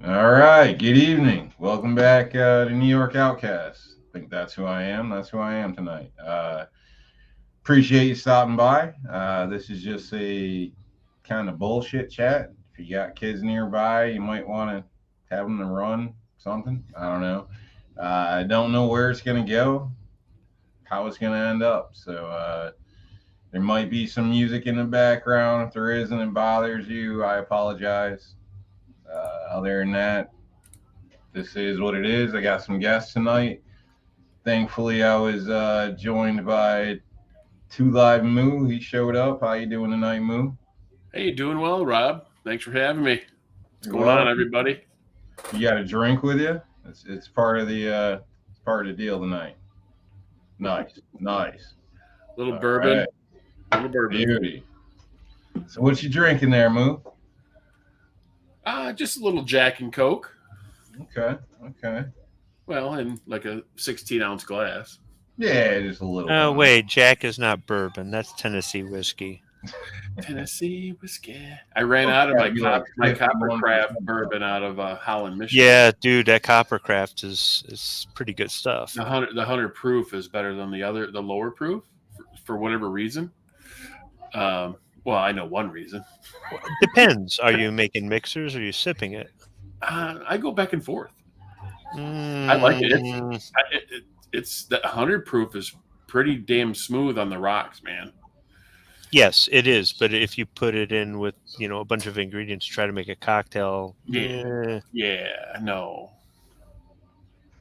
All right. Good evening. Welcome back to New York Outcasts. I think that's who I am. That's who I am tonight. Appreciate you stopping by. This is just a kind of bullshit chat. If you got kids nearby, you might want to have them to run something. I don't know. I don't know where it's going to go, how it's going to end up. So there might be some music in the background. If there isn't, it bothers you. I apologize. Other than that, this is what it is. I got some guests tonight. Thankfully, I was joined by Two Live Moo. He showed up. How you doing tonight, Moo? Hey, doing well, Rob. Thanks for having me. What's You're going on, welcome. everybody? You got a drink with you? It's part of the deal tonight. Nice, nice. Little All bourbon, right, little bourbon. beauty. So what you drinking there, Moo? Just a little Jack and Coke. Okay, okay. Well, in like a 16-ounce glass. Yeah, just a little Oh, one. wait, Jack is not bourbon. That's Tennessee whiskey. Tennessee whiskey. I ran out of Gotta be like my 51%. Coppercraft bourbon out of Holland, Michigan. Yeah, dude, that Coppercraft is pretty good stuff. The 100 proof is better than the lower proof for whatever reason. Well, I know one reason. Depends. Are you making mixers or are you sipping it? I go back and forth. I like it. It's that 100 proof is pretty damn smooth on the rocks, man. Yes, it is. But if you put it in with, a bunch of ingredients, try to make a cocktail. Yeah. Yeah, no.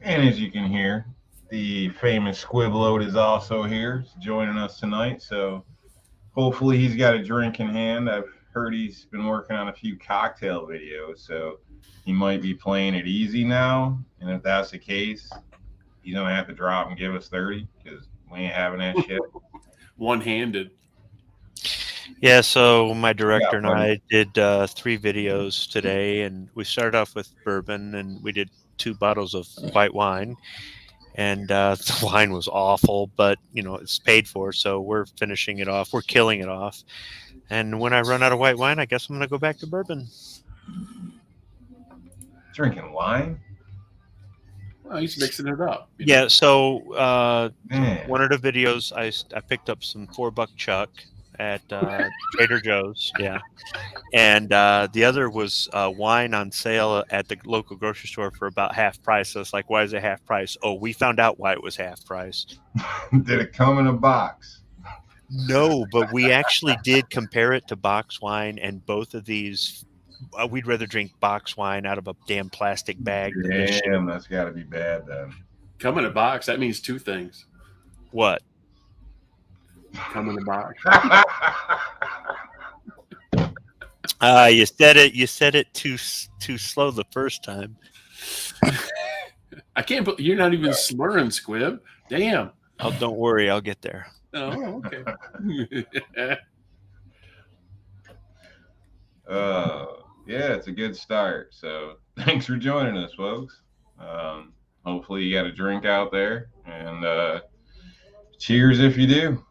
And as you can hear, the famous Squibloat is also here, joining us tonight. So hopefully he's got a drink in hand. I've heard he's been working on a few cocktail videos, so he might be playing it easy now. And if that's the case, he's gonna have to drop and give us 30 because we ain't having that shit. One-handed. Yeah, so my director and buddy. I did 3 videos today, and we started off with bourbon, and we did 2 bottles of white wine. And the wine was awful, but it's paid for, so we're finishing it off. We're killing it off. And when I run out of white wine, I guess I'm going to go back to bourbon. Drinking wine? Well, he's mixing it up. Yeah, so Man. one of the videos, I picked up some $4 chuck at Trader Joe's, yeah. And the other was wine on sale at the local grocery store for about half price. So it's like, why is it half price? Oh, we found out why it was half price. Did it come in a box? No, but we actually did compare it to box wine, and both of these, we'd rather drink box wine out of a damn plastic bag than this shit. Damn, that's got to be bad then. Come in a box, that means 2 things. What? Come in a box. You said it. You said it too slow the first time. I can't believe you're not even slurring, Squib. Damn. Oh, don't worry, I'll get there. Oh, okay. Yeah, it's a good start. So thanks for joining us, folks. Hopefully you got a drink out there, and cheers if you do.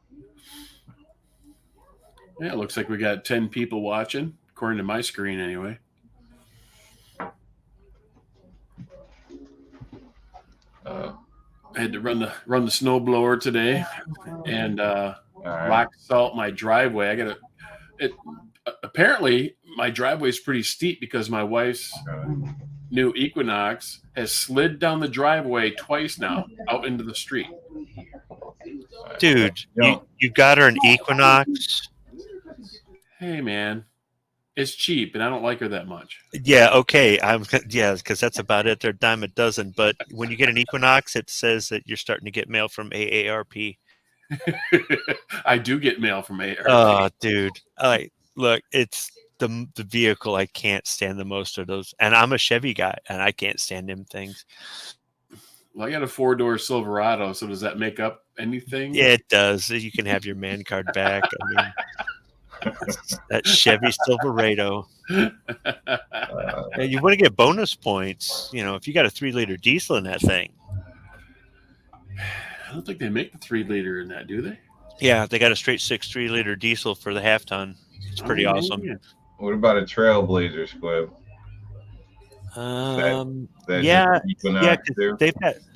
Yeah, it looks like we got 10 people watching, according to my screen anyway. I had to run the snowblower today and All right. rock salt my driveway. Apparently my driveway is pretty steep because my wife's new Equinox has slid down the driveway twice now out into the street. Dude, you got her an Equinox? Hey man, it's cheap and I don't like her that much. Yeah, okay. Because that's about it. They're a dime a dozen. But when you get an Equinox, it says that you're starting to get mail from AARP. I do get mail from AARP. Oh, dude. Look, it's the vehicle I can't stand the most of those. And I'm a Chevy guy, and I can't stand them things. Well, I got a 4-door Silverado, so does that make up anything? Yeah, it does. You can have your man card back. I mean, that Chevy Silverado. Yeah, you want to get bonus points, if you got a 3-liter diesel in that thing. I don't think they make the 3-liter in that, do they? Yeah, they got a straight 6 3-liter diesel for the half ton. It's pretty awesome. Man. What about a Trailblazer, Squib? That Yeah, just Equinox yeah, 'cause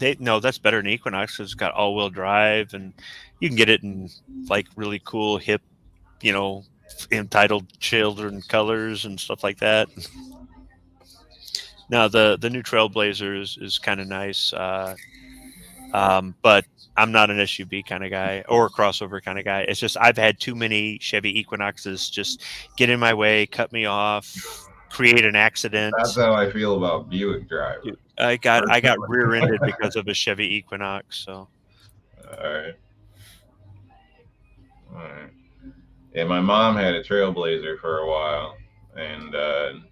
too? no, that's better than Equinox. 'Cause it's got all-wheel drive, and you can get it in like really cool, hip, you know, entitled children colors and stuff like that. Now the new Trailblazer is kind of nice, but I'm not an SUV kind of guy or a crossover kind of guy. It's just I've had too many Chevy Equinoxes just get in my way, cut me off, create an That's accident. how I feel about Buick Driver. Dude, I got Personally. rear-ended because of a Chevy Equinox. So All right. All right. Yeah, my mom had a Trailblazer for a while, and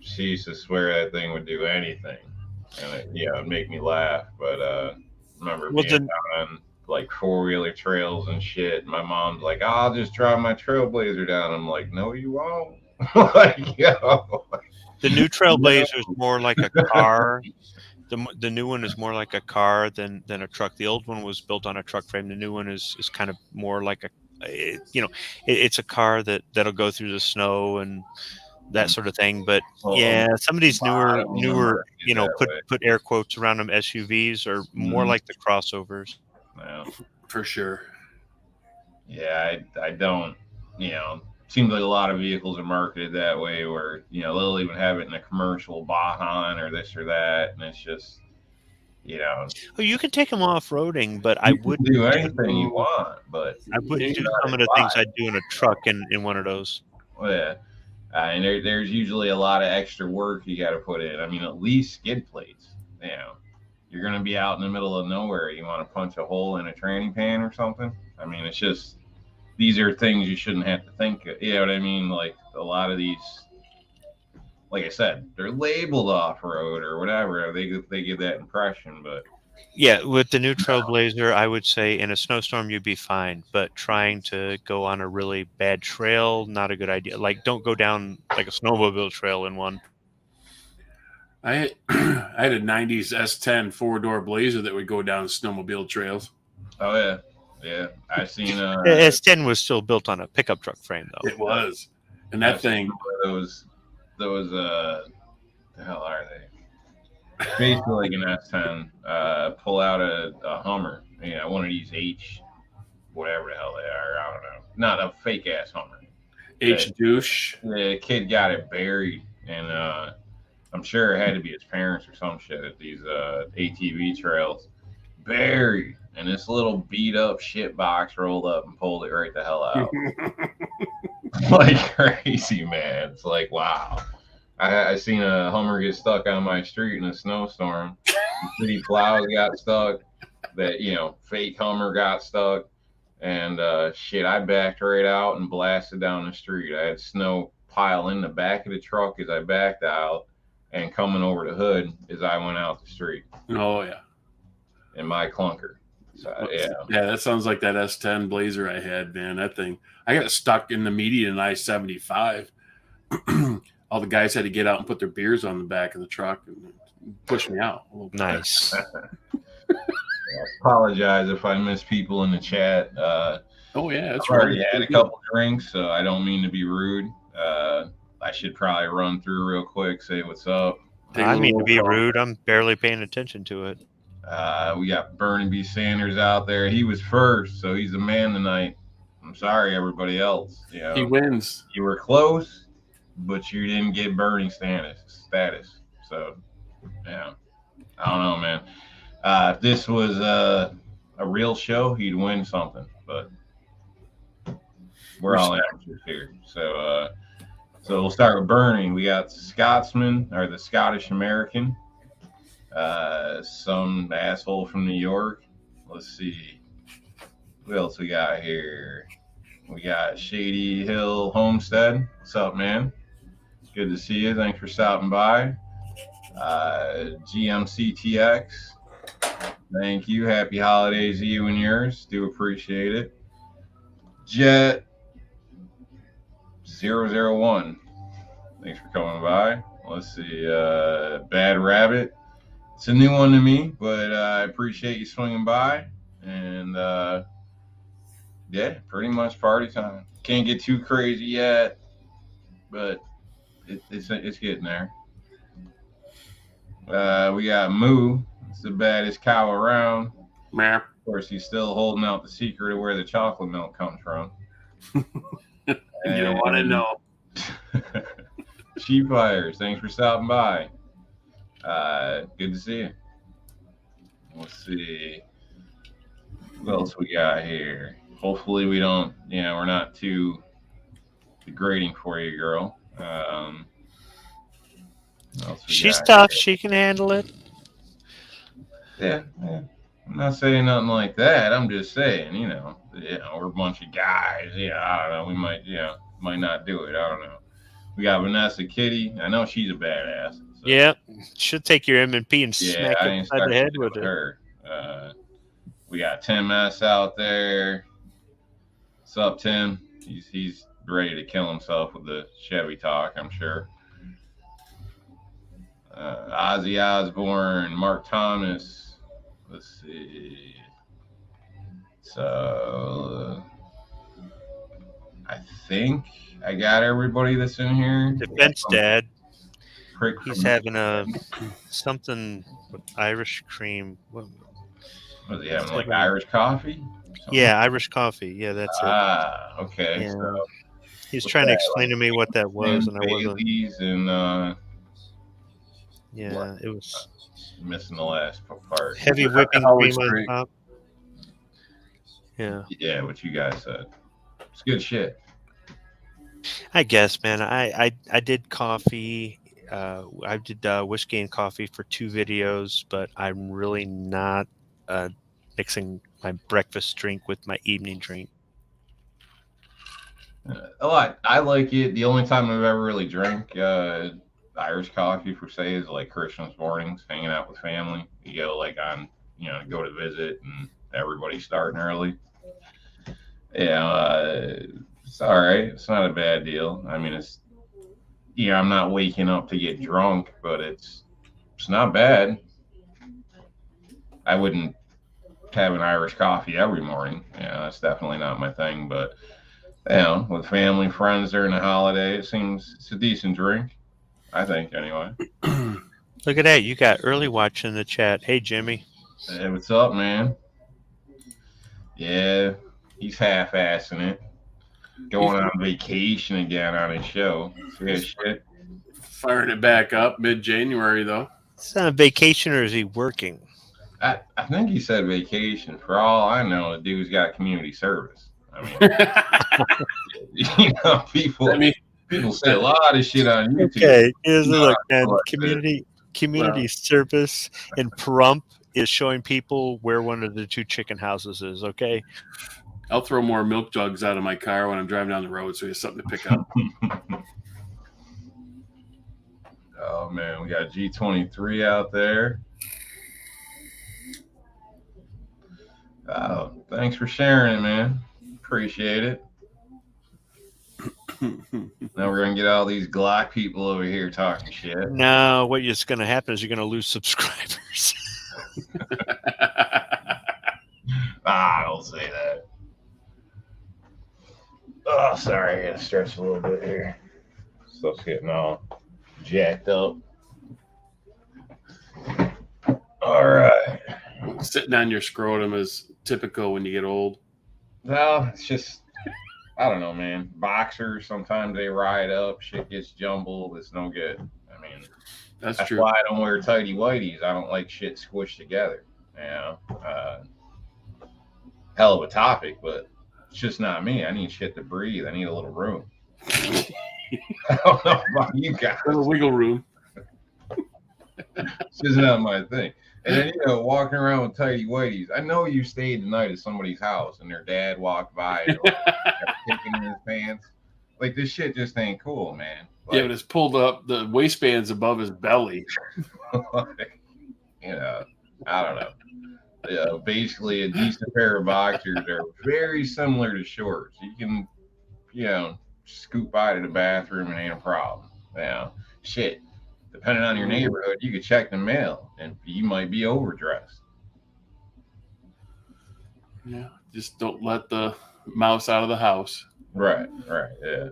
she used to swear that thing would do anything, and it'd make me laugh. But remember well, being out on like 4-wheeler trails and shit. My mom's like, I'll just drive my Trailblazer down. I'm like, no, you won't. Like, yo, the new Trailblazer is more like a car. The new one is more like a car than a truck. The old one was built on a truck frame. The new one is kind of more like it's a car that'll go through the snow and that sort of thing. But yeah, some of these newer put air quotes around them SUVs are more like the crossovers. Yeah. For sure. Yeah, I don't, seems like a lot of vehicles are marketed that way where, they'll even have it in a commercial Bajan or this or that. And it's just, Oh, you can take them off-roading, but I you can wouldn't do anything you want, but I wouldn't do not some of the things I'd do in a truck in one of those. Well, yeah. And there's usually a lot of extra work you got to put in. I mean, at least skid plates. You're going to be out in the middle of nowhere. You want to punch a hole in a tranny pan or something. I mean, it's just, these are things you shouldn't have to think of. You know what I mean? Like a lot of these, like I said, they're labeled off-road or whatever. They give that impression, but Yeah, with the new Trailblazer, I would say in a snowstorm you'd be fine, but trying to go on a really bad trail, not a good idea. Like, don't go down like a snowmobile trail in one. I had a 90s S10 4-door Blazer that would go down snowmobile trails. oh yeah, I seen The S10 was still built on a pickup truck frame, though. It was, and that thing. Those the hell are they? Basically like an S10, pull out a Hummer, one of these H, whatever the hell they are, I don't know. Not a fake ass Hummer. H douche. The kid got it buried, and I'm sure it had to be his parents or some shit at these ATV trails. Buried, and this little beat up shit box rolled up and pulled it right the hell out. Like crazy, man. It's like, wow. I seen a Hummer get stuck on my street in a snowstorm. The city plows got stuck. That fake Hummer got stuck, and shit, I backed right out and blasted down the street. I had snow pile in the back of the truck as I backed out, and coming over the hood as I went out the street. Oh yeah, in my clunker. So, yeah, that sounds like that S10 Blazer I had, man. That thing, I got stuck in the median in I-75. All the guys had to get out and put their beers on the back of the truck and push me out. Nice. Apologize if I miss people in the chat. Oh yeah, that's I've already had a couple drinks, so I don't mean to be rude. I should probably run through real quick, say what's up. I mean to be rude. I'm barely paying attention to it. We got Bernie Sanders out there. He was first, so he's the man tonight. I'm sorry, everybody else. He wins. You were close, but you didn't get Bernie status. So, yeah, I don't know, man. If this was a real show, he'd win something, but we're all amateurs here. So we'll start with Bernie. We got Scotsman, or the Scottish American, some asshole from New York. Let's see. Who else we got here? We got Shady Hill Homestead. What's up, man? Good to see you. Thanks for stopping by. GMCTX. Thank you. Happy holidays to you and yours. Do appreciate it. Jet 001. Thanks for coming by. Let's see. Bad Rabbit. It's a new one to me, but I appreciate you swinging by. And yeah, pretty much party time. Can't get too crazy yet, but it's getting there. We got Moo. It's the baddest cow around. Meh. Of course, he's still holding out the secret of where the chocolate milk comes from. You don't want to know. Sheep Fires, thanks for stopping by. Good to see you. Let's see. What else we got here? Hopefully we don't, we're not too degrading for you, girl. What else we She's got tough. here? She can handle it. Yeah. I'm not saying nothing like that. I'm just saying, we're a bunch of guys. I don't know. We might not do it. I don't know. We got Vanessa Kitty. I know she's a badass. So, Yeah, she'll take your M&P and yeah, smack I you ain't upside the starting head to with with it. her. We got Tim S out there. What's up, Tim? He's ready to kill himself with the Chevy talk, I'm sure. Ozzy Osbourne, Mark Thomas. Let's see. So I think I got everybody that's in here. Defense Dad. Prick He's from- having a something with Irish cream. What is he having? Like Irish coffee? Something? Yeah, Irish coffee. Yeah, that's it. Okay. Yeah. So He's what's trying to that, explain to me what that was, and I wasn't. Bailey's and Yeah, what? it was Missing the last part. heavy whipping Always cream on great. top. Yeah, Yeah, what you guys said. It's good shit. I guess, man. I did coffee. I did whiskey and coffee for 2 videos, but I'm really not mixing my breakfast drink with my evening drink. A lot. I like it. The only time I've ever really drank Irish coffee per se is like Christmas mornings, hanging out with family. You go like on, go to visit and everybody's starting early. Yeah, it's all right. It's not a bad deal. I mean, I'm not waking up to get drunk, but it's not bad. I wouldn't have an Irish coffee every morning. Yeah, that's definitely not my thing. But with family, friends during the holiday, it's a decent drink. I think anyway. Look at that! You got early watch in the chat. Hey, Jimmy. Hey, what's up, man? Yeah, he's half-assing it. Going on vacation again on his show. Yeah, shit. Firing it back up mid-January, though. Is that on vacation or is he working? I think he said vacation. For all I know, the dude's got community service. I mean, people say a lot of shit on YouTube. Okay, here's the look, man. like Community service in Pahrump is showing people where one of the 2 chicken houses is. Okay. I'll throw more milk jugs out of my car when I'm driving down the road, so he has something to pick up. Oh man, we got G23 out there. Oh, thanks for sharing it, man. Appreciate it. Now we're gonna get all these Glock people over here talking shit. No, what is going to happen is you're going to lose subscribers. Don't say that. Oh, sorry, I gotta stretch a little bit here. Stuff's getting all jacked up. All right. Sitting on your scrotum is typical when you get old. Well, it's just, I don't know, man. Boxers, sometimes they ride up, shit gets jumbled. It's no good. I mean, That's that's true. why I don't wear tighty whities. I don't like shit squished together. Hell of a topic, but it's just not me. I need shit to breathe. I need a little room. I don't know about you guys. Little wiggle room. It's just not my thing. And then, walking around with tighty whities. I know you stayed the night at somebody's house and their dad walked by and kept kicking in his pants. Like, this shit just ain't cool, man. Yeah, but it's pulled up. The waistband's above his belly. I don't know. Basically, a decent pair of boxers are very similar to shorts. You can, scoop by to the bathroom and ain't a problem. Shit. Depending on your neighborhood, you could check the mail and you might be overdressed. Yeah, just don't let the mouse out of the house. Right, yeah.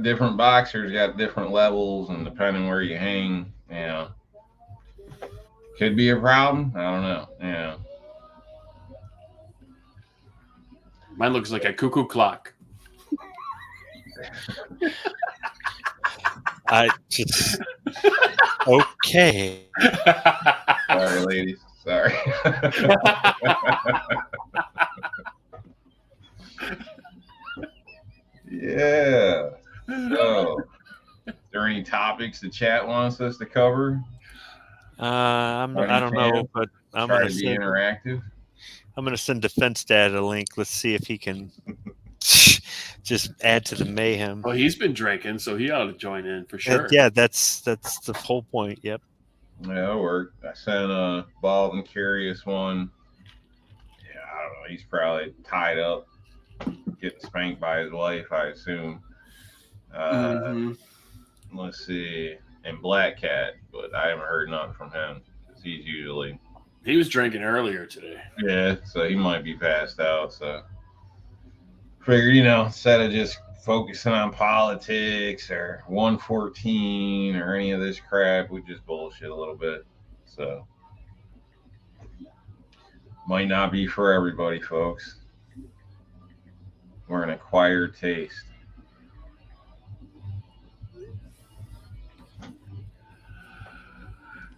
different boxers got different levels, and depending where you hang, could be a problem. I don't know. Mine looks like a cuckoo clock. I just okay. Sorry, ladies. Sorry. Yeah. So, is there any topics the chat wants us to cover? I don't know, but I'm Try gonna to be send interactive. Defense Dad a link. Let's see if he can just add to the mayhem. Well, he's been drinking, so he ought to join in for sure. Yeah, that's the whole point. Yep. Yeah, it worked. I sent a Bald and Curious one. Yeah, I don't know. He's probably tied up, getting spanked by his wife, I assume. Let's see. And Black Cat, but I haven't heard nothing from him because he's usually. He was drinking earlier today. Yeah, so he might be passed out. So figured, instead of just focusing on politics or 114 or any of this crap, we just bullshit a little bit. So might not be for everybody, folks. We're an acquired taste.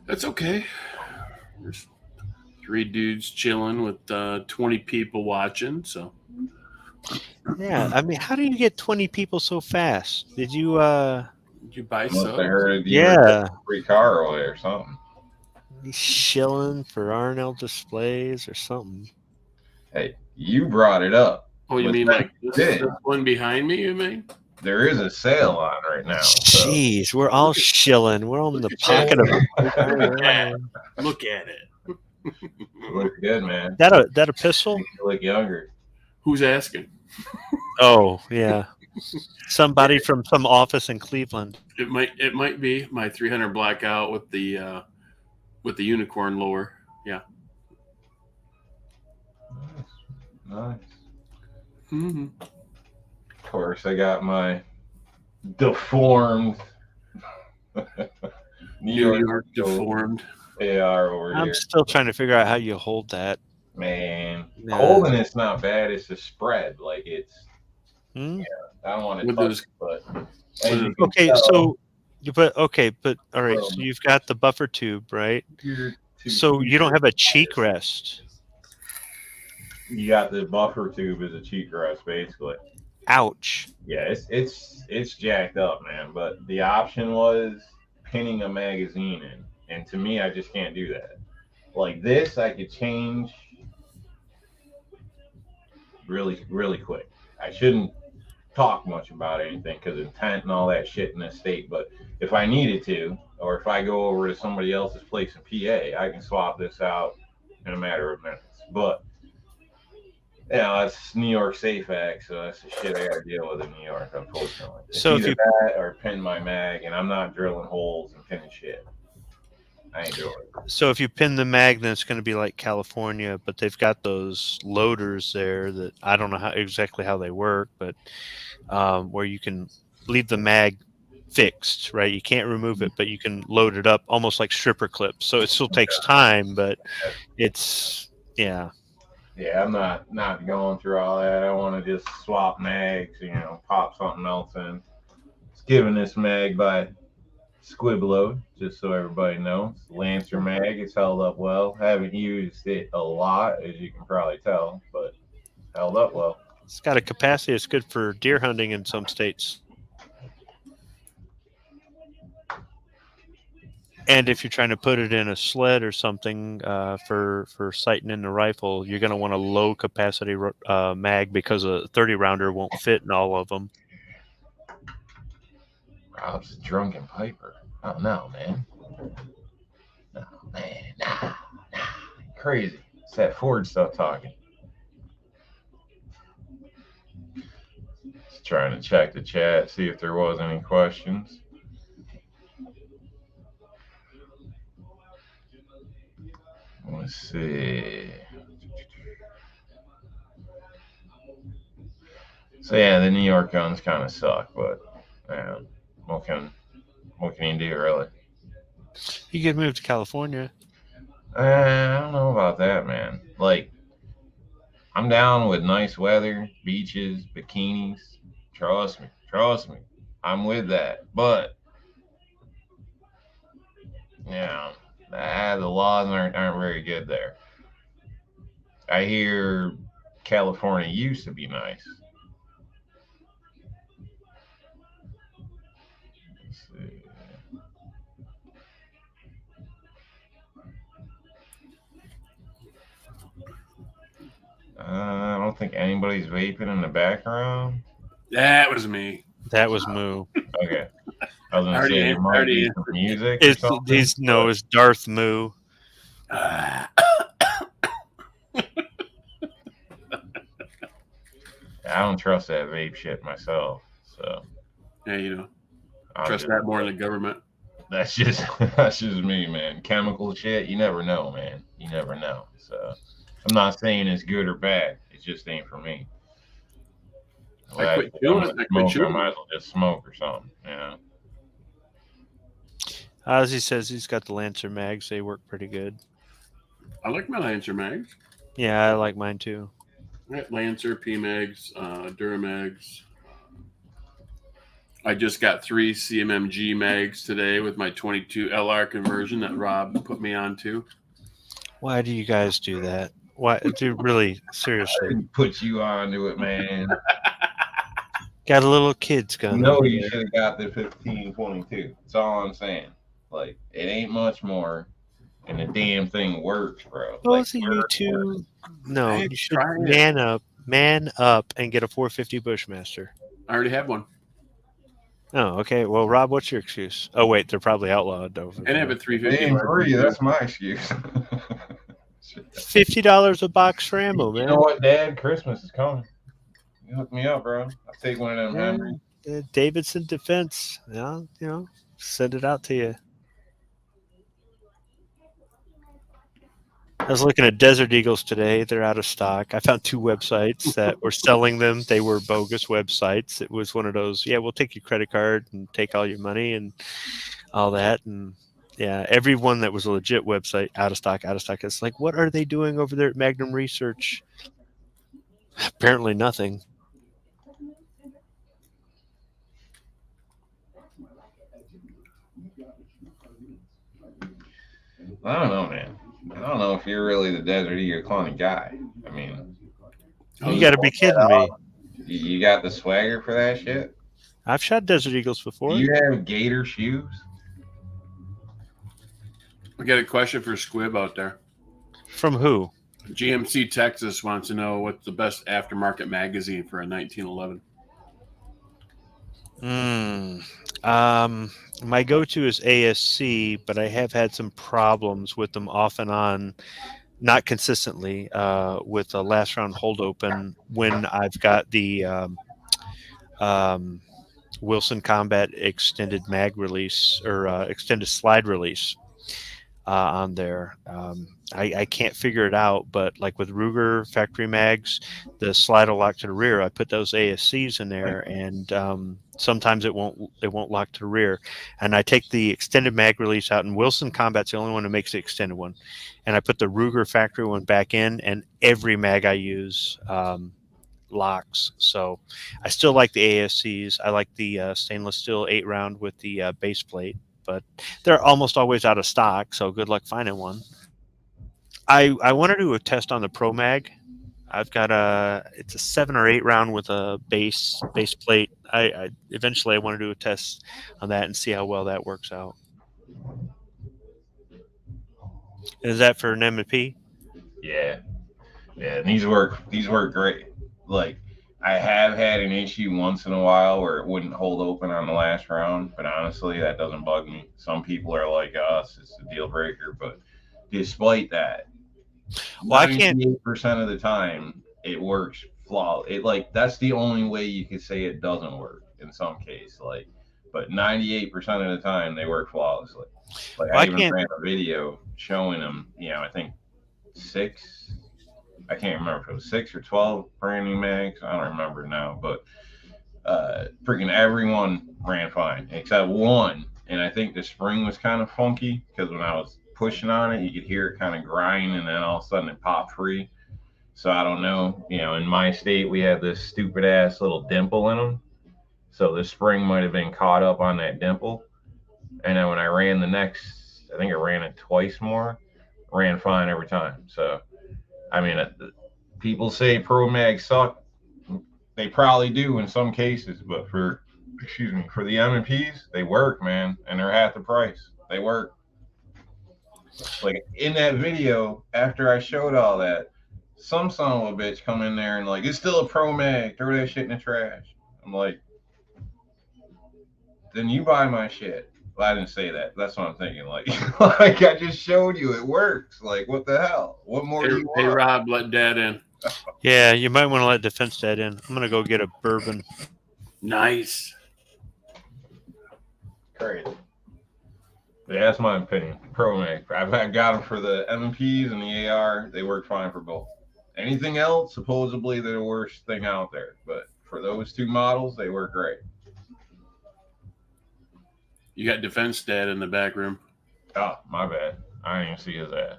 That's okay. There's 3 dudes chilling with 20 people watching. So Yeah, I mean, how do you get 20 people so fast? Did you? Did you buy Must have some? heard Yeah, free car away or something. shilling for Arnell displays or something. Hey, you brought it up. Oh, you mean like this one behind me? You mean? There is a sale on right now. So. Jeez, we're all shilling. We're on the pocket of. Look at it. You look good, man. That a pistol? You look younger. Who's asking? Oh yeah, somebody from some office in Cleveland. It might be my 300 blackout with the unicorn lower. Yeah. Nice. Mm-hmm. Of course, I got my deformed New York deformed AR over I'm here. still trying to figure out how you hold that. Man, Yeah. holding it's not bad. It's the spread. Like it's. Hmm? Yeah, I don't want to With touch those- it, but Okay, so but all right. So you've got the buffer tube, right? So you don't have a cheek rest. You got the buffer tube as a cheek rest, basically. Ouch. Yeah, it's jacked up, man. But the option was pinning a magazine in, and to me, I just can't do that. Like this, I could change really, really quick. I shouldn't talk much about anything because intent and all that shit in this state. But if I needed to, or if I go over to somebody else's place in PA, I can swap this out in a matter of minutes. But that's New York Safe Act, so that's the shit I gotta deal with in New York, unfortunately. It's So if either you that or pin my mag, and I'm not drilling holes and pinning shit. I ain't doing it. So if you pin the mag, then it's going to be like California, but they've got those loaders there that I don't know exactly how they work, but where you can leave the mag fixed, right? You can't remove it, but you can load it up almost like stripper clips. So it still takes time, but it's Yeah, I'm not going through all that. I want to just swap mags, pop something else in. It's given this mag by Squiblo, just so everybody knows. Lancer mag, it's held up well. Haven't used it a lot, as you can probably tell, but held up well. It's got a capacity. It's good for deer hunting in some states. And if you're trying to put it in a sled or something for sighting in the rifle, you're going to want a low capacity mag because a 30 rounder won't fit in all of them. Rob's a drunken piper. Oh no, man. No, man. Nah. Crazy. It's that Ford stuff talking. Just trying to check the chat, see if there was any questions. Let's see. So yeah, the New York guns kind of suck, but Yeah. What can you do, really? You could move to California. I don't know about that, man. Like, I'm down with nice weather, beaches, bikinis. Trust me. I'm with that. But, yeah, the laws aren't very good there. I hear California used to be nice. Let's see. I don't think anybody's vaping in the background. That was me. That was Moo. Okay. I was gonna say Already, there might already. be some music or It's something. he's no, it's Darth Moo. Ah, I don't trust that vape shit myself. So yeah, you know, I'll trust just- that more in the government. That's just that's just me, man. Chemical shit, you never know, man. You never know. So I'm not saying it's good or bad. It just ain't for me. I quit If I'm chewing gonna it. I quit smoke, I chewing might it. as well just smoke or something. You know. As he says, he's got the Lancer mags. They work pretty good. I like my Lancer mags. Yeah, I like mine too. I got Lancer, PMags, Duramags. I just got 3 CMMG mags today with my 22 LR conversion that Rob put me onto. Why do you guys do that? Why do really seriously? Put you onto it, man. Got a little kid's gun. You know over you there. should have got the 1522. That's all I'm saying. Like it ain't much more, and the damn thing works, bro. Both of you works. two, no, Hey, you should try it. man up, and get a 450 Bushmaster. I already have one. Oh, okay. Well, Rob, what's your excuse? Oh, wait, they're probably outlawed over And I have a there. 350. Damn free. That's my excuse. $50 a box for ammo, You man. know what, Dad? Christmas is coming. You hook me up, bro. I'll take one of them Yeah. Henry. Davidson Defense. Yeah, send it out to you. I was looking at Desert Eagles today. They're out of stock. I found 2 websites that were selling them. They were bogus websites. It was one of those, yeah, we'll take your credit card and take all your money and all that. And yeah, everyone that was a legit website, out of stock, out of stock. It's like, what are they doing over there at Magnum Research? Apparently nothing. I don't know, man. I don't know if you're really the Desert Eagle kind of guy. I mean, You got to be kidding me. you got the swagger for that shit? I've shot Desert Eagles before. Do you have gator shoes? I got a question for Squib out there. From who? GMC Texas wants to know what's the best aftermarket magazine for a 1911. My go-to is ASC, but I have had some problems with them off and on, not consistently, with the last round hold open when I've got the Wilson Combat extended mag release or extended slide release on there. I can't figure it out, but like with Ruger factory mags, the slide will lock to the rear. I put those ASCs in there, and sometimes it won't lock to the rear. And I take the extended mag release out, and Wilson Combat's the only one who makes the extended one. And I put the Ruger factory one back in, and every mag I use locks. So I still like the ASCs. I like the stainless steel 8-round with the base plate, but they're almost always out of stock. So good luck finding one. I want to do a test on the Pro Mag. I've got it's a 7 or 8 round with a base plate. I eventually I want to do a test on that and see how well that works out. Is that for an M&P? Yeah. And these work great. Like I have had an issue once in a while where it wouldn't hold open on the last round, but honestly that doesn't bug me. Some people are like us, it's a deal breaker, but despite that, Well, I can't. 98% of the time it works flawless. That's the only way you could say it doesn't work in some case. But 98% of the time they work flawlessly. I even ran a video showing them. I think 6. I can't remember if it was 6 or 12 brand new mags. I don't remember now, but Freaking everyone ran fine except one, and I think the spring was kind of funky because when I was pushing on it, you could hear it kind of grind, and then all of a sudden it popped free. So I don't know. In my state, we have this stupid ass little dimple in them. So the spring might have been caught up on that dimple. And then when I ran I think I ran it twice more, ran fine every time. So, I mean, people say Pro Mags suck. They probably do in some cases, but for the M&Ps, they work, man, and they're half the price. They work. Like in that video, after I showed all that, some son of a bitch come in there and like, it's still a Pro Mag, throw that shit in the trash. I'm like, then you buy my shit. Well, I didn't say that. That's what I'm thinking. Like, like I just showed you, it works. Like, what the hell? What more do you want? Hey, Rob, let Dad in. Yeah, you might want to let Defense Dad in. I'm gonna go get a bourbon. Nice. Crazy. Yeah, that's my opinion. Pro Mag. I've got them for the M&Ps and the AR. They work fine for both. Anything else, supposedly they're the worst thing out there. But for those two models, they work great. You got Defense Dad in the back room. Oh, my bad. I didn't even see his ass.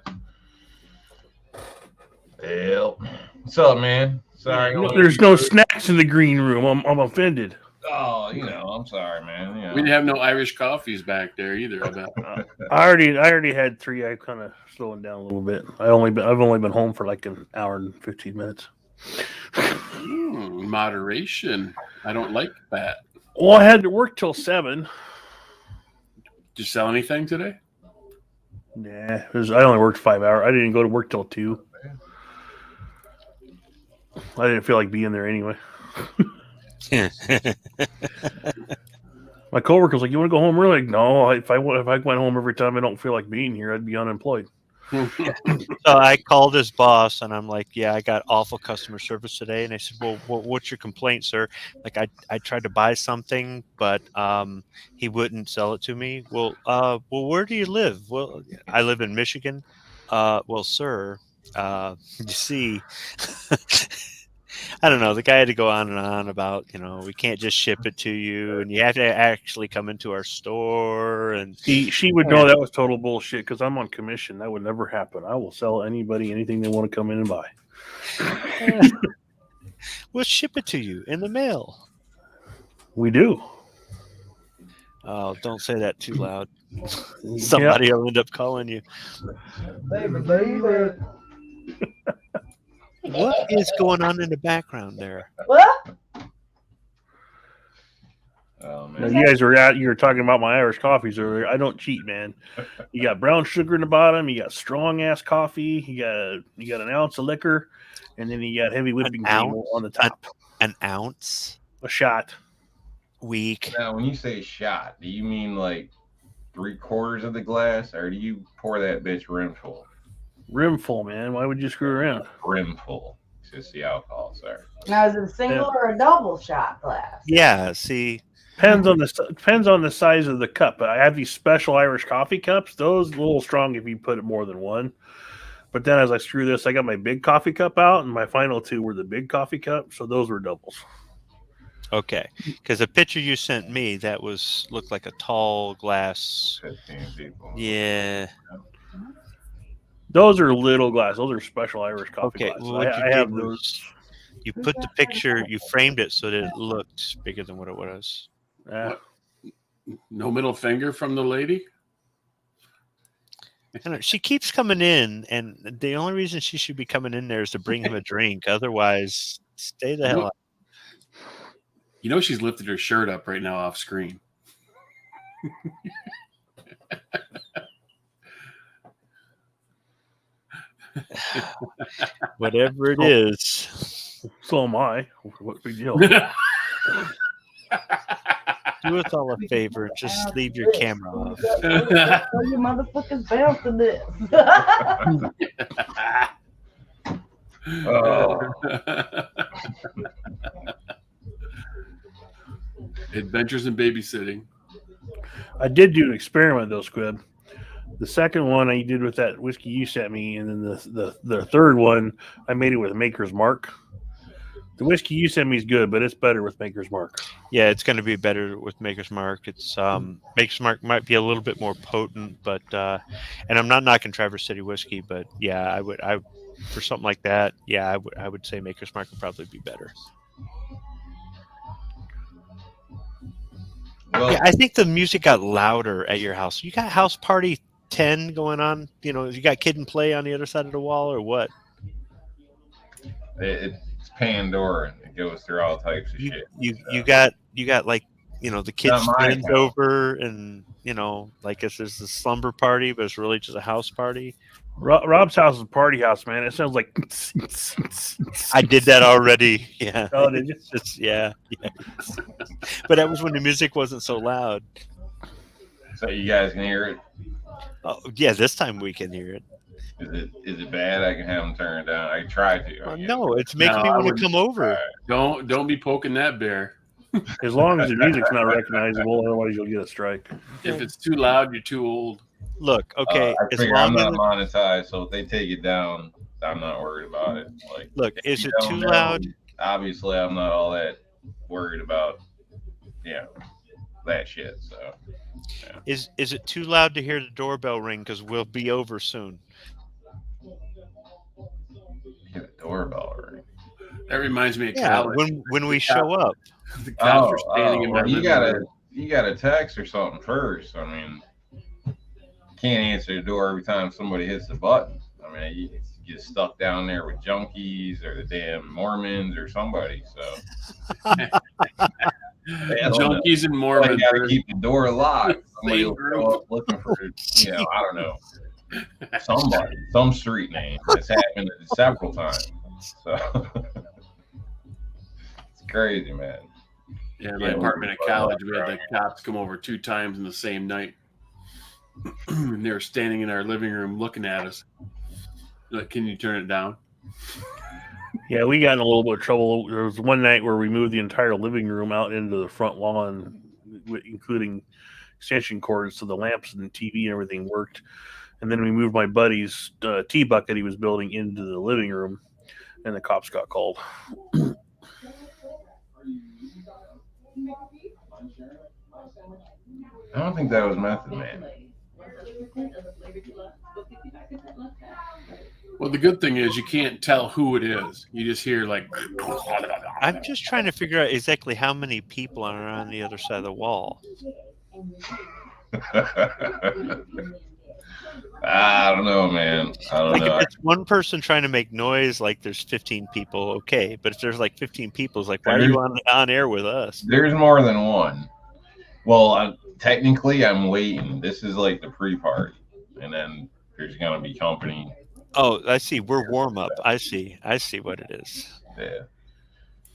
Yep. What's up, man? Sorry. There's no snacks in the green room. I'm offended. Oh, I'm sorry, man. We didn't have no Irish coffees back there either. I bet. I already had 3. I kind of slowing down a little bit. I've only been home for like an hour and 15 minutes. Moderation. I don't like that. Well, I had to work till 7. Did you sell anything today? Nah, I only worked 5 hours. I didn't go to work till 2. I didn't feel like being there anyway. My coworker's like, "You want to go home early?" Like, no, if I went home every time I don't feel like being here, I'd be unemployed. So I called his boss and I'm like, "Yeah, I got awful customer service today." And I said, "Well, what's your complaint, sir?" Like, I tried to buy something, but he wouldn't sell it to me. Well, where do you live? Well, I live in Michigan. Well, sir, you see. I don't know. The guy had to go on and on about, we can't just ship it to you, and you have to actually come into our store. And she would know that was total bullshit because I'm on commission. That would never happen. I will sell anybody anything they want to come in and buy. We'll ship it to you in the mail. We do. Oh, don't say that too loud. Somebody will end up calling you. Baby. What is going on in the background there? What? Oh, Now, man. you guys you were talking about my Irish coffees earlier. I don't cheat, man. You got brown sugar in the bottom. You got strong ass coffee. You got an ounce of liquor, and then you got heavy whipping cream on the top. An ounce? A shot. Weak. Now, when you say shot, do you mean like 3/4 of the glass, or do you pour that bitch rim full? Rim full, man. Why would you screw around? Rim full. It's just the alcohol, sir. Now, is it a single or a double shot glass? Yeah, see. Depends on the size of the cup. I have these special Irish coffee cups. Those a little strong if you put it more than one. But then as I screw this, I got my big coffee cup out, and my final 2 were the big coffee cup, so those were doubles. Okay, because the picture you sent me, that looked like a tall glass. 15 people. Yeah. Those are little glass. Those are special Irish coffee Okay, glasses. well, what I you have did those. was you put the picture, you framed it so that it looked bigger than what it was. No middle finger from the lady? I don't know, she keeps coming in, and the only reason she should be coming in there is to bring him a drink. Otherwise, stay the hell out. She's lifted her shirt up right now off screen. Whatever it is. So am I. What big deal? Do us all a favor. Just leave your camera off. Oh, you motherfuckers bouncing this. Adventures in babysitting. I did do an experiment though, Squib. The second one I did with that whiskey you sent me, and then the third one I made it with Maker's Mark. The whiskey you sent me is good, but it's better with Maker's Mark. Yeah, it's going to be better with Maker's Mark. It's Maker's Mark might be a little bit more potent, but and I'm not knocking Traverse City whiskey, but yeah, I for something like that, yeah, I would say Maker's Mark would probably be better. Well, Yeah, I think the music got louder at your house. You got House Party 10 going on. You know, you got Kid and Play on the other side of the wall, or what? it's Pandora. It goes through all types of You shit. you got like, you know, the kids Not my friends house. over, and you know, like if there's a slumber party, but it's really just a house party. Rob's house is a party house, man. It sounds like. I did that already. Yeah. Oh, did you? Just yeah. But that was when the music wasn't so loud. So you guys can hear it. Oh, yeah, this time we can hear it. Is it bad? I can have them turn it down. I try to. No, it's making me I want to wouldn't- come over. Don't be poking that bear. As long as the music's not recognizable, otherwise you'll get a strike. If it's too loud, you're too old. Look, okay, I as figure I'm long not as monetized, so if they take it down, I'm not worried about it. Like, look, if is you it don't too know, loud? Obviously, I'm not all that worried about, that shit. So Is it too loud to hear the doorbell ring? Because we'll be over soon. get a doorbell ring. That reminds me of Yeah, college. when we show up. The cops are standing in my well, you living gotta room. you gotta text or something first. I mean, can't answer the door every time somebody hits the button. I mean, you get stuck down there with junkies or the damn Mormons or somebody. So Junkies and I Mormons. gotta keep the door locked. Somebody Same will group. show up looking for, I don't know, somebody, some street name. It's happened several times. So it's crazy, man. Yeah, my Yeah, apartment at we- college, we had the cops come over 2 times in the same night. And they were standing in our living room looking at us. Like, can you turn it down? Yeah, we got in a little bit of trouble. There was one night where we moved the entire living room out into the front lawn, including extension cords, so the lamps and the TV and everything worked. And then we moved my buddy's tea bucket he was building into the living room, and the cops got called. I don't think that was Method Man. Well, the good thing is you can't tell who it is. You just hear like. I'm just trying to figure out exactly how many people are on the other side of the wall. I don't know, man. I don't Like know. if it's one person trying to make noise, like there's 15 people, okay. But if there's like 15 people, it's like, why are you on air with us? There's more than one. Well, technically, I'm waiting. This is like the pre-party, and then there's gonna be company. Oh, I see. We're warm up. I see what it is. Yeah.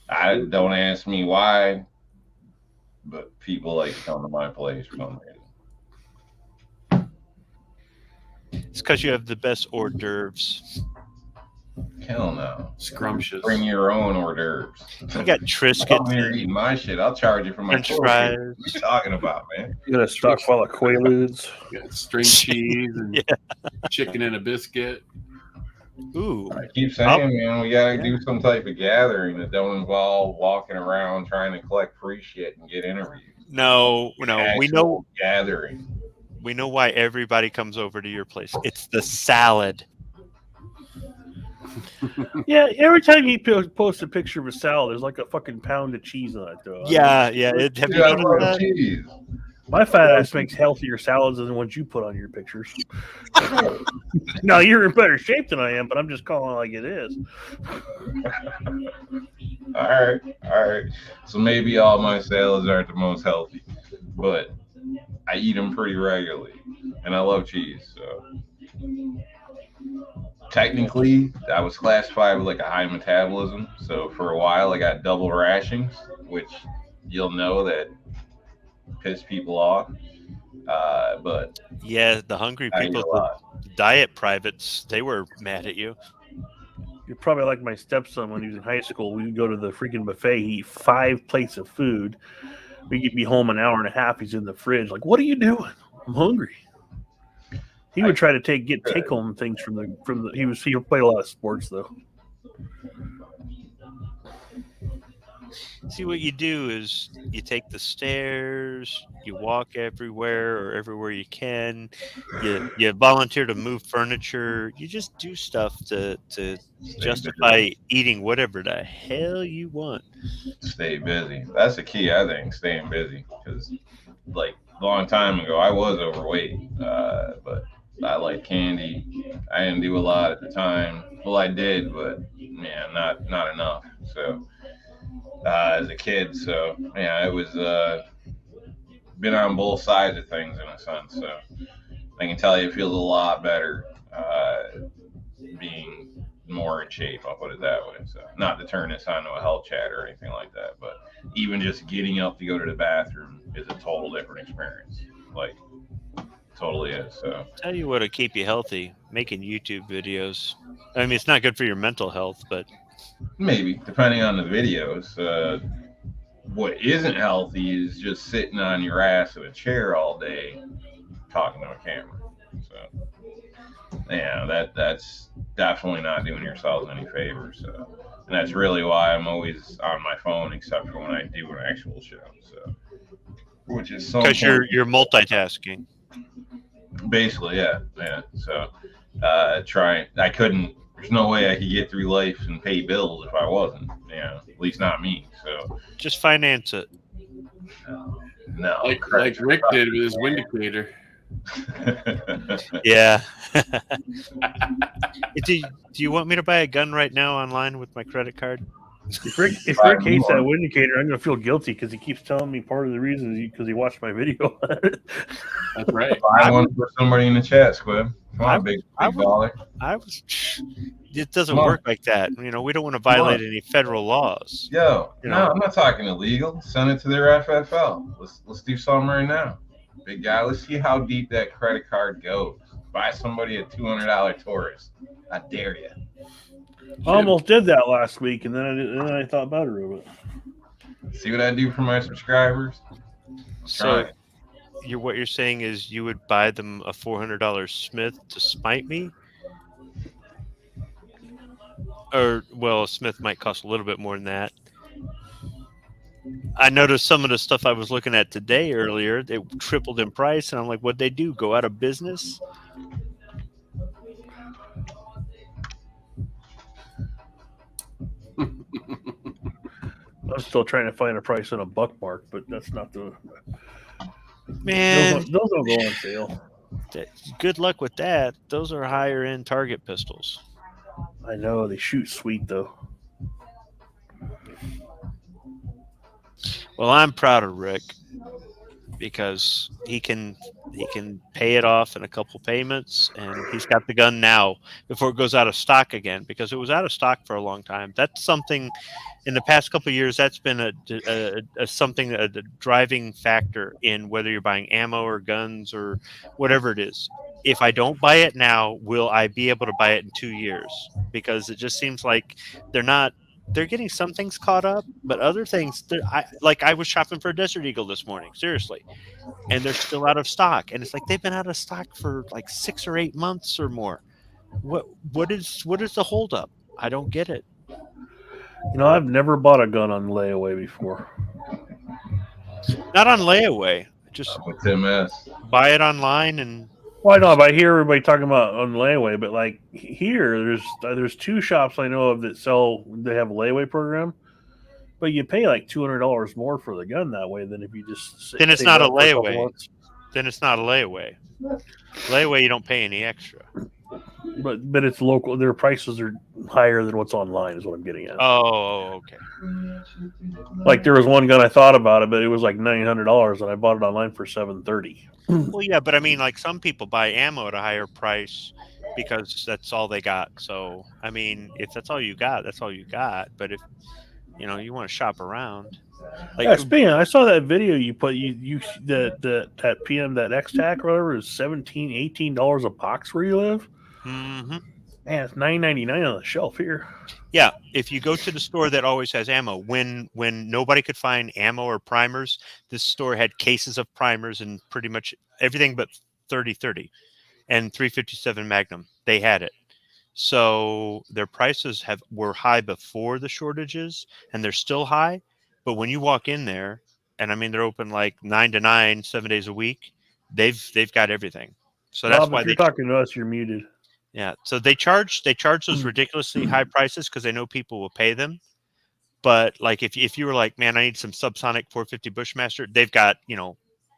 I don't ask me why, but people like to come to my place for some reason. It's because you have the best hors d'oeuvres. Hell no. Scrumptious. Bring your own hors d'oeuvres. You got Come Triscuits, here eating my shit. I'll charge you for my French portion. fries. What are you talking about, man? You got a stock full of Quaaludes. You got string cheese and chicken and a biscuit. Ooh, I keep saying, man, we gotta do some type of gathering that don't involve walking around trying to collect free shit and get interviews. no. We Actual know gathering. why everybody comes over to your place. It's the salad. Yeah, every time you post a picture of a salad, there's like a fucking pound of cheese on it, though. Yeah. Have Dude, you I noticed love that? cheese. My fat ass makes healthier salads than the ones you put on your pictures. Now you're in better shape than I am, but I'm just calling it like it is. All right. So maybe all my salads aren't the most healthy, but I eat them pretty regularly, and I love cheese. So technically, I was classified with like a high metabolism. So for a while, I got double rations, which you'll know that piss people off. But Yeah, the hungry I eat people, a lot. the diet privates, they were mad at you. You're probably like my stepson when he was in high school. We would go to the freaking buffet. He'd eat 5 plates of food. We'd be home an hour and a half. He's in the fridge. Like, what are you doing? I'm hungry. He would try to get take home things from the. He played a lot of sports though. See, what you do is you take the stairs, you walk everywhere or everywhere you can. You volunteer to move furniture. You just do stuff to Stay justify busy. eating whatever the hell you want. Stay busy. That's the key, I think. Staying busy, because like a long time ago, I was overweight, but I like candy. I didn't do a lot at the time. Well, I did, but man, not enough. So as a kid, so yeah, it was been on both sides of things in a sense. So I can tell you, it feels a lot better being more in shape. I'll put it that way. So not to turn this onto a health chat or anything like that, but even just getting up to go to the bathroom is a total different experience. Like totally is. So Tell you what'll keep you healthy: making YouTube videos. I mean, it's not good for your mental health, but maybe depending on the videos. What isn't healthy is just sitting on your ass in a chair all day talking to a camera. So yeah, that's definitely not doing yourselves any favors. So, and that's really why I'm always on my phone, except for when I do an actual show. So, which is so because you're multitasking. basically, yeah. So, I couldn't. There's no way I could get through life and pay bills if I wasn't. At least not me. So, Just finance it. no. Like Rick did with his Windicator. Yeah. do you want me to buy a gun right now online with my credit card? If Rick hates that Windicator, I'm gonna feel guilty because he keeps telling me part of the reason is because he watched my video. That's right. Buy one for somebody in the chat, Squib. Come on, big baller. It doesn't Come on. work like that. We don't want to violate any federal laws. Yo, You no, know. I'm not talking illegal. Send it to their FFL. Let's do something right now. Big guy, let's see how deep that credit card goes. Buy somebody a $200 Taurus. I dare you. I almost did that last week, and then I thought better of it. See what I do for my subscribers? So Try. what you're saying is you would buy them a $400 Smith to spite me? Or, well, a Smith might cost a little bit more than that. I noticed some of the stuff I was looking at today earlier, they tripled in price, and I'm like, what'd they do? Go out of business? I'm still trying to find a price on a buck mark, but that's not the. Man, Those don't go on sale. good luck with that. Those are higher end target pistols. I know they shoot sweet though. Well, I'm proud of Rick because he can pay it off in a couple payments, and he's got the gun now before it goes out of stock again, because it was out of stock for a long time. That's something in the past couple of years that's been a driving factor in whether you're buying ammo or guns or whatever it is. If I don't buy it now, will I be able to buy it in 2 years? Because it just seems like they're getting some things caught up, but other things, I was shopping for a Desert Eagle this morning, seriously, and they're still out of stock. And it's like they've been out of stock for like 6 or 8 months or more. What is the holdup? I don't get it. I've never bought a gun on layaway before. Not on layaway. Just With Tim S. buy it online and. Well, I know, but I hear everybody talking about on layaway, but like here, there's 2 shops I know of that they have a layaway program, but you pay like $200 more for the gun that way than if you just. Then it's not a layaway. Then it's not a layaway. Layaway, you don't pay any extra. But it's local. Their prices are higher than what's online, is what I'm getting at. Oh, okay. Like there was one gun I thought about it, but it was like $900, and I bought it online for $730. Well, yeah, but I mean, like some people buy ammo at a higher price because that's all they got. So, I mean, if that's all you got, that's all you got. But if you want to shop around, like Yeah, speaking of, I saw that video you put that PM that X-Tac or whatever is $17-18 a box where you live. mm-hmm. Man, it's $9.99 on the shelf here. Yeah, if you go to the store that always has ammo, when nobody could find ammo or primers, this store had cases of primers and pretty much everything but 30-30 and 357 Magnum. They had it. So their prices were high before the shortages, and they're still high. But when you walk in there, and I mean they're open like 9 to 9, 7 days a week, they've got everything. So that's Rob, why if you're talking to us, you're muted. yeah. So they charge those ridiculously high prices because they know people will pay them. But like if you were like, man, I need some subsonic 450 Bushmaster, they've got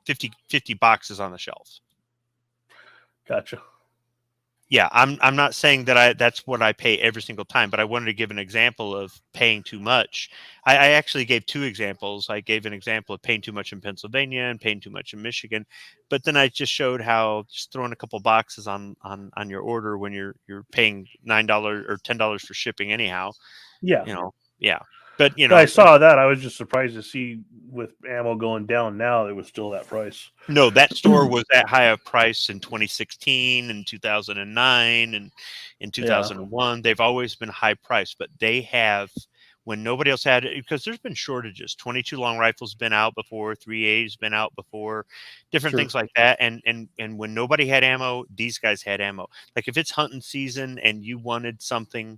50 boxes on the shelf. Gotcha. Yeah, I'm not saying that that's what I pay every single time, but I wanted to give an example of paying too much. I actually gave two examples. I gave an example of paying too much in Pennsylvania and paying too much in Michigan, but then I just showed how just throwing a couple boxes on your order when you're paying $9 or $10 for shipping anyhow. Yeah. Yeah. But I saw that. I was just surprised to see with ammo going down now, it was still that price. No, that store was that high of price in 2016 and 2009 and in 2001. Yeah. They've always been high price, but they have, when nobody else had it, because there's been shortages. 22 long rifles been out before, 3A's been out before, different things like that. And when nobody had ammo, these guys had ammo. Like if it's hunting season and you wanted something,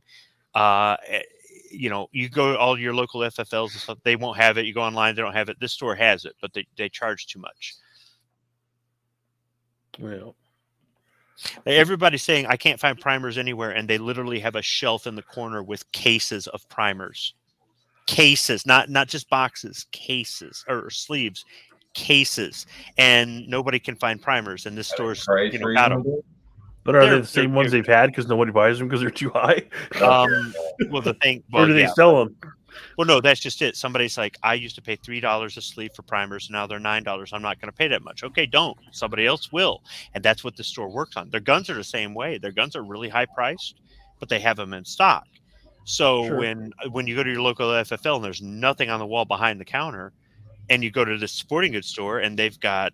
you go to all your local FFLs and stuff, they won't have it. You go online, they don't have it. This store has it, but they charge too much. Well, everybody's saying I can't find primers anywhere, and they literally have a shelf in the corner with cases of primers. Cases, not just boxes, cases or sleeves, cases, and nobody can find primers. And this store's got them. But are they the same ones they've had because nobody buys them because they're too high? Well, the thing. Well, or do they sell them? Well, no, that's just it. Somebody's like, I used to pay $3 a sleeve for primers. Now they're $9. I'm not going to pay that much. Okay, don't. Somebody else will. And that's what the store works on. Their guns are the same way. Their guns are really high priced, but they have them in stock. So when you go to your local FFL and there's nothing on the wall behind the counter, and you go to the sporting goods store and they've got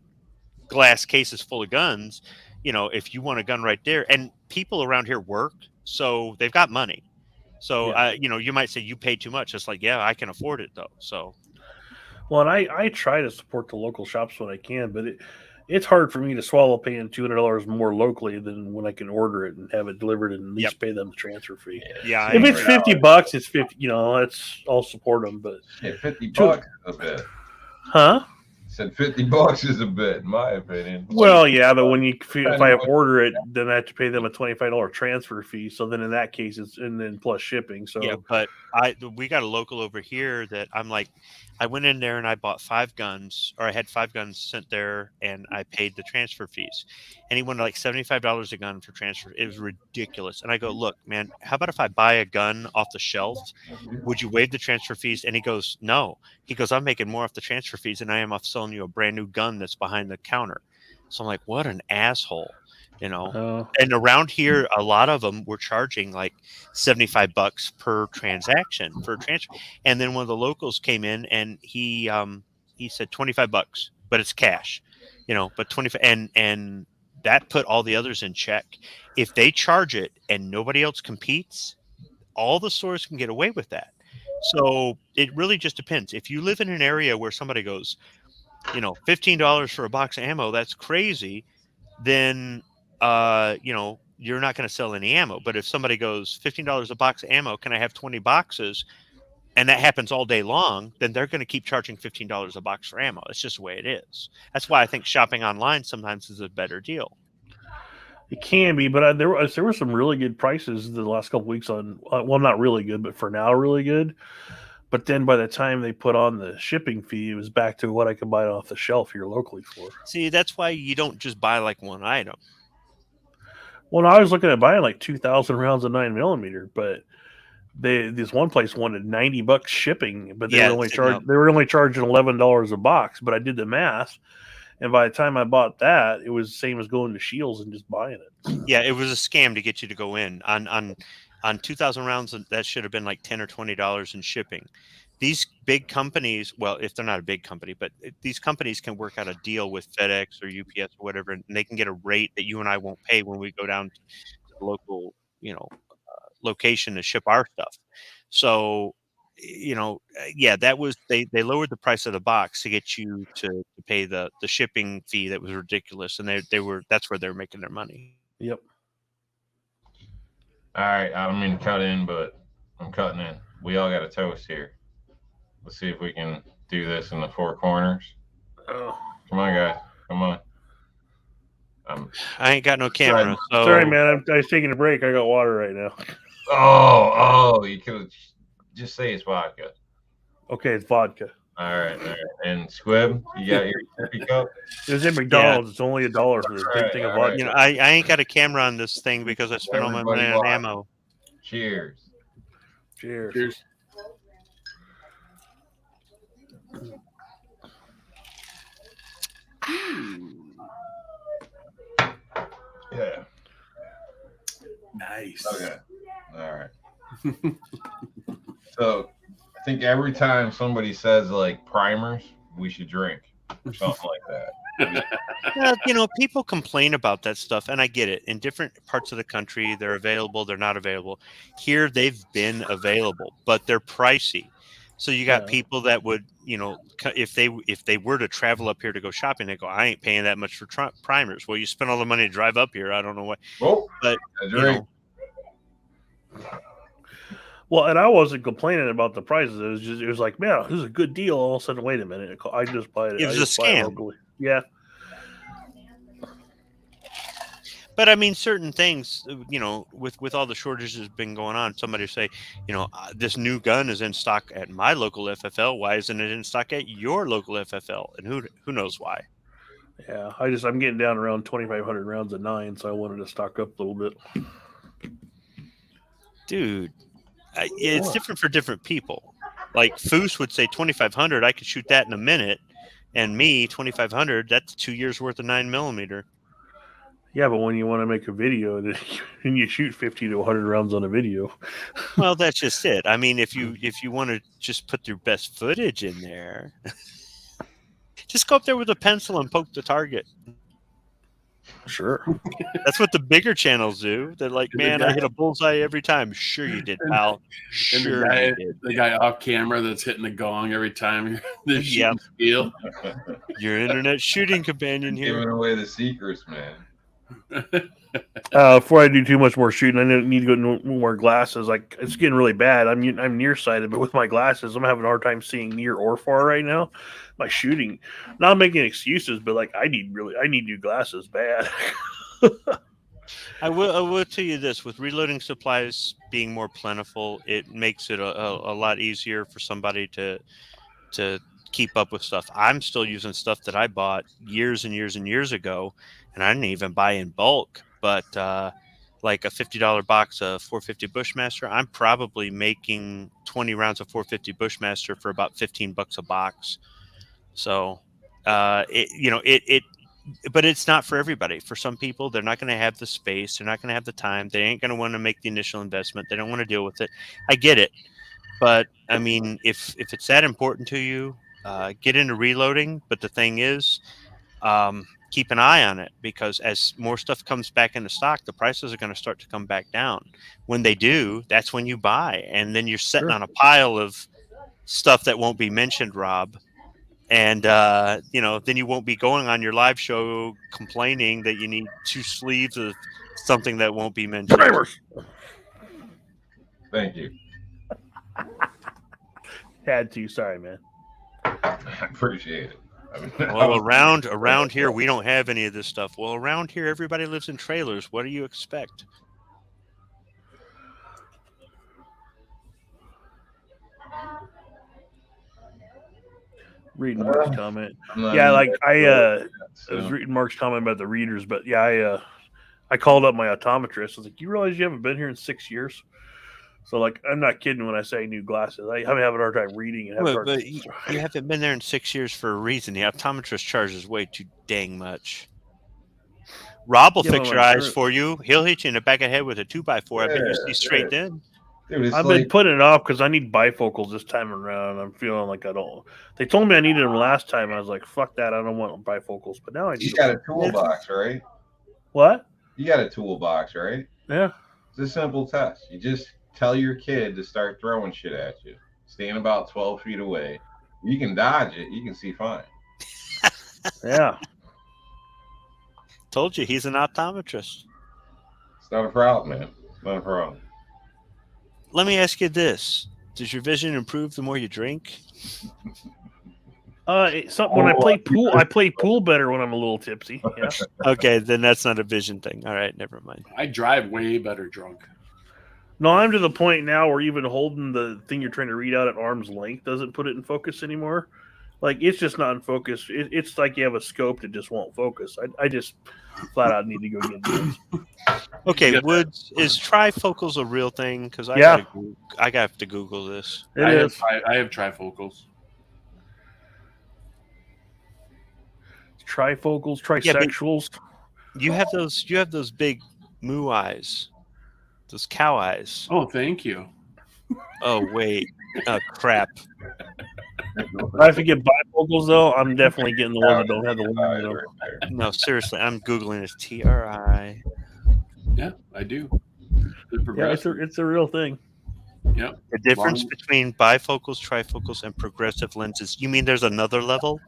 glass cases full of guns, if you want a gun right there, and people around here work, so they've got money. So, you might say you pay too much. It's like, yeah, I can afford it though. So, well, and I try to support the local shops when I can, but it's hard for me to swallow paying $200 more locally than when I can order it and have it delivered and at least pay them the transfer fee. Yeah. If it's $50, it's 50. I'll support them, but $50 is a bit. Huh? Said $50 is a bit, in my opinion. Well, yeah, but if I order it, then I have to pay them a $25 transfer fee. So then in that case, and then plus shipping. So yeah, but we got a local over here that I'm like, I went in there and I bought 5 guns, or I had 5 guns sent there, and I paid the transfer fees. And he wanted like $75 a gun for transfer. It was ridiculous. And I go, look, man, how about if I buy a gun off the shelf? Would you waive the transfer fees? And he goes, no. He goes, I'm making more off the transfer fees than I am off selling you a brand new gun that's behind the counter. So I'm like, what an asshole. And around here, a lot of them were charging like $75 per transaction for a transfer. And then one of the locals came in and he said $25, but it's cash, but 25, and that put all the others in check. If they charge it and nobody else competes, all the stores can get away with that. So it really just depends. If you live in an area where somebody goes, $15 for a box of ammo, that's crazy, then you're not going to sell any ammo. But if somebody goes $15 a box of ammo, can I have 20 boxes? And that happens all day long, then they're going to keep charging $15 a box for ammo. It's just the way it is. That's why I think shopping online sometimes is a better deal. It can be, but there were some really good prices the last couple weeks on. Well, not really good, but for now, really good. But then by the time they put on the shipping fee, it was back to what I could buy it off the shelf here locally for. See, that's why you don't just buy like one item. Well, I was looking at buying like 2,000 rounds of 9mm, but this one place wanted $90 shipping, but they were only charging $11 a box. But I did the math, and by the time I bought that, it was the same as going to Shields and just buying it. Yeah, it was a scam to get you to go in on 2,000 rounds. That should have been like $10 or $20 in shipping. These big companies, well, if they're not a big company, but these companies can work out a deal with FedEx or UPS or whatever, and they can get a rate that you and I won't pay when we go down to the local, location to ship our stuff. So, that was they lowered the price of the box to get you to pay the shipping fee that was ridiculous, and that's where they're making their money. Yep. All right, I don't mean to cut in, but I'm cutting in. We all got a toast here. Let's see if we can do this in the four corners. Oh. Come on, guys. Come on. I ain't got no camera. So Sorry, man. I was taking a break. I got water right now. Oh, you could just say it's vodka. Okay, it's vodka. All right. And Squib, you got your coffee cup? It was in McDonald's. It's only $1 for this big Alright, thing of alright. vodka. you know, I ain't got a camera on this thing because I spent all my money on Everybody ammo. Cheers. Cheers. Cheers. Yeah. Nice. Okay. All right. So I think every time somebody says like primers, we should drink or something like that. Yeah, you know, people complain about that stuff, and I get it. In different parts of the country, they're available, they're not available. Here, they've been available, but they're pricey. So you got Yeah. people that would, you know, if they were to travel up here to go shopping, they go, I ain't paying that much for primers. Well, you spent all the money to drive up here. I don't know what, Oh, but a you drink. know, Well, and I wasn't complaining about the prices. It was like, man, this is a good deal. All of a sudden, wait a minute, I just buy it. It was I a just buy it scam. locally. Yeah, but I mean, certain things, you know, with all the shortages been going on, somebody say, you know, this new gun is in stock at my local FFL. Why isn't it in stock at your local FFL? And who knows why? yeah. I'm getting down around 2,500 rounds of 9, so I wanted to stock up a little bit. Dude, it's different for different people. Like Foose would say 2,500, I could shoot that in a minute, and me 2,500, that's 2 years worth of 9mm. Yeah, but when you want to make a video and you shoot 50 to 100 rounds on a video, Well, that's just it. I mean, if you want to just put your best footage in there, just go up there with a pencil and poke the target. sure. That's what the bigger channels do. They're like, And the man, I guy- hit a bullseye every time. Sure you did, pal. And Sure the guy, you did. the guy off camera that's hitting the gong every time they're Yep. shooting steel. Your internet shooting companion here. Giving away the secrets, man. Before I do too much more shooting, I need to go more glasses. Like it's getting really bad. I'm nearsighted, but with my glasses, I'm having a hard time seeing near or far right now. My shooting, not making excuses, but like I need new glasses bad. I will tell you this: with reloading supplies being more plentiful, it makes it a lot easier for somebody to keep up with stuff. I'm still using stuff that I bought years and years and years ago, and I didn't even buy in bulk. But like a $50 box of 450 Bushmaster, I'm probably making 20 rounds of 450 Bushmaster for about $15 a box. So, but it's not for everybody. For some people, they're not going to have the space. They're not going to have the time. They ain't going to want to make the initial investment. They don't want to deal with it. I get it. But I mean, if it's that important to you, get into reloading. But the thing is, keep an eye on it, because as more stuff comes back into stock, the prices are going to start to come back down. When they do, that's when you buy. And then you're sitting on a pile of stuff that won't be mentioned, Rob. And, then you won't be going on your live show complaining that you need 2 sleeves of something that won't be mentioned. Primers. Thank you. Had to. Sorry, man. I appreciate it. I mean, Well, around here, we don't have any of this stuff. Well, around here, everybody lives in trailers. What do you expect? Reading Mark's comment. I'm not Yeah, in like that, I was so. reading Mark's comment about the readers, but yeah, I called up my optometrist. I was like, "You realize you haven't been here in 6 years?" So like, I'm not kidding when I say new glasses. I'm having a hard time reading and have a hard But you haven't been there in 6 years for a reason. The optometrist charges way too dang much. Rob will Yeah, fix but your my eyes shirt- for you. He'll hit you in the back of the head with a 2x4. I bet you see straight then. Dude, it's I've like, been putting it off because I need bifocals this time around. I'm feeling like I don't. They told me I needed them last time. I was like, "Fuck that! I don't want bifocals." But now I need you got them. a toolbox, right? What? You got a toolbox, right? Yeah. It's a simple test. You just tell your kid to start throwing shit at you. Stand about 12 feet away. You can dodge it. You can see fine. Yeah. Told you he's an optometrist. It's not a problem, man. It's not a problem. Let me ask you this. Does your vision improve the more you drink? When I play pool better when I'm a little tipsy. Yeah. Okay, then that's not a vision thing. All right, never mind. I drive way better drunk. No, I'm to the point now where even holding the thing you're trying to read out at arm's length doesn't put it in focus anymore. Like, it's just not in focus. It's like you have a scope that just won't focus. I just flat out need to go get those. Okay, Yeah. Woods, is trifocals a real thing? Because I have to Google this. I have trifocals. Trifocals, trisexuals. You have those big moo eyes, those cow eyes. Oh, thank you. Oh wait, crap. If I have to get bifocals though, I'm definitely getting the ones that don't have the lens in them. No, seriously, I'm googling this. TRI. Yeah, I do. Yeah, it's a real thing. Yep. The difference between bifocals, trifocals, and progressive lenses. You mean there's another level?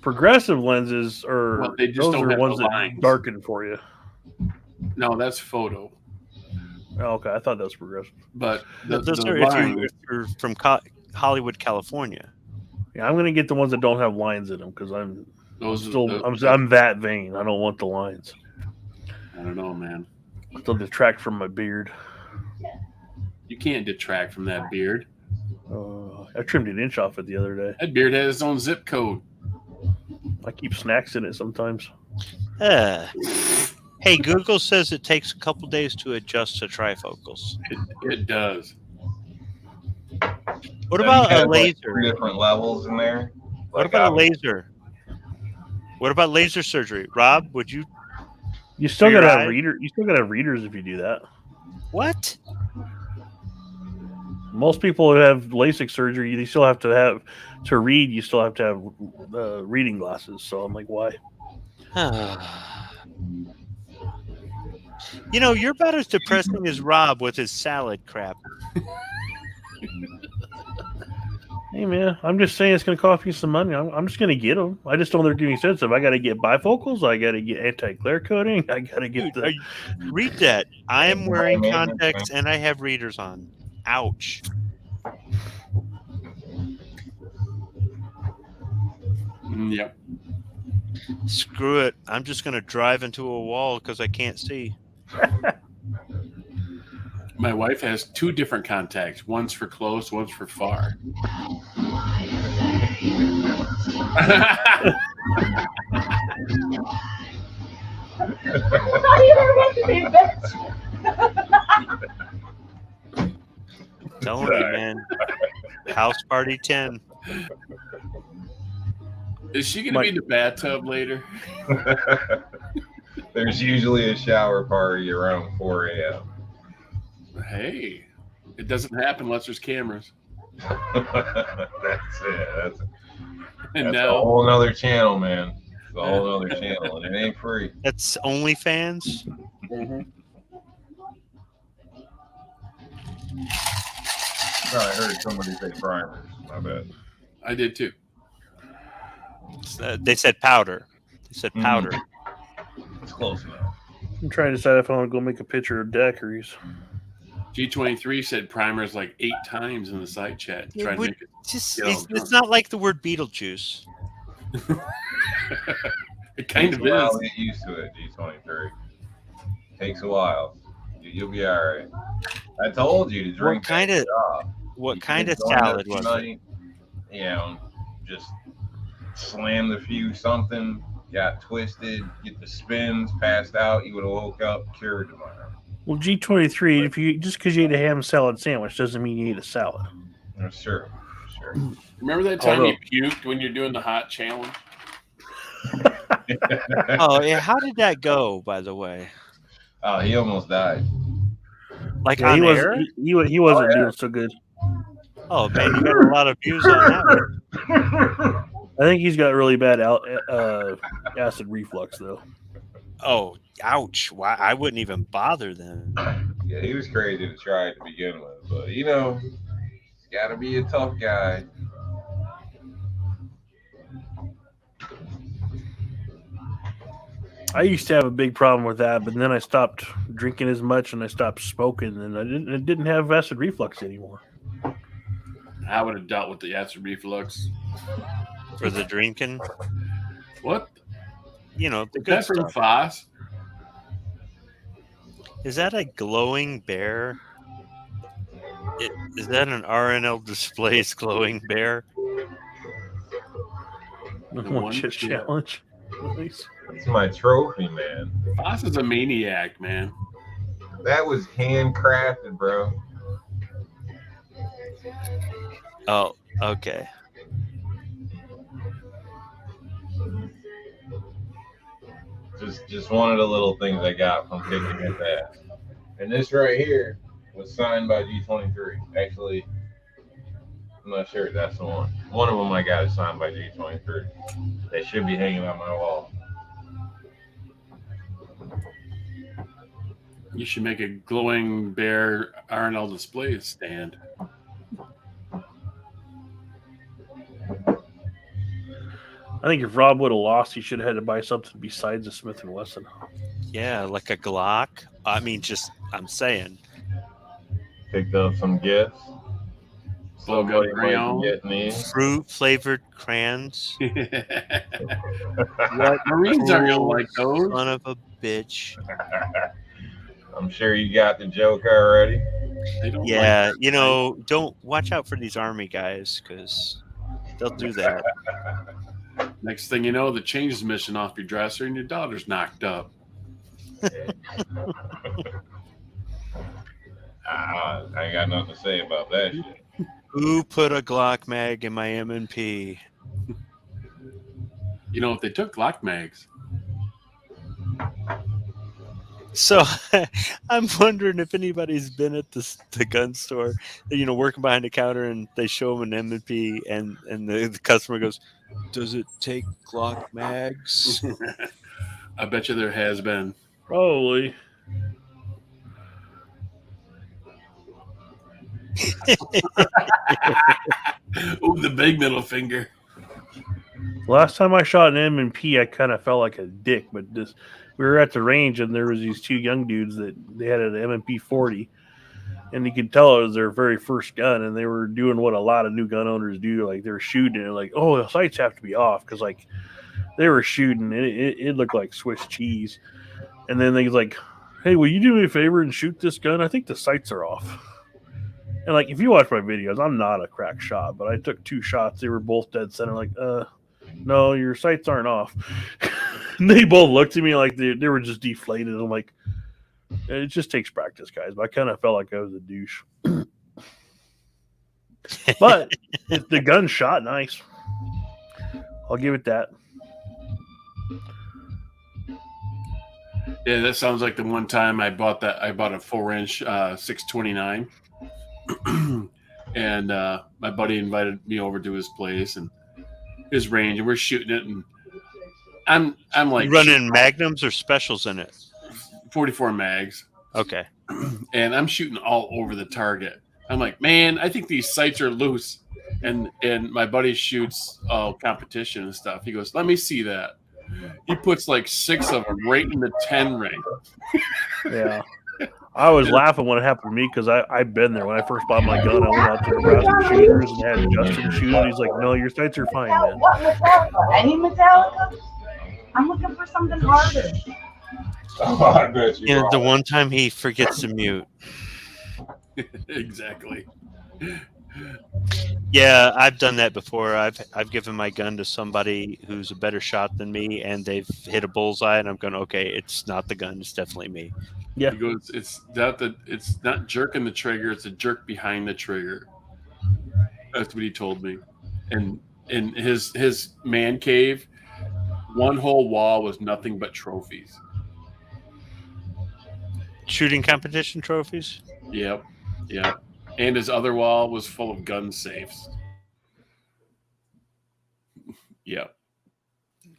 Progressive lenses are Well, they just those don't are have ones the that lines. darken for you. No, that's photo. Oh, okay, I thought that was progressive. But Those are if you're from Hollywood, California. Yeah, I'm gonna get the ones that don't have lines in them because I'm that vain. I don't want the lines. I don't know, man. They'll detract from my beard. You can't detract from that beard. I trimmed an inch off it the other day. That beard has its own zip code. I keep snacks in it sometimes. Hey, Google says it takes a couple days to adjust to trifocals. It does. What So about you a have, like, laser? 3 different levels in there. What about a laser? What about laser surgery? Rob, would you? You still For your gotta have eye? reader. You still gotta have readers if you do that. What? Most people who have LASIK surgery, they still have to have to read. You still have to have reading glasses. So I'm like, why? You know, you're about as depressing as Rob with his salad crap. Hey man, I'm just saying it's gonna cost me some money. I'm just gonna get them. I just don't know they're getting expensive. I gotta get bifocals. I gotta get anti-glare coating. I gotta get Dude, read that. I am wearing contacts and I have readers on. Ouch. Yep. Screw it. I'm just going to drive into a wall because I can't see. My wife has 2 different contacts. One's for close, one's for far. Telling you, man. House party 10. Is she going to be in the bathtub later? There's usually a shower party around 4 a.m. Hey, it doesn't happen unless there's cameras. That's it. That's And a now, whole nother channel, man. It's a whole nother channel, and it ain't free. That's OnlyFans? I heard somebody say primers. My bad. I did too. They said powder. They said powder. It's close enough. I'm trying to decide if I want to go make a picture of daiquiris. G23 said primers like 8 times in the side chat. It Trying to would make it. Just, Yeah, it's not like the word Beetlejuice. It kind Takes of a while is. to get used to it, G23. Takes a while. You'll be all right. I told you to drink. What kind of Going salad up was it? tonight, you know, just slam the fuse something, got twisted, get the spins, passed out. You would have woke up cured tomorrow. Well, G23, if you just because you ate a ham salad sandwich doesn't mean you ate a salad. Sure. Remember that time you puked when you're doing the hot challenge? Oh, yeah. How did that go, by the way? Oh, he almost died. Like Yeah, on he air? wasn't doing so good. Oh, man, you got a lot of views on that one. I think he's got really bad acid reflux, though. Oh, ouch. Why? I wouldn't even bother then. Yeah, he was crazy to try it to begin with, but you know, got to be a tough guy. I used to have a big problem with that, but then I stopped drinking as much and I stopped smoking, and I didn't have acid reflux anymore. I would have dealt with the acid reflux. For the drinking, What? you know, the Is good that from stuff. Foss? Is that a glowing bear? Is that an RNL Displays glowing bear? The one one chip chip. challenge. Nice. It's my trophy, man. Foss is a maniac, man. That was handcrafted, bro. Oh, okay. Just one of the little things I got from kicking his ass. And this right here was signed by G23. Actually, I'm not sure if that's the one. One of them I got is signed by G23. They should be hanging on my wall. You should make a glowing bear RNL display stand. I think if Rob would have lost, he should have had to buy something besides a Smith and Wesson. Yeah, like a Glock. I mean, I'm saying. Picked up some gifts. Somebody Somebody might might be be getting these. Fruit flavored crayons. What? Marines aren't gonna like those. Son of a bitch. I'm sure you got the joke already. They don't Yeah, like you know, don't watch out for these army guys because they'll do that. Next thing you know, the changes mission off your dresser and your daughter's knocked up. I ain't got nothing to say about that shit. Who put a Glock mag in my M&P? You know, if they took Glock mags, So I'm wondering if anybody's been at the gun store, you know, working behind the counter, and they show them an M&P, and the customer goes, "Does it take Glock mags?" I bet you there has been. Probably. Oh, the big middle finger. Last time I shot an M&P, I kind of felt like a dick, but we were at the range and there was these two young dudes that they had an M&P 40, and you could tell it was their very first gun, and they were doing what a lot of new gun owners do, like they were shooting and like, oh, the sights have to be off because like they were shooting and it looked like Swiss cheese, and then they was like, hey, will you do me a favor and shoot this gun? I think the sights are off. And like, if you watch my videos, I'm not a crack shot, but I took 2 shots. They were both dead center. Like, no, your sights aren't off. And they both looked at me like they were just deflated. I'm like, it just takes practice, guys. But I kind of felt like I was a douche. But if the gun shot nice, I'll give it that. Yeah, that sounds like the one time I bought a 4-inch 629. And my buddy invited me over to his place and his range, and we're shooting it, and I'm like, You running magnums or specials in it? 44 mags, Okay. and I'm shooting all over the target. I'm like, man, I think these sights are loose, and my buddy shoots competition and stuff. He goes, let me see that. He puts like 6 of them right in the 10 ring. Yeah. I was laughing when it happened to me because I've been there. When I first bought my gun, I went out to Nebraska Shooters and had Justin shoot it. He's like, no, your sights are fine, man. What Metallica? Any Metallica? I'm looking for something harder. Oh, I bet you. You know, the are. one time he forgets to mute. Exactly. Yeah, I've done that before. I've given my gun to somebody who's a better shot than me, and they've hit a bullseye, and I'm going, okay, it's not the gun, it's definitely me. Yeah. He goes, it's not jerking the trigger, it's a jerk behind the trigger. That's what he told me. And in his man cave, one whole wall was nothing but trophies. Shooting competition trophies? Yep. And his other wall was full of gun safes. Yep.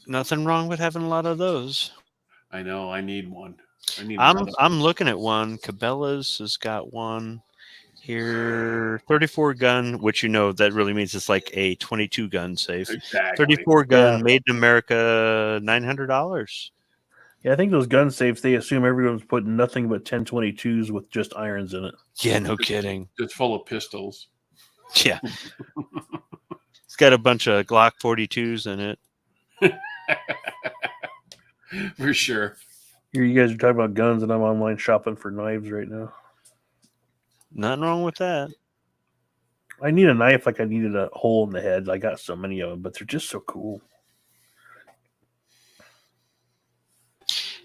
Nothing wrong with having a lot of those. I know. I need one. I'm looking at one. Cabela's has got one here. 34 gun, which you know that really means it's like a 22 gun safe. Exactly. 34 gun, Yeah. made in America, $900. Yeah, I think those gun safes, they assume everyone's putting nothing but 1022s with just irons in it. Yeah, no kidding. It's full of pistols. Yeah. It's got a bunch of Glock 42s in it. For sure. Here you guys are talking about guns, and I'm online shopping for knives right now. Nothing wrong with that. I need a knife like I needed a hole in the head. I got so many of them, but they're just so cool.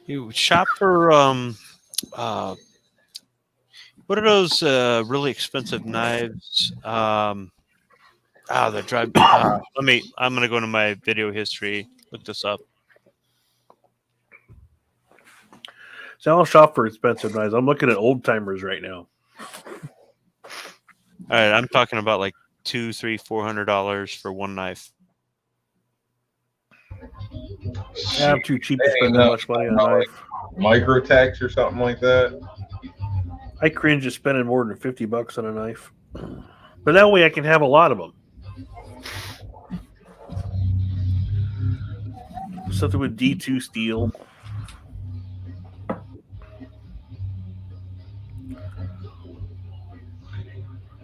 You shop for what are those really expensive knives? That drive. I'm gonna go into my video history. Look this up. So I'll shop for expensive knives. I'm looking at old timers right now. All right, I'm talking about like $200, $300, $400 for one knife. Yeah, I'm too cheap to spend that much money on a knife. Microtex or something like that. I cringe at spending more than $50 on a knife, but that way I can have a lot of them. Something with D2 steel.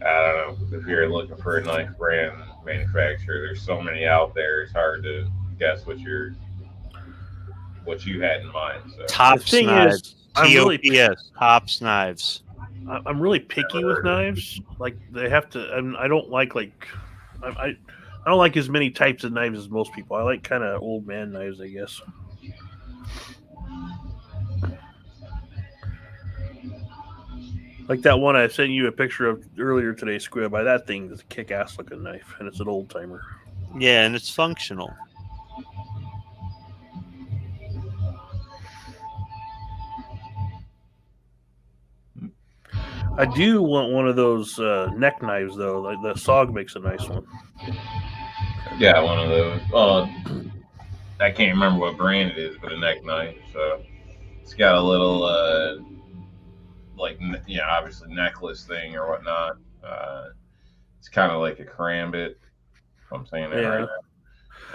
I don't know if you're looking for a knife brand manufacturer. There's so many out there. It's hard to guess what you had in mind. So. Tops The thing knives. is, I'm really- TOPS. Tops knives. I'm really picky with knives. Like they have to. I don't like I don't like as many types of knives as most people. I like kind of old man knives, I guess. Like that one I sent you a picture of earlier today, Squib. That thing is a kick-ass looking knife, and it's an old timer. Yeah, and it's functional. I do want one of those neck knives, though. Like the SOG makes a nice one. Yeah, one of those. I can't remember what brand it is, but a neck knife. So it's got a little, obviously necklace thing or whatnot. It's kind of like a karambit. If I'm saying that right.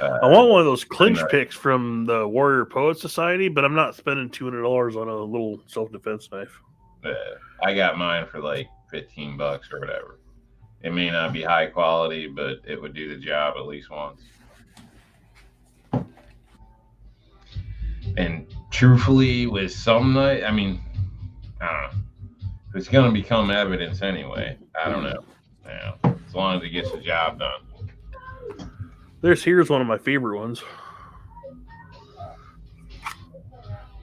I want one of those clinch picks from the Warrior Poet Society, but I'm not spending $200 on a little self-defense knife. I got mine for like $15 or whatever. It may not be high quality, but it would do the job at least once. And truthfully, with some knife, I don't know. It's going to become evidence anyway. I don't know. As long as it gets the job done. Here's one of my favorite ones.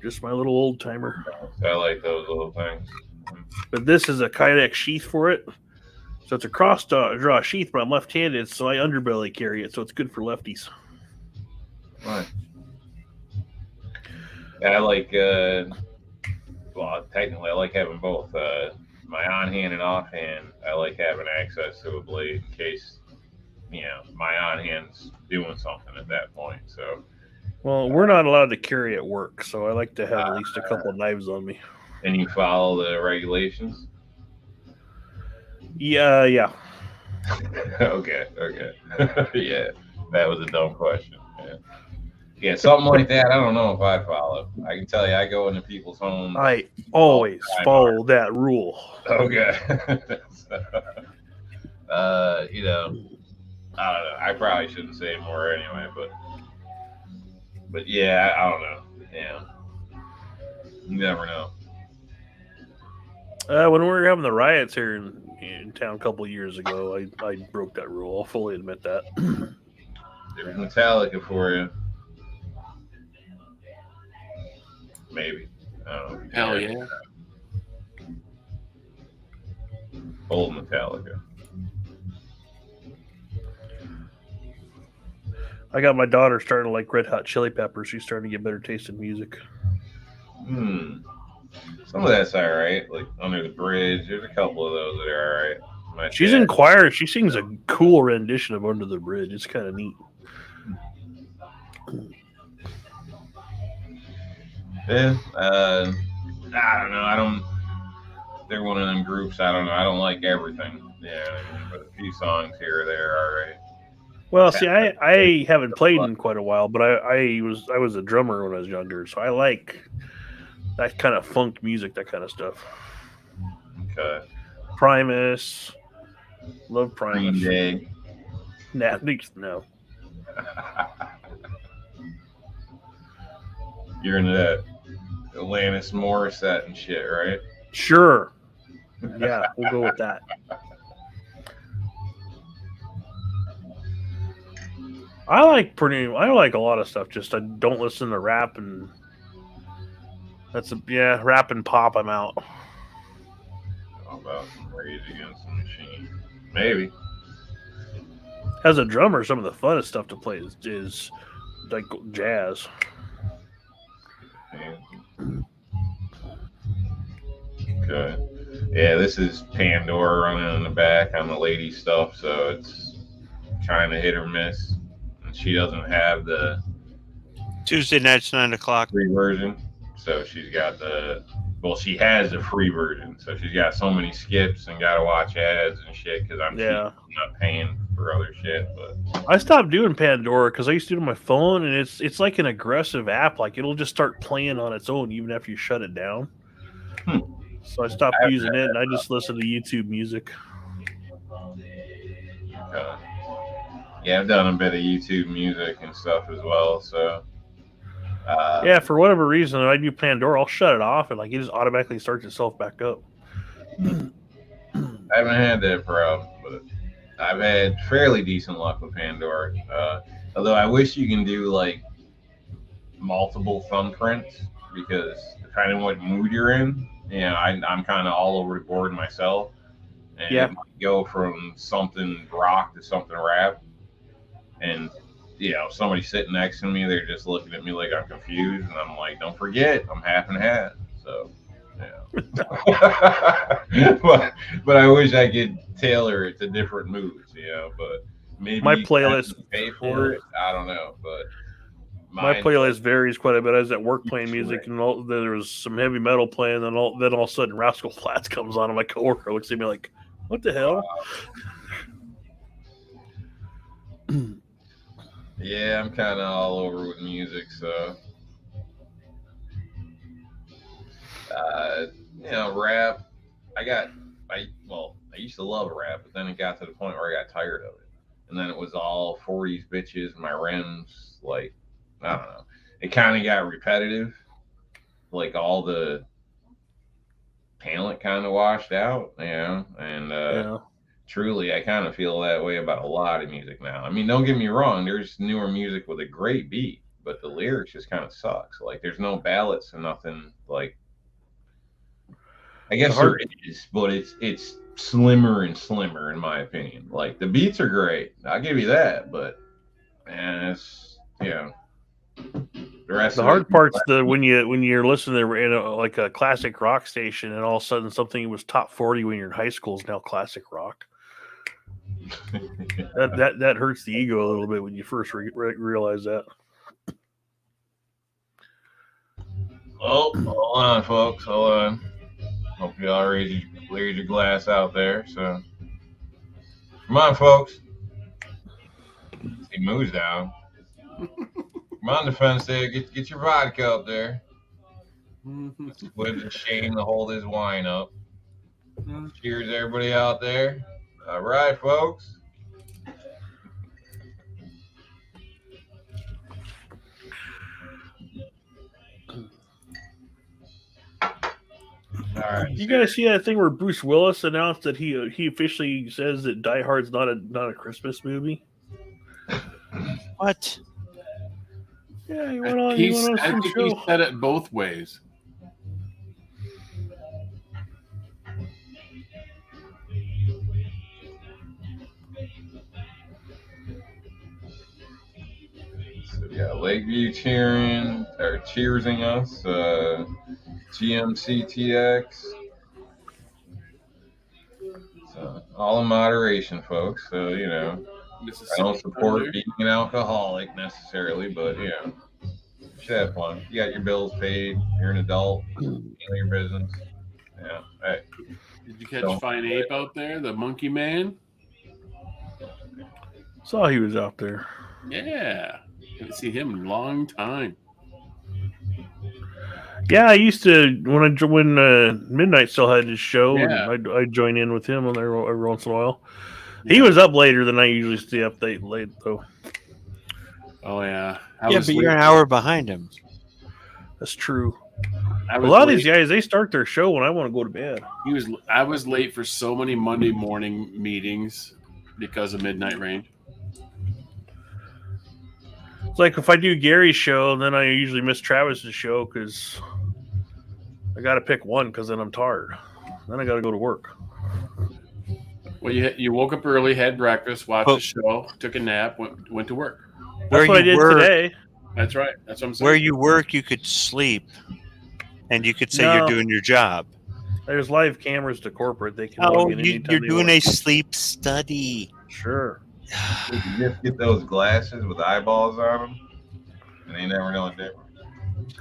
Just my little old timer. I like those little things. But this is a Kydex sheath for it. So it's a cross draw sheath, but I'm left-handed, so I underbelly carry it, so it's good for lefties. Right. And I like, technically I like having both. My on-hand and off-hand, I like having access to a blade in case, my on-hand's doing something at that point. So, well, we're not allowed to carry at work, so I like to have at least a couple of knives on me. And you follow the regulations? Yeah. Okay. Yeah, that was a dumb question. Yeah, something like that. I don't know if I follow. I can tell you, I go into people's homes. I always follow that rule. Okay. I don't know. I probably shouldn't say more anyway, but yeah, I don't know. Yeah, you never know. When we were having the riots here in town a couple of years ago, I broke that rule. I'll fully admit that. There's Metallica for you. Maybe. I don't know. Hell yeah. Old Metallica. I got my daughter starting to like Red Hot Chili Peppers. She's starting to get better taste in music. Some of that's all right. Like Under the Bridge. There's a couple of those that are all right. She's in choir. She sings a cool rendition of Under the Bridge. It's kind of neat. Yeah. I don't know. They're one of them groups. I don't know. I don't like everything. Yeah. But a few songs here or there are all right. Well, see, I haven't played in quite a while, but I was a drummer when I was younger, so I like that kind of funk music, that kind of stuff. Okay. Primus, Love Green Primus. Day. Nah, no. You're into that Alanis Morissette and shit, right? Sure. Yeah, we'll go with that. I like a lot of stuff. Just I don't listen to rap, and rap and pop. I'm out. How about some Rage Against the Machine? Maybe. As a drummer, some of the funnest stuff to play is like jazz. Okay. Yeah, this is Pandora running in the back on the lady stuff, so it's kind of hit or miss. And she doesn't have the Tuesday nights, 9:00. free version, so she's got she has the free version, so she's got so many skips and got to watch ads and shit because I'm not paying for other shit. But I stopped doing Pandora because I used to do it on my phone, and it's like an aggressive app. Like it'll just start playing on its own even after you shut it down. So I stopped using it, and I just listen to YouTube music. Yeah, I've done a bit of YouTube music and stuff as well. So yeah, for whatever reason, when I do Pandora, I'll shut it off, and like it just automatically starts itself back up. I haven't had that problem, but I've had fairly decent luck with Pandora. Although I wish you can do like multiple thumbprints, because depending on what mood you're in, I'm kind of all over the board myself, and it might go from something rock to something rap, and somebody sitting next to me, they're just looking at me like I'm confused, and I'm like, don't forget, I'm half and half. So but I wish I could tailor it to different moods, but maybe my playlist pay for it. I don't know, but my playlist varies quite a bit. I was at work playing music, and there was some heavy metal playing, and then all of a sudden Rascal Flatts comes on, and my coworker looks at me like, what the hell? Yeah, I'm kind of all over with music, so rap. I used to love rap, but then it got to the point where I got tired of it, and then it was all 40s bitches, my rims, like I don't know. It kind of got repetitive, like all the talent kind of washed out, and truly, I kind of feel that way about a lot of music now. I mean, don't get me wrong, there's newer music with a great beat, but the lyrics just kind of sucks. Like, there's no ballads and nothing. Like, I guess there is, but it's slimmer and slimmer in my opinion. Like, the beats are great, I'll give you that, but it's the rest. The hard part's when you're listening to in like a classic rock station, and all of a sudden something was top 40 when you're in high school is now classic rock. that hurts the ego a little bit when you first realize that. Oh, hold on, folks. Hold on. Hope you all raise your glass out there. So, come on, folks. He moves down. Come on, defense there. Get your vodka up there. With the Shane to hold his wine up. Cheers, everybody out there. All right, folks. All right. You guys see that thing where Bruce Willis announced that he officially says that Die Hard's not a Christmas movie? What? Yeah, he went on. I think he said it both ways. So Lakeview cheersing us. GMCTX. So all in moderation, folks. So I don't support being an alcoholic necessarily, but you should have fun. You got your bills paid. You're an adult. Handle your business. Yeah. Hey. Did you catch Fine Ape out there, the monkey man? Saw he was out there. Yeah. Haven't seen him in a long time. Yeah, I used to when Midnight still had his show. Yeah. And I'd join in with him on there every once in a while. He was up later than I usually stay up late though. Oh yeah. Yeah, but you're an hour behind him. That's true. A A lot of these guys, they start their show when I want to go to bed. I was late for so many Monday morning meetings because of Midnight Rain. It's like if I do Gary's show, then I usually miss Travis's show because I got to pick one because then I'm tired. Then I got to go to work. Well, you woke up early, had breakfast, watched the show, took a nap, went to work. That's what I did today. That's right. That's what I'm saying. Where you work, you could sleep, and you could say you're doing your job. There's live cameras to corporate. They can. Oh, you're doing a sleep study. Sure. You just get those glasses with eyeballs on them, and they never know a difference.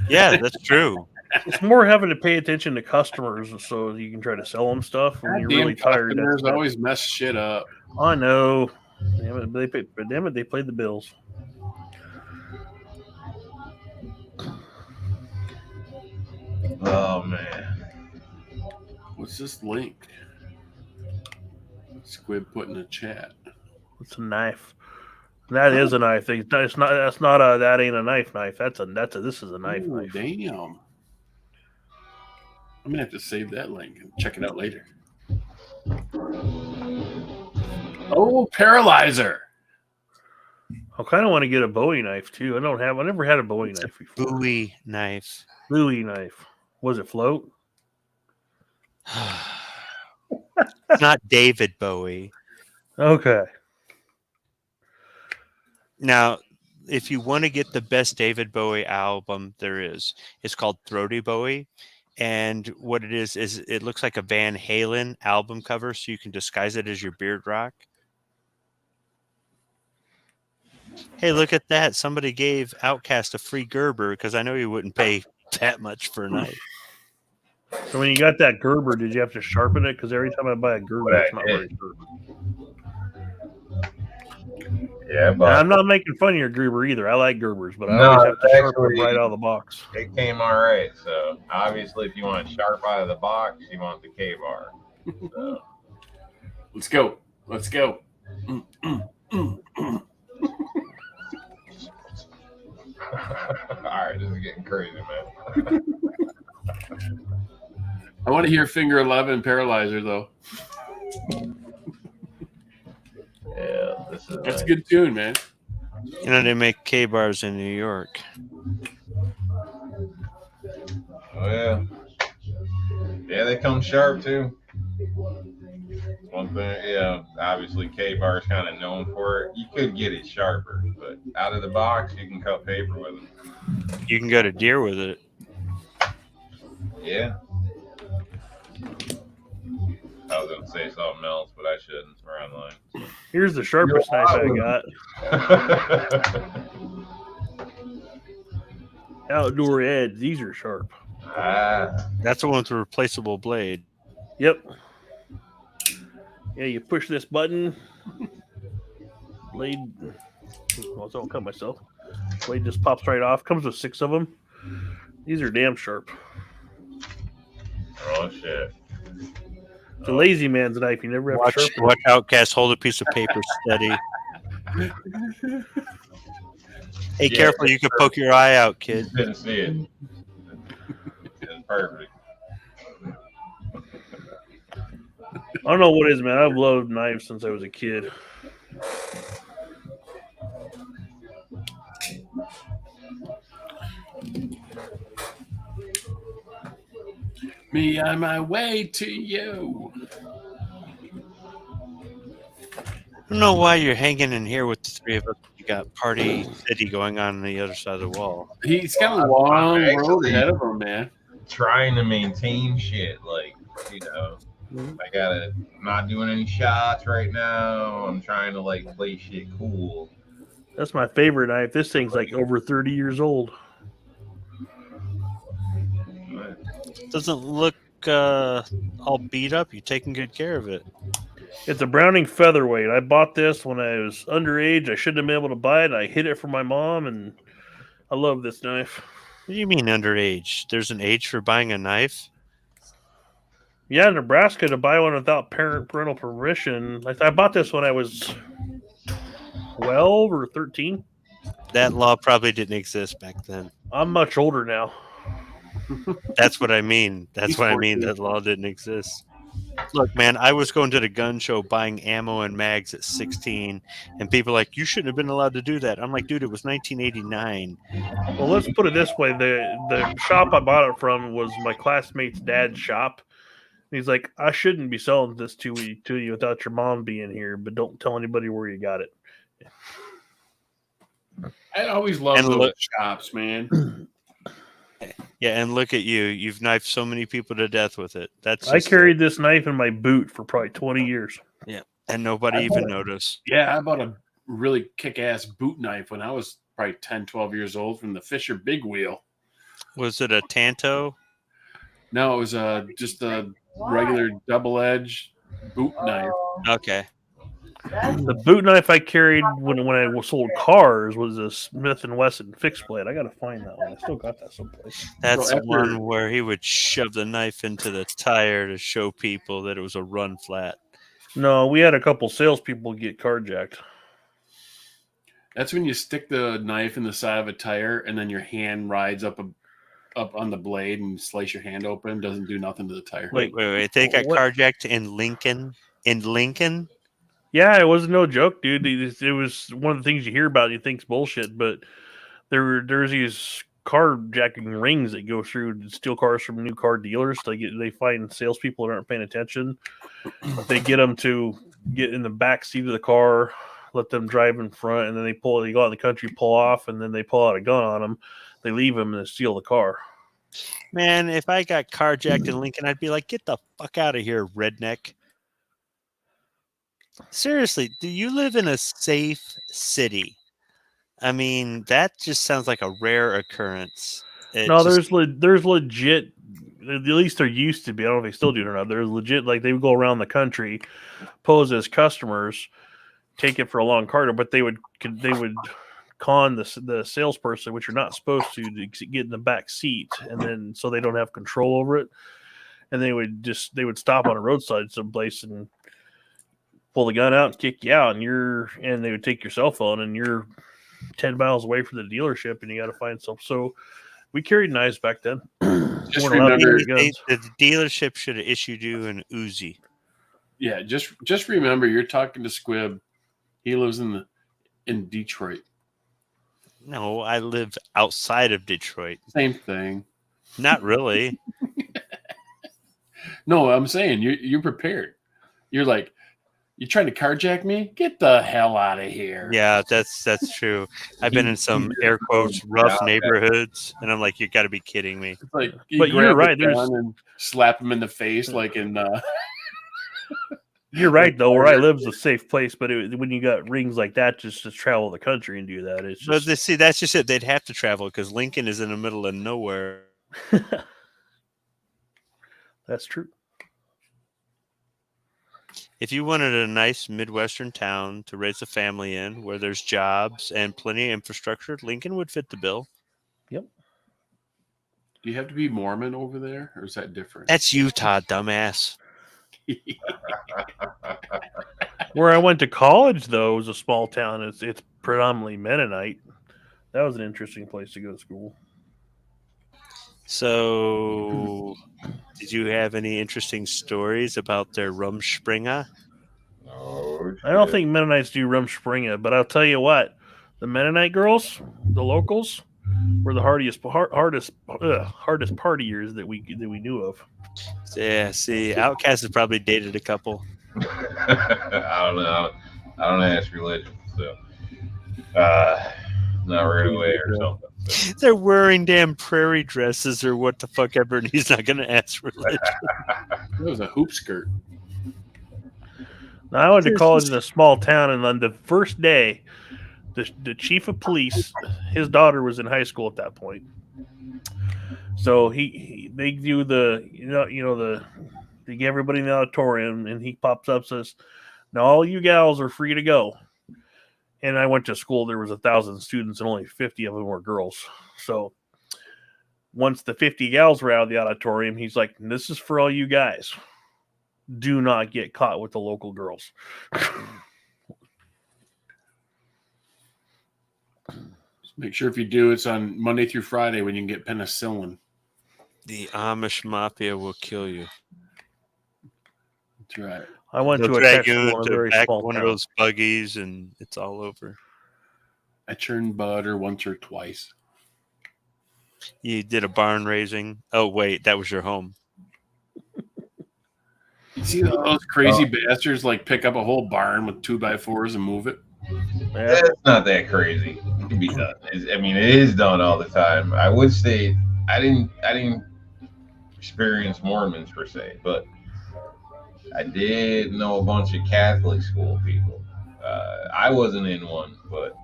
Yeah, that's true. It's more having to pay attention to customers so you can try to sell them stuff when you're really tired. Customers always mess shit up. I know. Damn it, they played the bills. Oh man. What's this link? Squid put in the chat. It's a knife. That is a knife. It's not. That's not a. That ain't a knife. That's a. This is a knife. Ooh, knife. Damn. I'm gonna have to save that link and check it out later. Oh, Paralyzer. I kind of want to get a Bowie knife too. I never had a Bowie knife before. Bowie knife. Bowie knife. Was it float? It's not David Bowie. Okay. Now, if you want to get the best David Bowie album there is, it's called Throaty Bowie. And what it is it looks like a Van Halen album cover, so you can disguise it as your beard rock. Hey, look at that. Somebody gave Outcast a free Gerber because I know he wouldn't pay that much for a knife. So when you got that Gerber, did you have to sharpen it? Because every time I buy a Gerber, it's not very sharp. Yeah, but I'm not making fun of your Gerber either. I like Gerbers, but I always have to sharpen it right out of the box. It came all right. So obviously, if you want sharp out of the box, you want the K-bar. So. Let's go. All right, this is getting crazy, man. I want to hear Finger 11 Paralyzer though. Yeah, that's a good tune, man. You know, they make K-bars in New York. Well, yeah, they come sharp too. One thing, yeah, obviously K-bar is kind of known for it. You could get it sharper, but out of the box, you can cut paper with them. You can go to deer with it. Yeah. I was gonna say something else, but I shouldn't. We're online. Here's the sharpest knife I got. Outdoor Edge. These are sharp. That's the one with the replaceable blade. Yep. Yeah, you push this button. Blade. Well, don't cut myself. Blade just pops right off. Comes with 6 of them. These are damn sharp. Oh shit. It's a lazy man's knife. You never have to sharpen. Watch Outcast hold a piece of paper steady. Hey, careful! You could poke your eye out, kid. You didn't see it. It's perfect. I don't know what it is, man. I've loved knives since I was a kid. Me on my way to you. I don't know why you're hanging in here with the 3 of us. You got Party City going on the other side of the wall. He's got a long road ahead of him, man. Trying to maintain shit, like, you know. I'm not doing any shots right now. I'm trying to like play shit cool. That's my favorite knife. This thing's like over 30 years old. Doesn't look all beat up. You're taking good care of it. It's a Browning featherweight. I bought this when I was underage. I shouldn't have been able to buy it. I hid it from my mom, and I love this knife. What do you mean underage? There's an age for buying a knife? Yeah, Nebraska to buy one without parental permission. I bought this when I was 12 or 13. That law probably didn't exist back then. I'm much older now. That's what I mean. That's He's what I mean. 14. That law didn't exist. Look, man, I was going to the gun show buying ammo and mags at 16, and people are like, you shouldn't have been allowed to do that. I'm like, dude, it was 1989. Well, let's put it this way: the shop I bought it from was my classmate's dad's shop. He's like, I shouldn't be selling this to you without your mom being here, but don't tell anybody where you got it. I always love And those look- shops, man. Yeah, and look at you. You've knifed so many people to death with it. That's I just- carried this knife in my boot for probably 20 years. and nobody even noticed. Yeah, I bought a really kick-ass boot knife when I was probably 10, 12 years old from the Fisher Big Wheel. Was it a Tanto? No, it was just a regular double-edged boot knife. Okay. The boot knife I carried when I sold cars was a Smith & Wesson fixed blade. I got to find that one. I still got that someplace. That's So the one after- where he would shove the knife into the tire to show people that it was a run flat. No, we had a couple salespeople get carjacked. That's when you stick the knife in the side of a tire, and then your hand rides up on the blade and slice your hand open. Doesn't do nothing to the tire. Wait. They got What? carjacked in Lincoln. In Lincoln? Yeah, it was no joke, dude. It was one of the things you hear about. You think's bullshit, but there's these carjacking rings that go through to steal cars from new car dealers. They find salespeople that aren't paying attention. They get them to get in the back seat of the car, let them drive in front, and then they go out in the country, pull off, and then they pull out a gun on them. They leave them and they steal the car. Man, if I got carjacked in Lincoln, I'd be like, get the fuck out of here, redneck. Seriously, do you live in a safe city? I mean, that just sounds like a rare occurrence. No, there's legit. At least there used to be. I don't know if they still do it or not. There's legit, like they would go around the country, pose as customers, take it for a long car, but they would con the salesperson, which you're not supposed to get in the back seat, and then so they don't have control over it. And they would stop on a roadside someplace and pull the gun out and kick you out, and they would take your cell phone, and you're 10 miles away from the dealership, and you got to find some. So we carried knives back then. Just Weren't allowed to remember- carry guns. The dealership should have issued you an Uzi. Yeah, just remember, you're talking to Squib. He lives in Detroit. No, I live outside of Detroit. Same thing. Not really. No, I'm saying you're prepared. You're like, you trying to carjack me? Get the hell out of here. Yeah, that's true. I've been in some air quotes rough neighborhoods, and I'm like, you got to be kidding me. It's like, But you're grab right, the there's- gun and slap him in the face like in. You're right, though. Where I live is a safe place, but when you got rings like that, just to travel the country and do that, it's But just see, that's just it. They'd have to travel because Lincoln is in the middle of nowhere. that's true. If you wanted a nice Midwestern town to raise a family in, where there's jobs and plenty of infrastructure, Lincoln would fit the bill. Do you have to be Mormon over there, or is that different? That's Utah, dumbass. Where I went to college, though, was a small town. It's predominantly Mennonite. That was an interesting place to go to school. So, did you have any interesting stories about their Rumspringa? Oh, I don't shit. think Mennonites do Rumspringa, but I'll tell you what, the Mennonite girls, the locals, were the hardest partiers that we knew of. Yeah, see, Outcast has probably dated a couple. I don't know. I don't ask religion, so not right away or something. So. They're wearing damn prairie dresses or what the fuck ever, and he's not going to ask religion. It was a hoop skirt. Now, I went to college in a small town, and on the first day, the chief of police, his daughter was in high school at that point. So they do they get everybody in the auditorium, and he pops up and says, "Now all you gals are free to go." And I went to school. There was 1,000 students, and only 50 of them were girls. So once the 50 gals were out of the auditorium, he's like, "This is for all you guys." do not get caught with the local girls. Make sure if you do, it's on Monday through Friday when you can get penicillin. The Amish mafia will kill you. That's right. I went They'll to a drag tech you school in a into very back small one of town. those buggies, and it's all over. I churned butter once or twice. You did a barn raising. Oh wait, that was your home. You see those crazy bastards like pick up a whole barn with 2x4s and move it? Yeah. It's not that crazy. It can be done. I mean, it is done all the time. I would say I didn't experience Mormons per se, but I did know a bunch of Catholic school people. I wasn't in one, but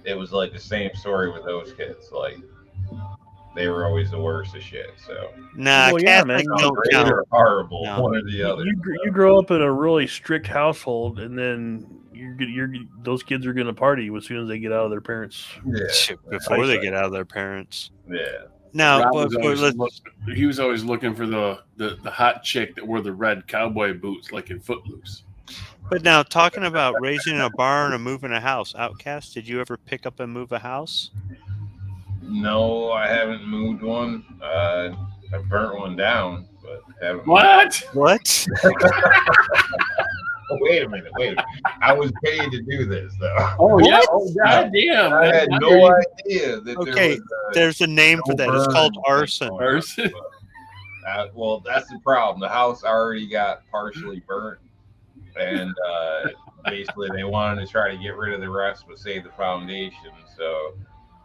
it was like the same story with those kids. Like they were always the worst of shit. So Nah, Well, yeah, Catholics man. don't great count. or horrible, No. one or the other. You grow up in a really strict household, and then those kids are going to party as soon as they get out of their parents. Yeah, Before they get out of their parents. yeah. Now, Rob he was always looking for the hot chick that wore the red cowboy boots like in Footloose. but now talking about raising a barn or moving a house, Outcast, did you ever pick up and move a house? No, I haven't moved one. I burnt one down, but haven't. What? What? Wait a minute. I was paid to do this, though. Oh What? yeah! Oh goddamn! I had no idea that Okay, there was there's a name for that. It's called arson. Arson. well, that's the problem. The house already got partially burnt, and basically they wanted to try to get rid of the rest but save the foundation. So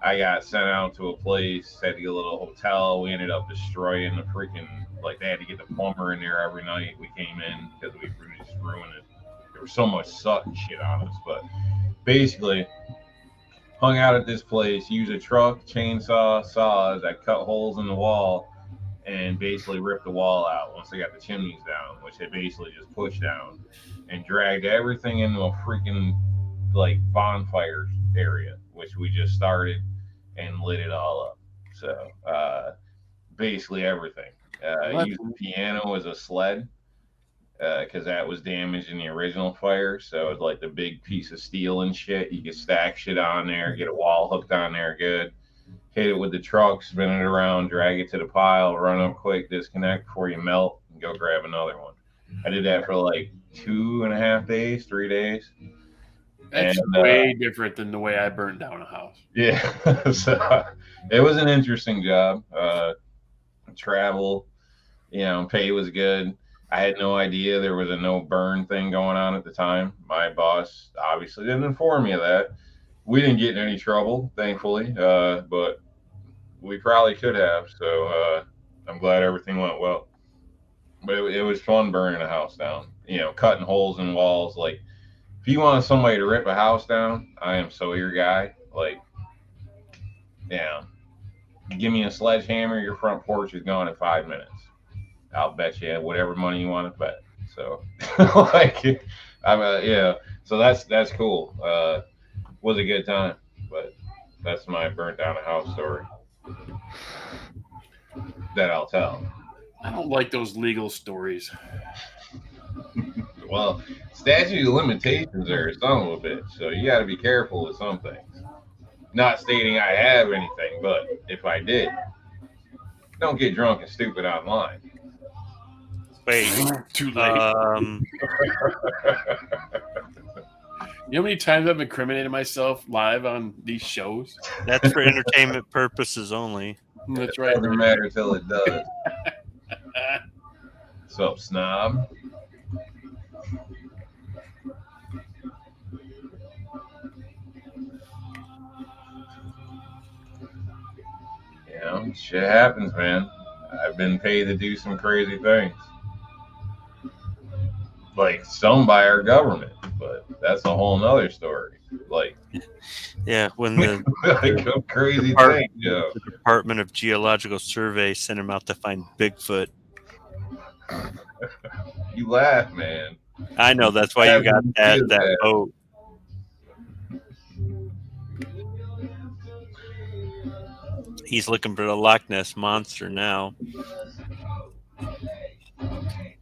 I got sent out to a place, had to get a little hotel. We ended up destroying the freaking, like, they had to get the plumber in there every night we came in because we just ruined it. There was so much soot and shit on us, but basically hung out at this place, used a truck, chainsaw, saws. I cut holes in the wall and basically ripped the wall out once they got the chimneys down, which they basically just pushed down, and dragged everything into a freaking like bonfire area, which we just started, and lit it all up. So basically everything. Used the piano as a sled because that was damaged in the original fire. So it's like the big piece of steel and shit. You could stack shit on there, get a wall hooked on there good, hit it with the truck, spin it around, drag it to the pile, run up quick, disconnect before you melt, and go grab another one. I did that for like 2.5 days, 3 days. That's way different than the way I burned down a house. Yeah. So it was an interesting job. Travel, pay was good. I had no idea there was a no burn thing going on at the time. My boss obviously didn't inform me of that. We didn't get in any trouble, thankfully, but we probably could have. So I'm glad everything went well. But it was fun burning a house down, cutting holes in walls. Like, if you want somebody to rip a house down, I am so your guy. Like, yeah, give me a sledgehammer, your front porch is gone in 5 minutes. I'll bet you whatever money you want to bet. So, so that's cool. Was a good time, but that's my burnt down a house story that I'll tell. I don't like those legal stories. Well, statute of limitations are a son of a bitch, so you got to be careful with some things. Not stating I have anything, but if I did, don't get drunk and stupid online. Wait. Too late. You know how many times I've incriminated myself live on these shows? That's for entertainment purposes only. That's It right. doesn't matter till it does. What's up, snob? Shit happens, man. I've been paid to do some crazy things. Like, some by our government, but that's a whole nother story. Like, yeah, when the, like a crazy Department, thing, Joe. The Department of Geological Survey sent him out to find Bigfoot. You laugh, man. I know, that's why you got that boat. He's looking for the Loch Ness Monster now.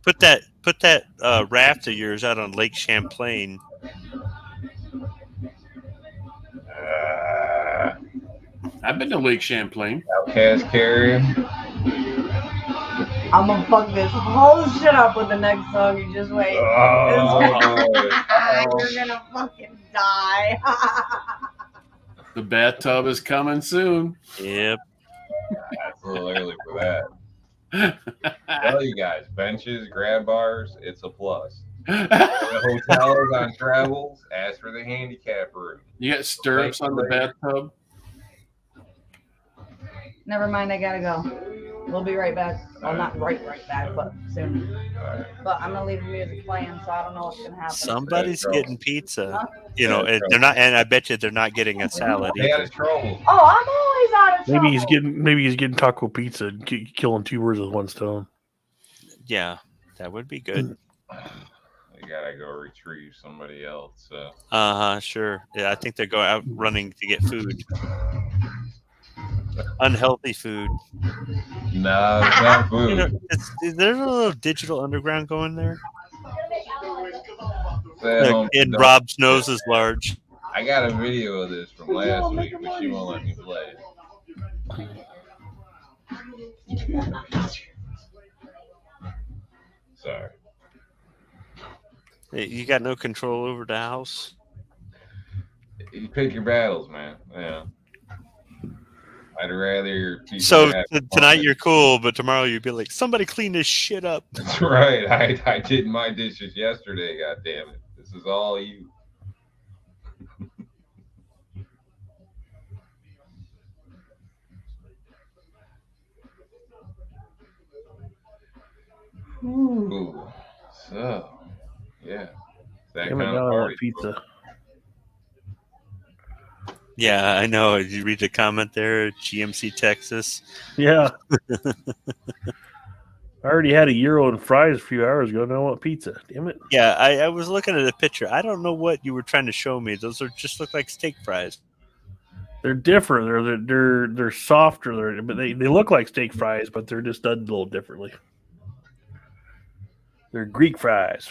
Put put that raft of yours out on Lake Champlain. I've been to Lake Champlain. Outcast carry. I'm gonna fuck this whole shit up with the next song. You just wait. You're gonna fucking die. The bathtub is coming soon. Yep. That's a little early for that. Tell you guys, benches, grab bars, it's a plus. The hotels on travels, ask for the handicap room. You got stirrups on the bathtub? Never mind, I gotta go. We'll be right back. Well, not right back, but soon. But I'm gonna leave the music playing, so I don't know what's gonna happen. Somebody's getting pizza. Huh? You know, and they're not, and I bet you they're not getting a salad They had either. a trouble. Oh, I'm always out of trouble. Maybe he's getting taco pizza, and killing two birds with one stone. Yeah, that would be good. They gotta go retrieve somebody else. Sure. Yeah, I think they're going out running to get food. Unhealthy food. No, it's not food. You know, there's a little digital underground going there. And Rob's nose is large. I got a video of this from last week, but she won't let me play it. Sorry. You got no control over the house. You pick your battles, man. Yeah. I'd rather. So tonight you're cool, but tomorrow you'd be like, somebody clean this shit up. That's right. I did my dishes yesterday. God damn it! This is all you. Ooh. So, yeah. That Damn it, kind now of I want party. pizza. Yeah, I know. Did you read the comment there? GMC Texas. Yeah. I already had a gyro and fries a few hours ago. Now I want pizza. Damn it. Yeah, I was looking at a picture. I don't know what you were trying to show me. Those are just look like steak fries. They're different. They're softer. But they look like steak fries, but they're just done a little differently. They're Greek fries.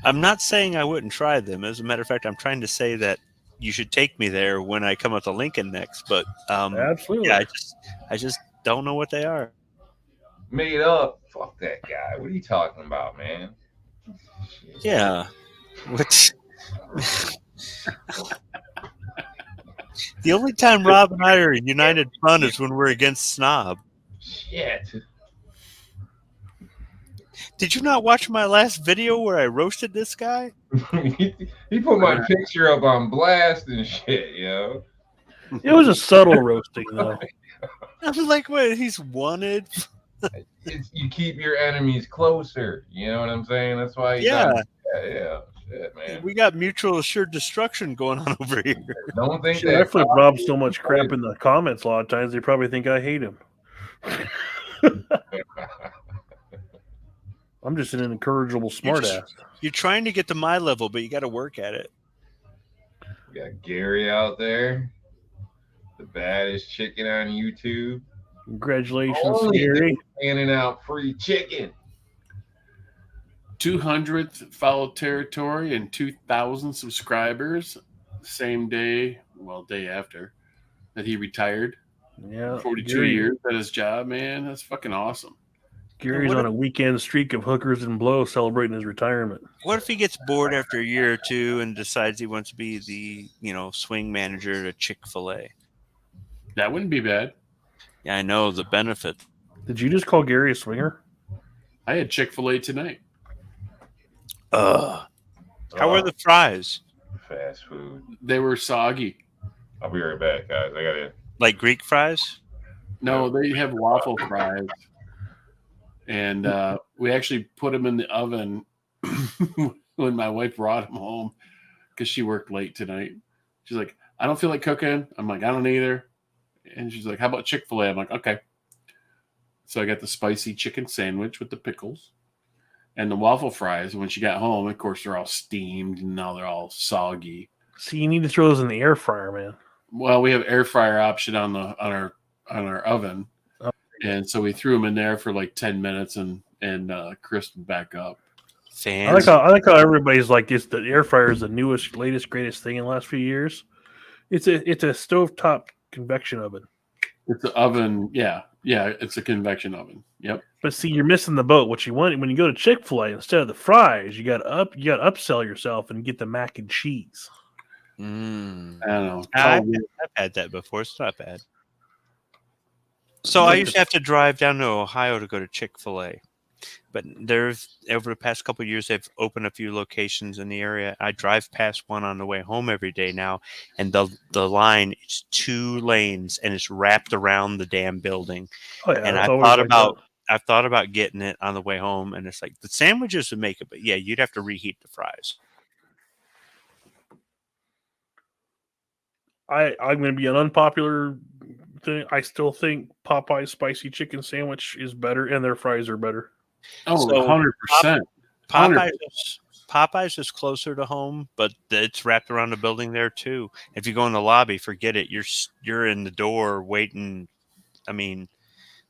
I'm not saying I wouldn't try them. As a matter of fact, I'm trying to say that you should take me there when I come up to Lincoln next. But Absolutely. yeah, I just don't know what they are. Made up. Fuck that guy. What are you talking about, man? Shit. Yeah. What? The only time Rob and I are in United Front is when we're against Snob. Shit. Did you not watch my last video where I roasted this guy? He put my picture up on blast and shit, yo. It was a subtle roasting, though. I'm like, wait, he's wanted? You keep your enemies closer. You know what I'm saying? That's why. Yeah. Yeah. Shit, man. We got mutual assured destruction going on over here. Don't think Shit, that. I flip Rob so much crap in the comments a lot of times, they probably think I hate him. I'm just an incorrigible smartass. You're trying to get to my level, but you got to work at it. We got Gary out there, the baddest chicken on YouTube. Congratulations, Only Gary. handing out free chicken. 200th follow territory and 2,000 subscribers. Same day, day after that he retired. Yeah, 42 years at his job, man. That's fucking awesome. Gary's on a weekend streak of hookers and blow celebrating his retirement. What if he gets bored after a year or two and decides he wants to be the, swing manager at Chick-fil-A? That wouldn't be bad. Yeah, I know the benefit. Did you just call Gary a swinger? I had Chick-fil-A tonight. How are the fries? Fast food. They were soggy. I'll be right back, guys. I gotta. Like Greek fries? No, they have waffle fries. And we actually put them in the oven when my wife brought them home because she worked late tonight. She's like, I don't feel like cooking. I'm like, I don't either. And she's like, how about Chick-fil-A? I'm like, okay. So I got the spicy chicken sandwich with the pickles and the waffle fries. When she got home, of course, they're all steamed and now they're all soggy. See, you need to throw those in the air fryer, man. Well, we have air fryer option on our oven. And so we threw them in there for like 10 minutes and and crisp back up. Fans. I like how everybody's like, it's the air fryer is the newest, latest, greatest thing in the last few years. It's a stovetop convection oven. It's an oven, yeah. It's a convection oven. Yep. But see, you're missing the boat. What you want when you go to Chick-fil-A, instead of the fries, you got to upsell yourself and get the mac and cheese. I don't know. I've had that before. It's not bad. So I used to have to drive down to Ohio to go to Chick-fil-A. But there's over the past couple of years, they've opened a few locations in the area. I drive past one on the way home every day now, and the line is 2 lanes, and it's wrapped around the damn building. Oh yeah, And it's I've always thought like about that. I've thought about getting it on the way home, and it's like the sandwiches would make it, but yeah, you'd have to reheat the fries. I'm going to be an unpopular thing. I still think Popeye's spicy chicken sandwich is better, and their fries are better. Oh, So 100%. Popeyes is closer to home, but it's wrapped around the building there too. If you go in the lobby, forget it. You're in the door waiting. I mean,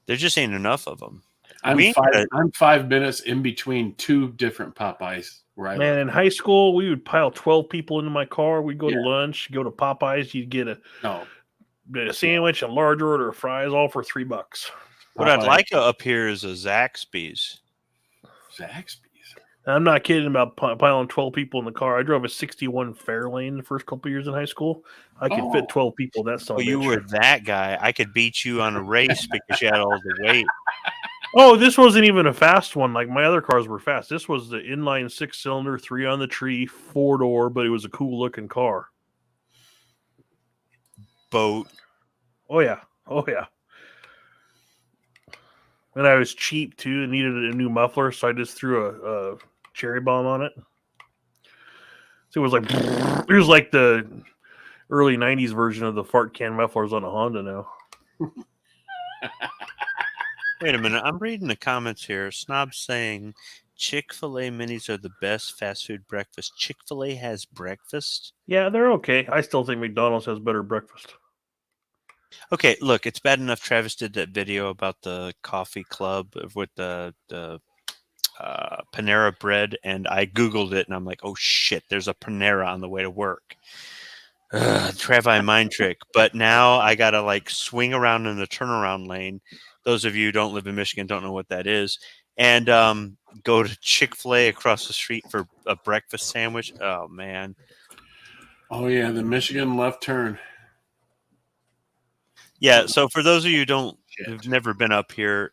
there just ain't enough of them. I'm 5 minutes in between 2 different Popeyes. Right. Man, in high school, we would pile 12 people into my car. We'd go to Yeah. lunch, go to Popeyes. You'd get a No. sandwich, a large order of fries, all for $3. What I'd Popeye. like up here is a Zaxby's. Zaxby's. I'm not kidding about piling 12 people in the car. I drove a 61 Fairlane the first couple years in high school. I could fit 12 people. That's Oh, you were that guy. I could beat you on a race because you had all the weight. Oh, this wasn't even a fast one. Like my other cars were fast. This was the inline 6-cylinder, 3 on the tree, 4-door, but it was a cool looking car. Boat. Oh yeah. And I was cheap too and needed a new muffler, so I just threw a cherry bomb on it. So it was like the early 90s version of the fart can mufflers on a Honda now. Wait a minute. I'm reading the comments here. Snob's saying Chick-fil-A minis are the best fast food breakfast. Chick-fil-A has breakfast? Yeah, they're okay. I still think McDonald's has better breakfast. Okay, look, it's bad enough Travis did that video about the coffee club with the Panera bread, and I Googled it, and I'm like, oh shit, there's a Panera on the way to work. Travi mind trick. But now I got to like swing around in the turnaround lane. Those of you who don't live in Michigan don't know what that is. And go to Chick-fil-A across the street for a breakfast sandwich. Oh, man. Oh, yeah. The Michigan left turn. Yeah, so for those of you who've never been up here,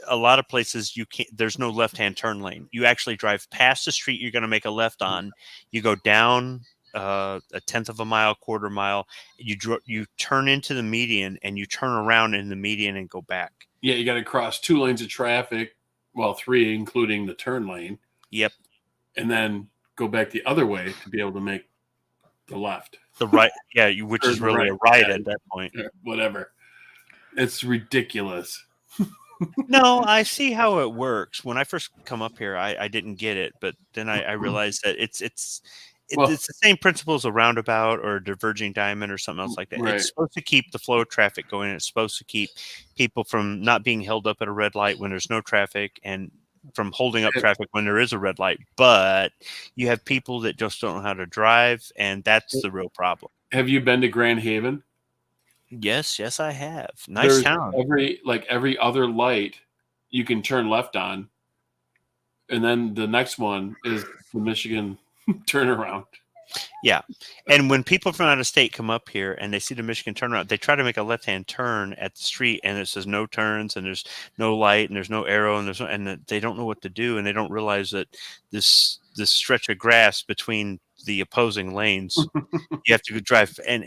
a lot of places there's no left-hand turn lane. You actually drive past the street you're going to make a left on. You go down a tenth of a mile, quarter mile. You turn into the median and you turn around in the median and go back. Yeah, you got to cross 2 lanes of traffic. Well, 3, including the turn lane. Yep. And then go back the other way to be able to make the left. The right, yeah, which is really a right at that point. Whatever. It's ridiculous. No, I see how it works. When I first come up here, I didn't get it, but then I realized that it's the same principle as a roundabout or a diverging diamond or something else like that. Right. It's supposed to keep the flow of traffic going. It's supposed to keep people from not being held up at a red light when there's no traffic and from holding up traffic when there is a red light. But you have people that just don't know how to drive, and that's the real problem. Have you been to Grand Haven? Yes, I have. Nice town. Every other light you can turn left on, and then the next one is the Michigan turnaround. Yeah. And when people from out of state come up here and they see the Michigan turnaround, they try to make a left-hand turn at the street and it says no turns and there's no light and there's no arrow and they don't know what to do, and they don't realize that this stretch of grass between the opposing lanes, you have to drive, and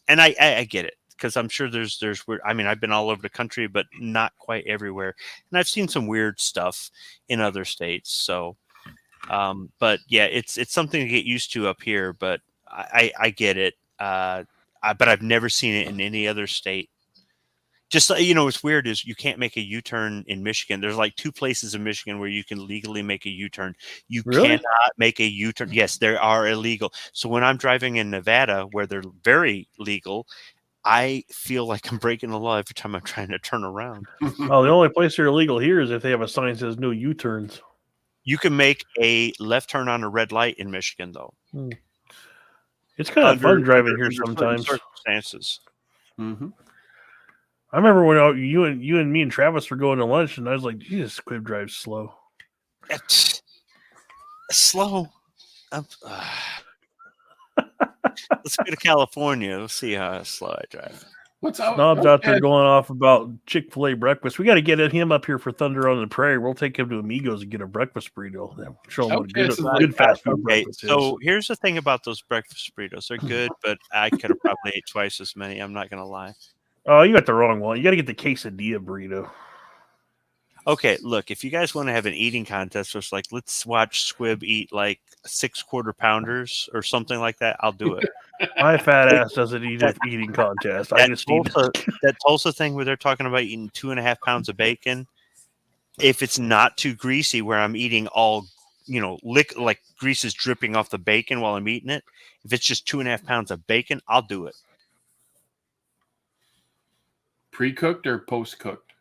and I get it, because I'm sure there's weird. I mean, I've been all over the country, but not quite everywhere, and I've seen some weird stuff in other states. So but yeah, it's something to get used to up here, but I get it. But I've never seen it in any other state. Just, what's weird is you can't make a U-turn in Michigan. There's like 2 places in Michigan where you can legally make a U-turn. You cannot make a U-turn. Yes, they are illegal. So when I'm driving in Nevada, where they're very legal, I feel like I'm breaking the law every time I'm trying to turn around. Oh, the only place they're illegal here is if they have a sign that says no U-turns. You can make a left turn on a red light in Michigan, though. It's kind of fun driving here under certain sometimes. circumstances. Mm-hmm. I remember when you and me and Travis were going to lunch, and I was like, Jesus, Squib drives slow. It's slow. Let's go to California. Let's see how slow I drive. What's out? Snob's out there going off about Chick-fil-A breakfast. We got to get him up here for Thunder on the Prairie. We'll take him to Amigos and get a breakfast burrito. Show him what good fast food breakfast is. So here's the thing about those breakfast burritos. They're good, but I could have probably ate twice as many. I'm not going to lie. Oh, you got the wrong one. You got to get the quesadilla burrito. Okay, look, if you guys want to have an eating contest, it's like, let's watch Squib eat like 6 quarter-pounders or something like that, I'll do it. My fat ass doesn't eat an eating contest. I just eat that Tulsa thing where they're talking about eating 2.5 pounds of bacon. If it's not too greasy, where I'm eating all, like grease is dripping off the bacon while I'm eating it. If it's just 2.5 pounds of bacon, I'll do it. Pre-cooked or post-cooked?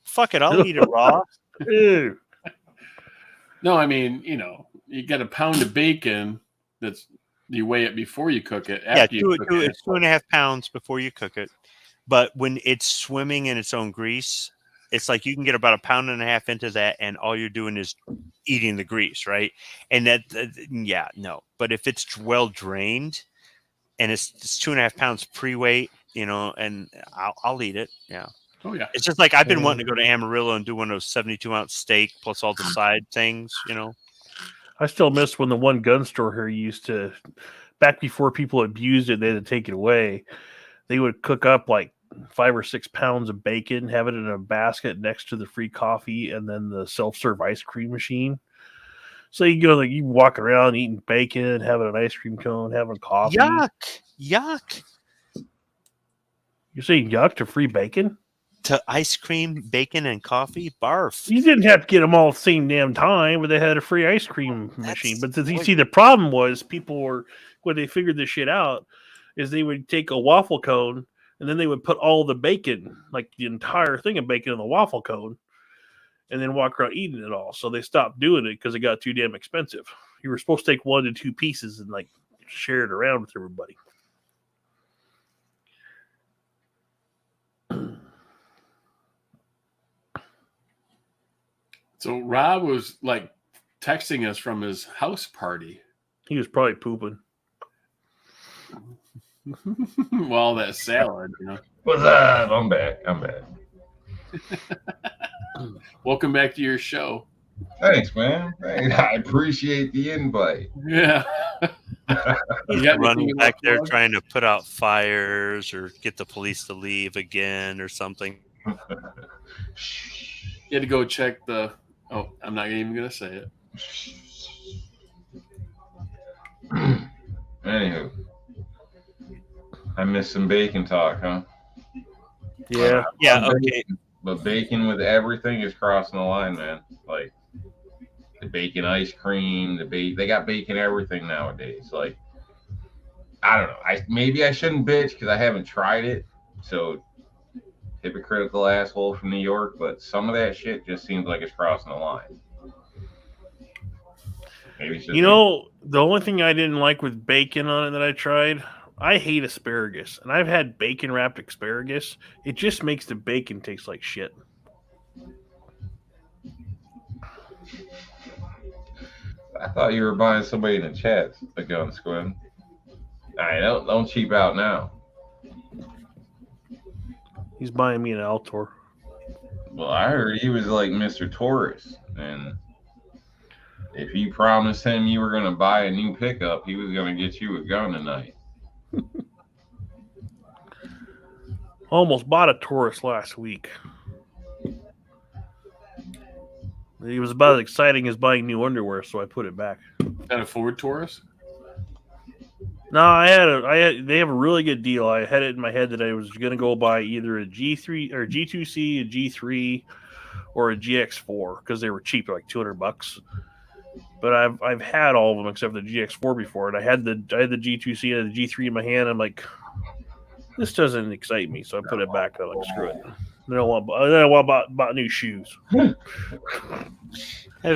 Fuck it, I'll eat it raw. Ew. No, I mean, you get a pound of bacon you weigh it before you cook it. It's 2.5 pounds before you cook it. But when it's swimming in its own grease, it's like you can get about 1.5 pounds into that, and all you're doing is eating the grease, right? And no. But if it's well drained and it's 2.5 pounds pre-weight, and I'll eat it. Yeah. Oh yeah. It's just like I've been wanting to go to Amarillo and do one of those 72-ounce steak plus all the side things, I still miss when the one gun store here used to, back before people abused it, they had to take it away. They would cook up like 5 or 6 pounds of bacon, have it in a basket next to the free coffee, and then the self-serve ice cream machine. So you walk around eating bacon, having an ice cream cone, having coffee. Yuck. You're saying yuck to free bacon? To ice cream, bacon, and coffee? Barf. You didn't have to get them all at the same damn time, but they had a free ice cream machine. But the problem was when they figured this shit out, is they would take a waffle cone and then they would put all the bacon, like the entire thing of bacon in the waffle cone, and then walk around eating it all. So they stopped doing it because it got too damn expensive. You were supposed to take 1 to 2 pieces and like share it around with everybody. So Rob was like texting us from his house party. He was probably pooping. Well, that salad, What's up? I'm back. Welcome back to your show. Thanks, man. I appreciate the invite. Yeah. He's running back there trying to put out fires or get the police to leave again or something. You had to go check the... Oh, I'm not even going to say it. Anywho, I missed some bacon talk, huh? Yeah. Okay. But bacon with everything is crossing the line, man. Like the bacon ice cream, they got bacon everything nowadays. Like, I don't know. Maybe I shouldn't bitch because I haven't tried it. So hypocritical asshole from New York, but some of that shit just seems like it's crossing the line. Maybe it's just the only thing I didn't like with bacon on it that I tried, I hate asparagus, and I've had bacon wrapped asparagus. It just makes the bacon taste like shit. I thought you were buying somebody in the chat, the gun squid. All right, don't cheap out now. He's buying me an Altor. Well, I heard he was like Mr. Taurus, and if you promised him you were going to buy a new pickup, he was going to get you a gun tonight. Almost bought a Taurus last week. It was about as exciting as buying new underwear, so I put it back. Got a Ford Taurus? No, they have a really good deal. I had it in my head that I was going to go buy either a G3 or G2C, a G3, or a GX4 because they were cheap, like $200. But I've had all of them except the GX4 before, and I had the G2C and the G3 in my hand. I'm like, This doesn't excite me, so I put it back. I'm like, screw it. I don't want buy new shoes. I've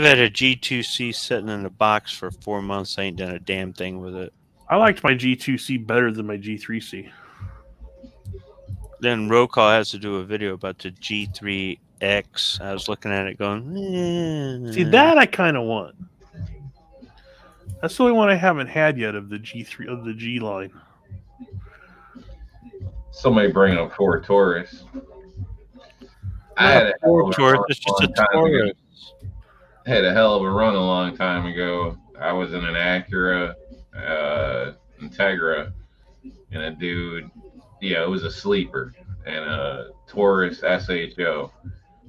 had a G2C sitting in a box for 4 months. I ain't done a damn thing with it. I liked my G2C better than my G3C. Then Rocall has to do a video about the G3X. I was looking at it going, See, that I kind of want. That's the only one I haven't had yet of the G3 of the G line. Somebody bring up Ford Taurus. I had a hell of a run It's just a a long time ago. Taurus. Had a hell of a run a long time ago. I was in an Acura Integra, and a dude, it was a sleeper, and a Taurus SHO.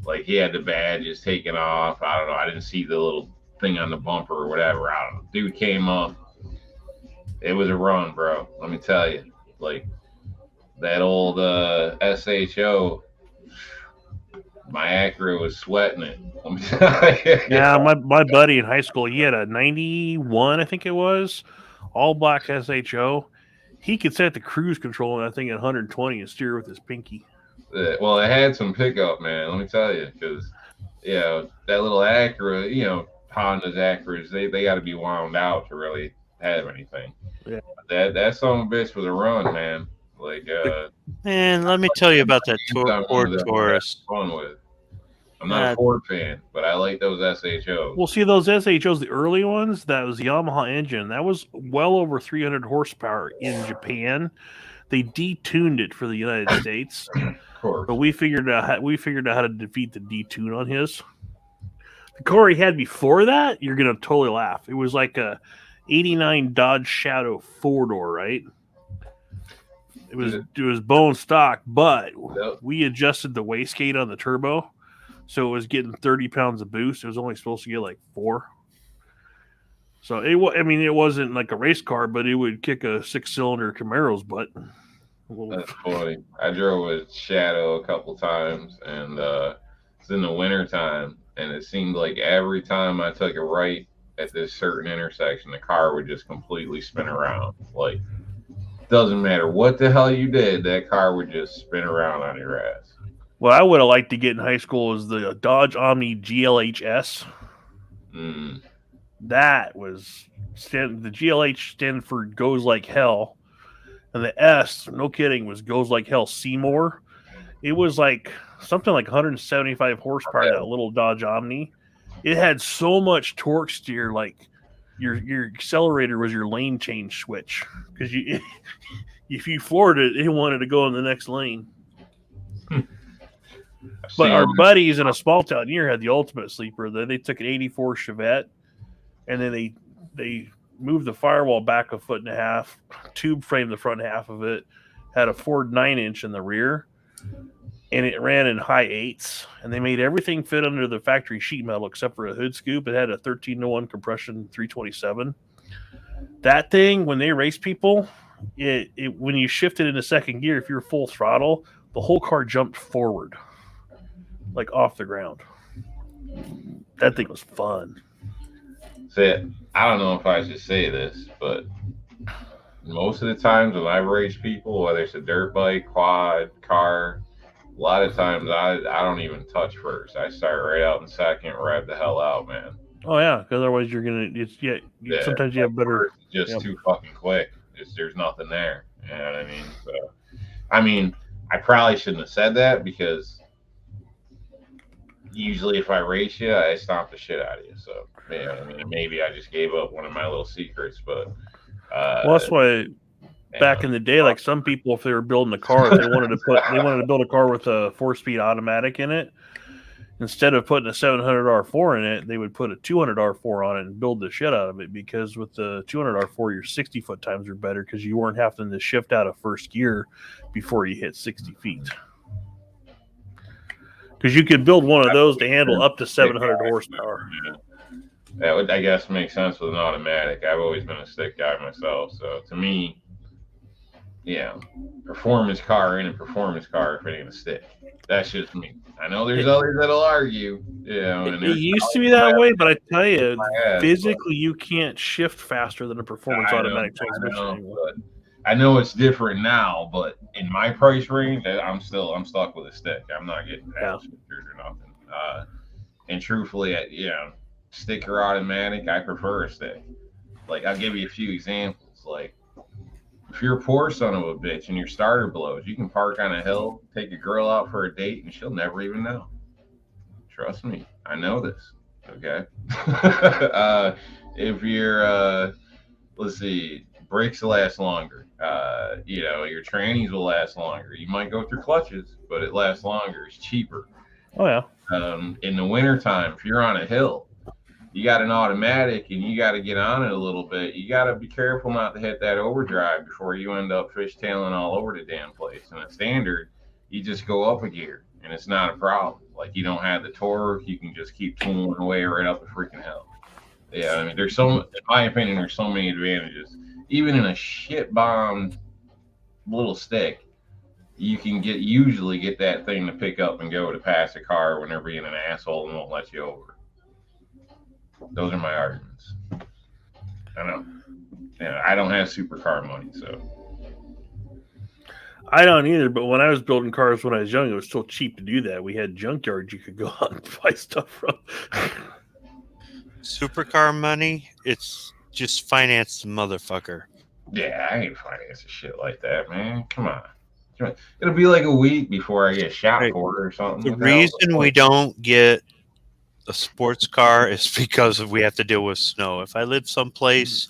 Like, he had the badges taken off. I don't know. I didn't see the little thing on the bumper or whatever. I don't know. Dude came up. It was a run, bro. Let me tell you. Like, that old SHO, my Acura was sweating it. Let me tell you. Yeah, my buddy in high school, he had a 91, I think it was, all black SHO. He could set the cruise control on that thing at 120 and steer with his pinky. Well, it had some pickup, man. Let me tell you, because that little Acura, Honda's Acuras, they got to be wound out to really have anything. Yeah. That son of a bitch was a run, man. Like, Man, let me tell you about that I'm Ford one of them Taurus. I had fun with. I'm not a Ford fan, but I like those SHOs. Well, see, those SHOs, the early ones, that was the Yamaha engine. That was well over 300 horsepower in Japan. They detuned it for the United States, Of course. but we figured out how to defeat the detune on his. The car he had before that, you're gonna totally laugh. It was like a '89 Dodge Shadow 4-door, right? It was bone stock, but we adjusted the wastegate on the turbo, so it was getting 30 pounds of boost. It was only supposed to get like 4. So it wasn't like a race car, but it would kick a 6-cylinder Camaro's butt. That's funny. I drove a Shadow a couple times, and it's in the winter time, and it seemed like every time I took a right at this certain intersection, the car would just completely spin around. Like, doesn't matter what the hell you did, that car would just spin around on your ass. What I would have liked to get in high school was the Dodge Omni GLHS. That was the GLH stand for goes like hell, and the S, no kidding, was goes like hell Seymour. It was like something like 175 horsepower. That little Dodge Omni. It had so much torque steer, like your accelerator was your lane change switch, because if you floored it, it wanted to go in the next lane. But our buddies in a small town here had the ultimate sleeper. They took an '84 Chevette, and then they moved the firewall back a foot and a half, tube framed the front half of it, had a Ford 9-inch in the rear, and it ran in high 8s. And they made everything fit under the factory sheet metal except for a hood scoop. It had a 13-to-1 compression 327. That thing, when they race people, when you shifted into second gear, if you're full throttle, the whole car jumped forward, like off the ground. That thing was fun. I don't know if I should say this, but most of the times when I race people, whether it's a dirt bike, quad, car, a lot of times I don't even touch first. I start right out in second, rev the hell out, man. Oh yeah, because otherwise you're gonna. Sometimes you have better. Just too fucking quick. There's nothing there. You know what I mean? So, I mean, I probably shouldn't have said that, because usually if I race you, I stomp the shit out of you. So, I mean, maybe I just gave up one of my little secrets, but well, that's why back in the day, like some people, if they were building a car, they wanted to build a car with a 4-speed automatic in it. Instead of putting a 700 R4 in it, they would put a 200 R4 on it and build the shit out of it, because with the 200 R4, your 60-foot times are better, because you weren't having to shift out of first gear before you hit 60 feet. Because you could build one of those to handle up to 700 horsepower. That would, I guess, make sense with an automatic. I've always been a stick guy myself. So to me, performance car ain't a performance car if it ain't a stick. That's just me. I know there's others that'll argue. And it used to be that way, but I tell you, physically, you can't shift faster than a performance automatic transmission anymore. I know it's different now, but in my price range, I'm stuck with a stick. I'm not getting paddle shifters or nothing. And truthfully, sticker automatic, I prefer a stick. Like, I'll give you a few examples. Like, if you're a poor son of a bitch and your starter blows, you can park on a hill, take a girl out for a date, and she'll never even know. Trust me, I know this. Okay. If you're, let's see, brakes last longer. Your trannies will last longer. You might go through clutches, but it lasts longer. It's cheaper. Oh yeah. In the wintertime, if you're on a hill, you got an automatic and you got to get on it a little bit. You got to be careful not to hit that overdrive before you end up fishtailing all over the damn place. And a standard, you just go up a gear and it's not a problem. Like, you don't have the torque, you can just keep tooling away right up the freaking hill. Yeah, I mean, in my opinion, there's so many advantages. Even in a shit bombed little stick, you can usually get that thing to pick up and go to pass a car when they're being an asshole and won't let you over. Those are my arguments. I know. Yeah, I don't have supercar money, so. I don't either, but when I was building cars when I was young, it was still cheap to do that. We had junkyards you could go out and buy stuff from. Supercar money, it's just finance the motherfucker. Yeah, I ain't financing shit like that, man. Come on. It'll be like a week before I get shot for it or something. The reason we don't get a sports car is because we have to deal with snow. If I lived someplace,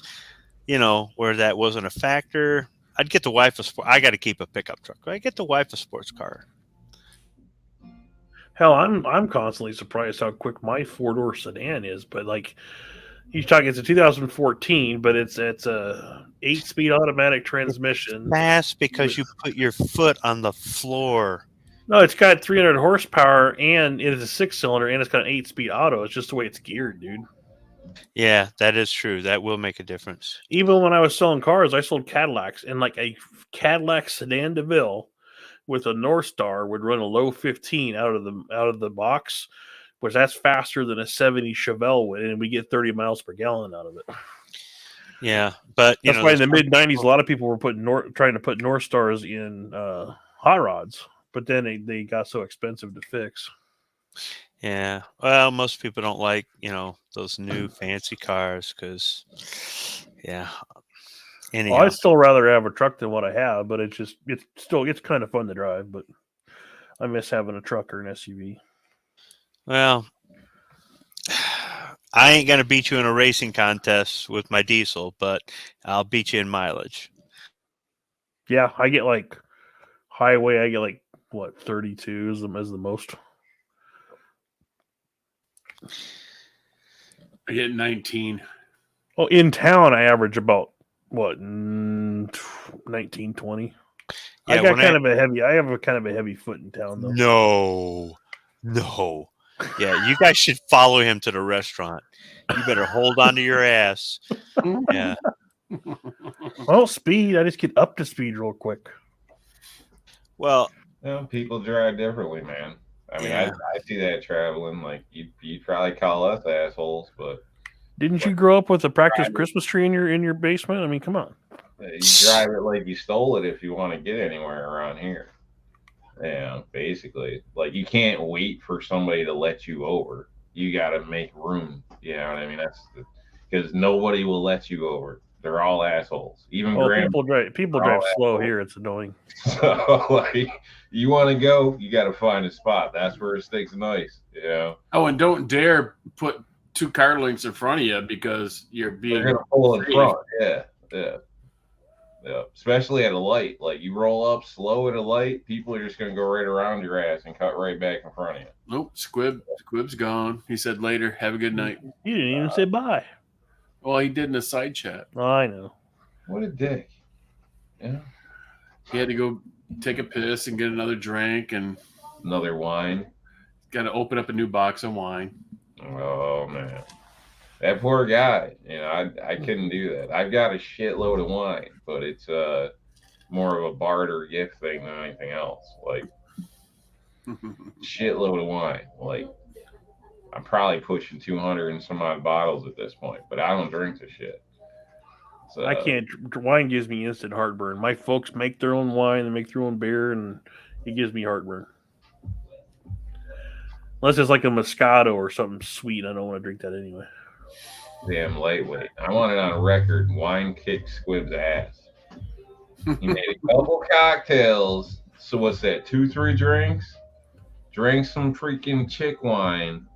where that wasn't a factor, I'd get the wife a sport. I got to keep a pickup truck. I get the wife a sports car. Hell, I'm constantly surprised how quick my 4-door sedan is. But like, he's talking, it's a 2014, but it's a 8-speed automatic transmission. Fast because you put your foot on the floor. No, it's got 300 horsepower and it is a 6-cylinder and it's got an 8-speed auto. It's just the way it's geared, dude. Yeah, that is true. That will make a difference. Even when I was selling cars, I sold Cadillacs, and like a Cadillac Sedan DeVille with a North Star would run a low 15 out of the box, which that's faster than a 70 Chevelle would, and we get 30 miles per gallon out of it. Yeah, but that's why in the mid 90s, a lot of people were trying to put North Stars in hot rods, but then they got so expensive to fix. Yeah, well, most people don't like those new fancy cars because, yeah. Anyhow. Well, I'd still rather have a truck than what I have, but it's kind of fun to drive. But I miss having a truck or an SUV. Well, I ain't gonna beat you in a racing contest with my diesel, but I'll beat you in mileage. Yeah, I get like highway. I get like 32 is the most. I get 19. Oh, in town I average about 19, 20. Yeah, I have a kind of a heavy foot in town though. No. Yeah, you guys should follow him to the restaurant. You better hold on to your ass. Yeah. Well, speed. I just get up to speed real quick. Well, people drive differently, man. I mean, I see that traveling. Like, you'd probably call us assholes, but didn't you grow up with a practice Christmas tree in your basement? I mean, come on. You drive it like you stole it if you want to get anywhere around here. Yeah, basically, like, you can't wait for somebody to let you over. You got to make room. You know what I mean? Because nobody will let you over. They're all assholes. Even people drive slow here. It's annoying. So, like, you want to go, you got to find a spot. That's where it sticks nice. Oh, and don't dare put 2 car lengths in front of you because you're gonna pull in front. Yeah. Especially at a light. Like, you roll up slow at a light, people are just gonna go right around your ass and cut right back in front of you. Nope, Squib's gone. He said later, have a good night. You didn't even say bye. Well, he did in a side chat. Oh, I know. What a dick. Yeah. He had to go take a piss and get another drink and another wine. Got to open up a new box of wine. Oh man, that poor guy. I couldn't do that. I've got a shitload of wine, but it's more of a barter gift thing than anything else. Like, shitload of wine. Like, I'm probably pushing 200 and some odd bottles at this point, but I don't drink the shit. So I can't. Wine gives me instant heartburn. My folks make their own wine, they make their own beer, and it gives me heartburn. Unless it's like a Moscato or something sweet, I don't want to drink that anyway. Damn lightweight. I want it on record. Wine kicked Squib's ass. He made a couple cocktails. So what's that? 2-3 drinks. Drank some freaking chick wine,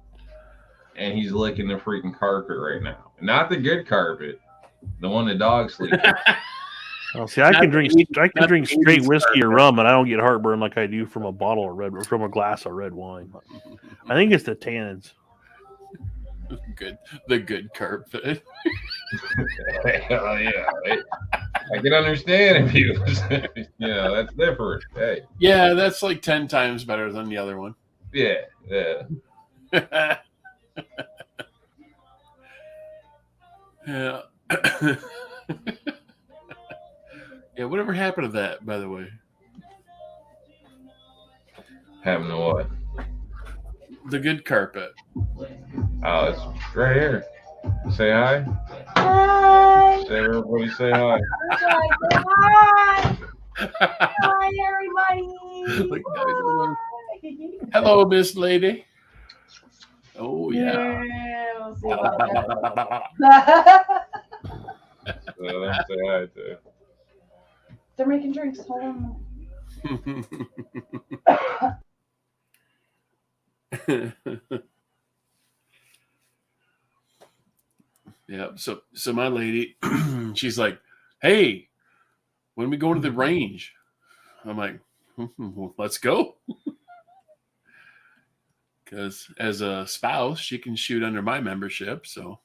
and he's licking the freaking carpet right now. Not the good carpet, the one the dogs sleep in. Oh, see, I can drink straight whiskey or rum, and I don't get heartburn like I do from a bottle of red or from a glass of red wine. I think it's the tannins. The good carpet. Hell yeah, right? I can understand if you, that's different. Hey, Yeah, that's like 10 times better than the other one. yeah. Yeah. Yeah, whatever happened to that, by the way? Having to what? The good carpet. Oh, it's right here. Say hi. Hi. Say everybody say hi. Hi. Hi, everybody. Hello, Miss Lady. Oh, yeah. We'll see about that. So say hi to. They're making drinks. Hold on. Yeah. So my lady, she's like, "Hey, when we go to the range?" I'm like, well, "Let's go." Because as a spouse, she can shoot under my membership. So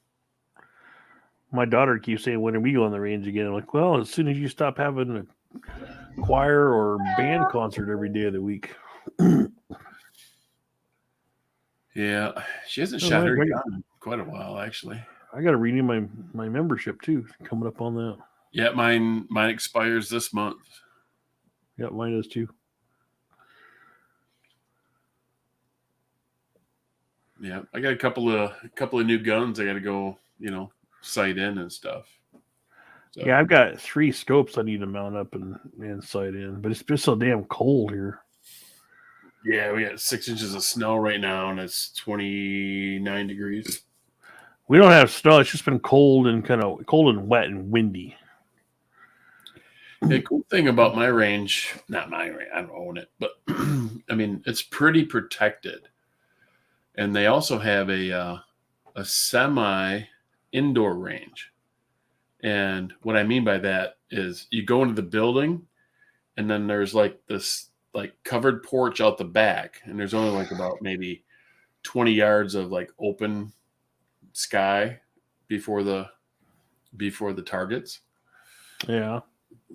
My daughter keeps saying, "When are we going on the range again?" I'm like, "Well, as soon as you stop having a choir or band concert every day of the week." yeah, she hasn't Oh, shot her right. gun in quite a while, actually. I got to renew my membership too. Coming up on that. Yeah, mine expires this month. Yeah, mine does too. Yeah, I got a couple of new guns. I got to go, sight in and stuff. So, Yeah, I've got 3 scopes I need to mount up and sight in, but it's just so damn cold here. yeah, we got 6 inches of snow right now, and it's 29 degrees. We don't have snow. It's just been cold and kind of cold and wet and windy. The cool thing about my range, not my range, I don't own it, but I mean, it's pretty protected. And they also have a semi indoor range. And what I mean by that is you go into the building, and then there's like this like covered porch out the back, and there's only like about maybe 20 yards of like open sky before the targets. Yeah,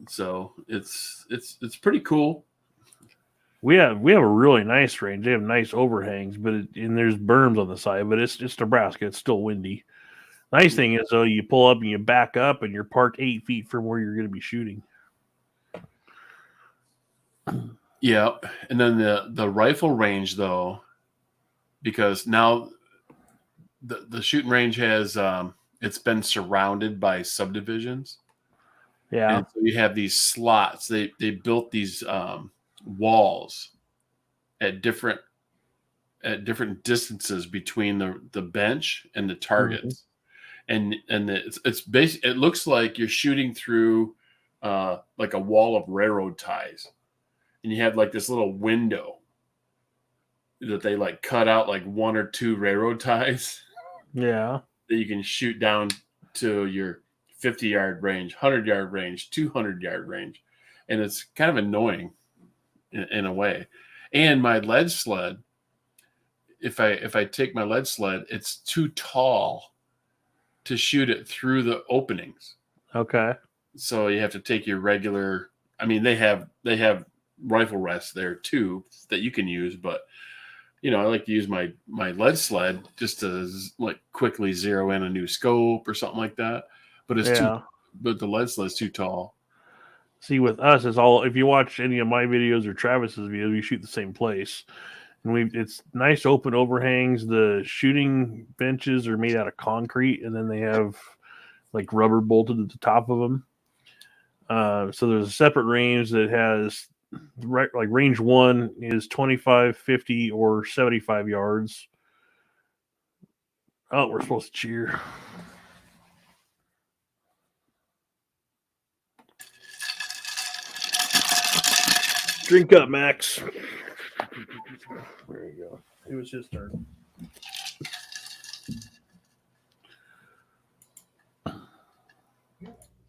So it's pretty cool. we have a really nice range. They have nice overhangs, but and there's berms on the side. But it's Nebraska. It's still windy. Nice thing is though, you pull up and you back up, and you're parked 8 feet from where you're going to be shooting. Yeah, and then the rifle range though, because now the shooting range has it's been surrounded by subdivisions. Yeah, And so you have these slots. They built these walls at different distances between the bench and the targets. And it's basically, it looks like you're shooting through like a wall of railroad ties, and you have like this little window that they like cut out like 1 or 2 railroad ties yeah. that you can shoot down to your 50-yard range, 100-yard range, 200-yard range, and it's kind of annoying in a way. And my lead sled, if I take my lead sled, it's too tall to shoot it through the openings. Okay. So you have to take your regular. I mean, they have rifle rests there too that you can use, but I like to use my lead sled just to like quickly zero in a new scope or something like that. But but the lead sled's too tall. See, with us, it's all. If you watch any of my videos or Travis's videos, we shoot the same place, and it's nice open overhangs. The shooting benches are made out of concrete, and then they have like rubber bolted at the top of them. So there's a separate range that has like range 1 is 25, 50, or 75 yards. Oh, we're supposed to cheer. Drink up, Max. There you go. It was his turn.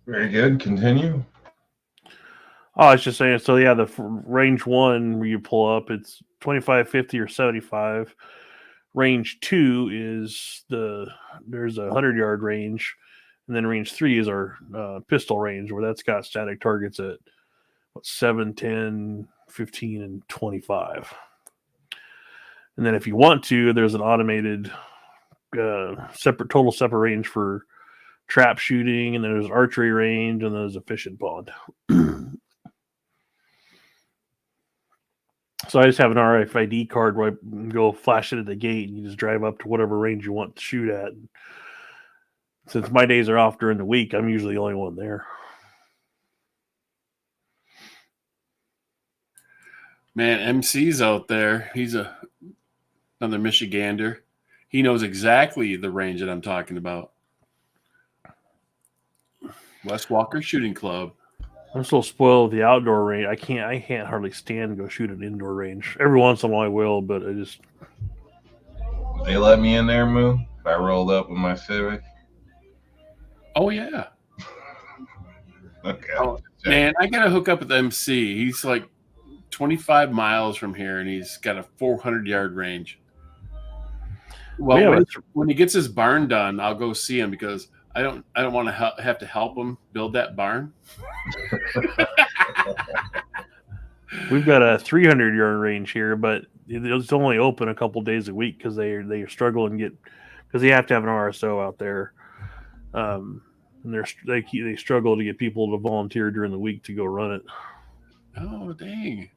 Very good. Continue. Oh, I was just saying. So yeah, the range 1 where you pull up, it's 25, 50, or 75. Range 2 is there's a 100-yard range, and then range 3 is our pistol range, where that's got static targets at 7, 10, 15, and 25. And then if you want to, there's an automated separate range for trap shooting, and then there's archery range, and there's a fishing pond. So I just have an RFID card where I go flash it at the gate, and you just drive up to whatever range you want to shoot at. Since my days are off during the week, I'm usually the only one there. Man, MC's out there. He's another Michigander. He knows exactly the range that I'm talking about. West Walker Shooting Club. I'm so spoiled with the outdoor range. I can't hardly stand to go shoot an indoor range. Every once in a while I will, but I just. They let me in there, Moo. If I rolled up with my Civic. Oh yeah. Okay. Oh, man, I gotta hook up with MC. He's like 25 miles from here, and he's got a 400-yard range. Well, yeah, when he gets his barn done, I'll go see him because I don't want to have to help him build that barn. We've got a 300-yard range here, but it's only open a couple days a week because they are struggling to get, because they have to have an RSO out there, and they struggle to get people to volunteer during the week to go run it. Oh dang!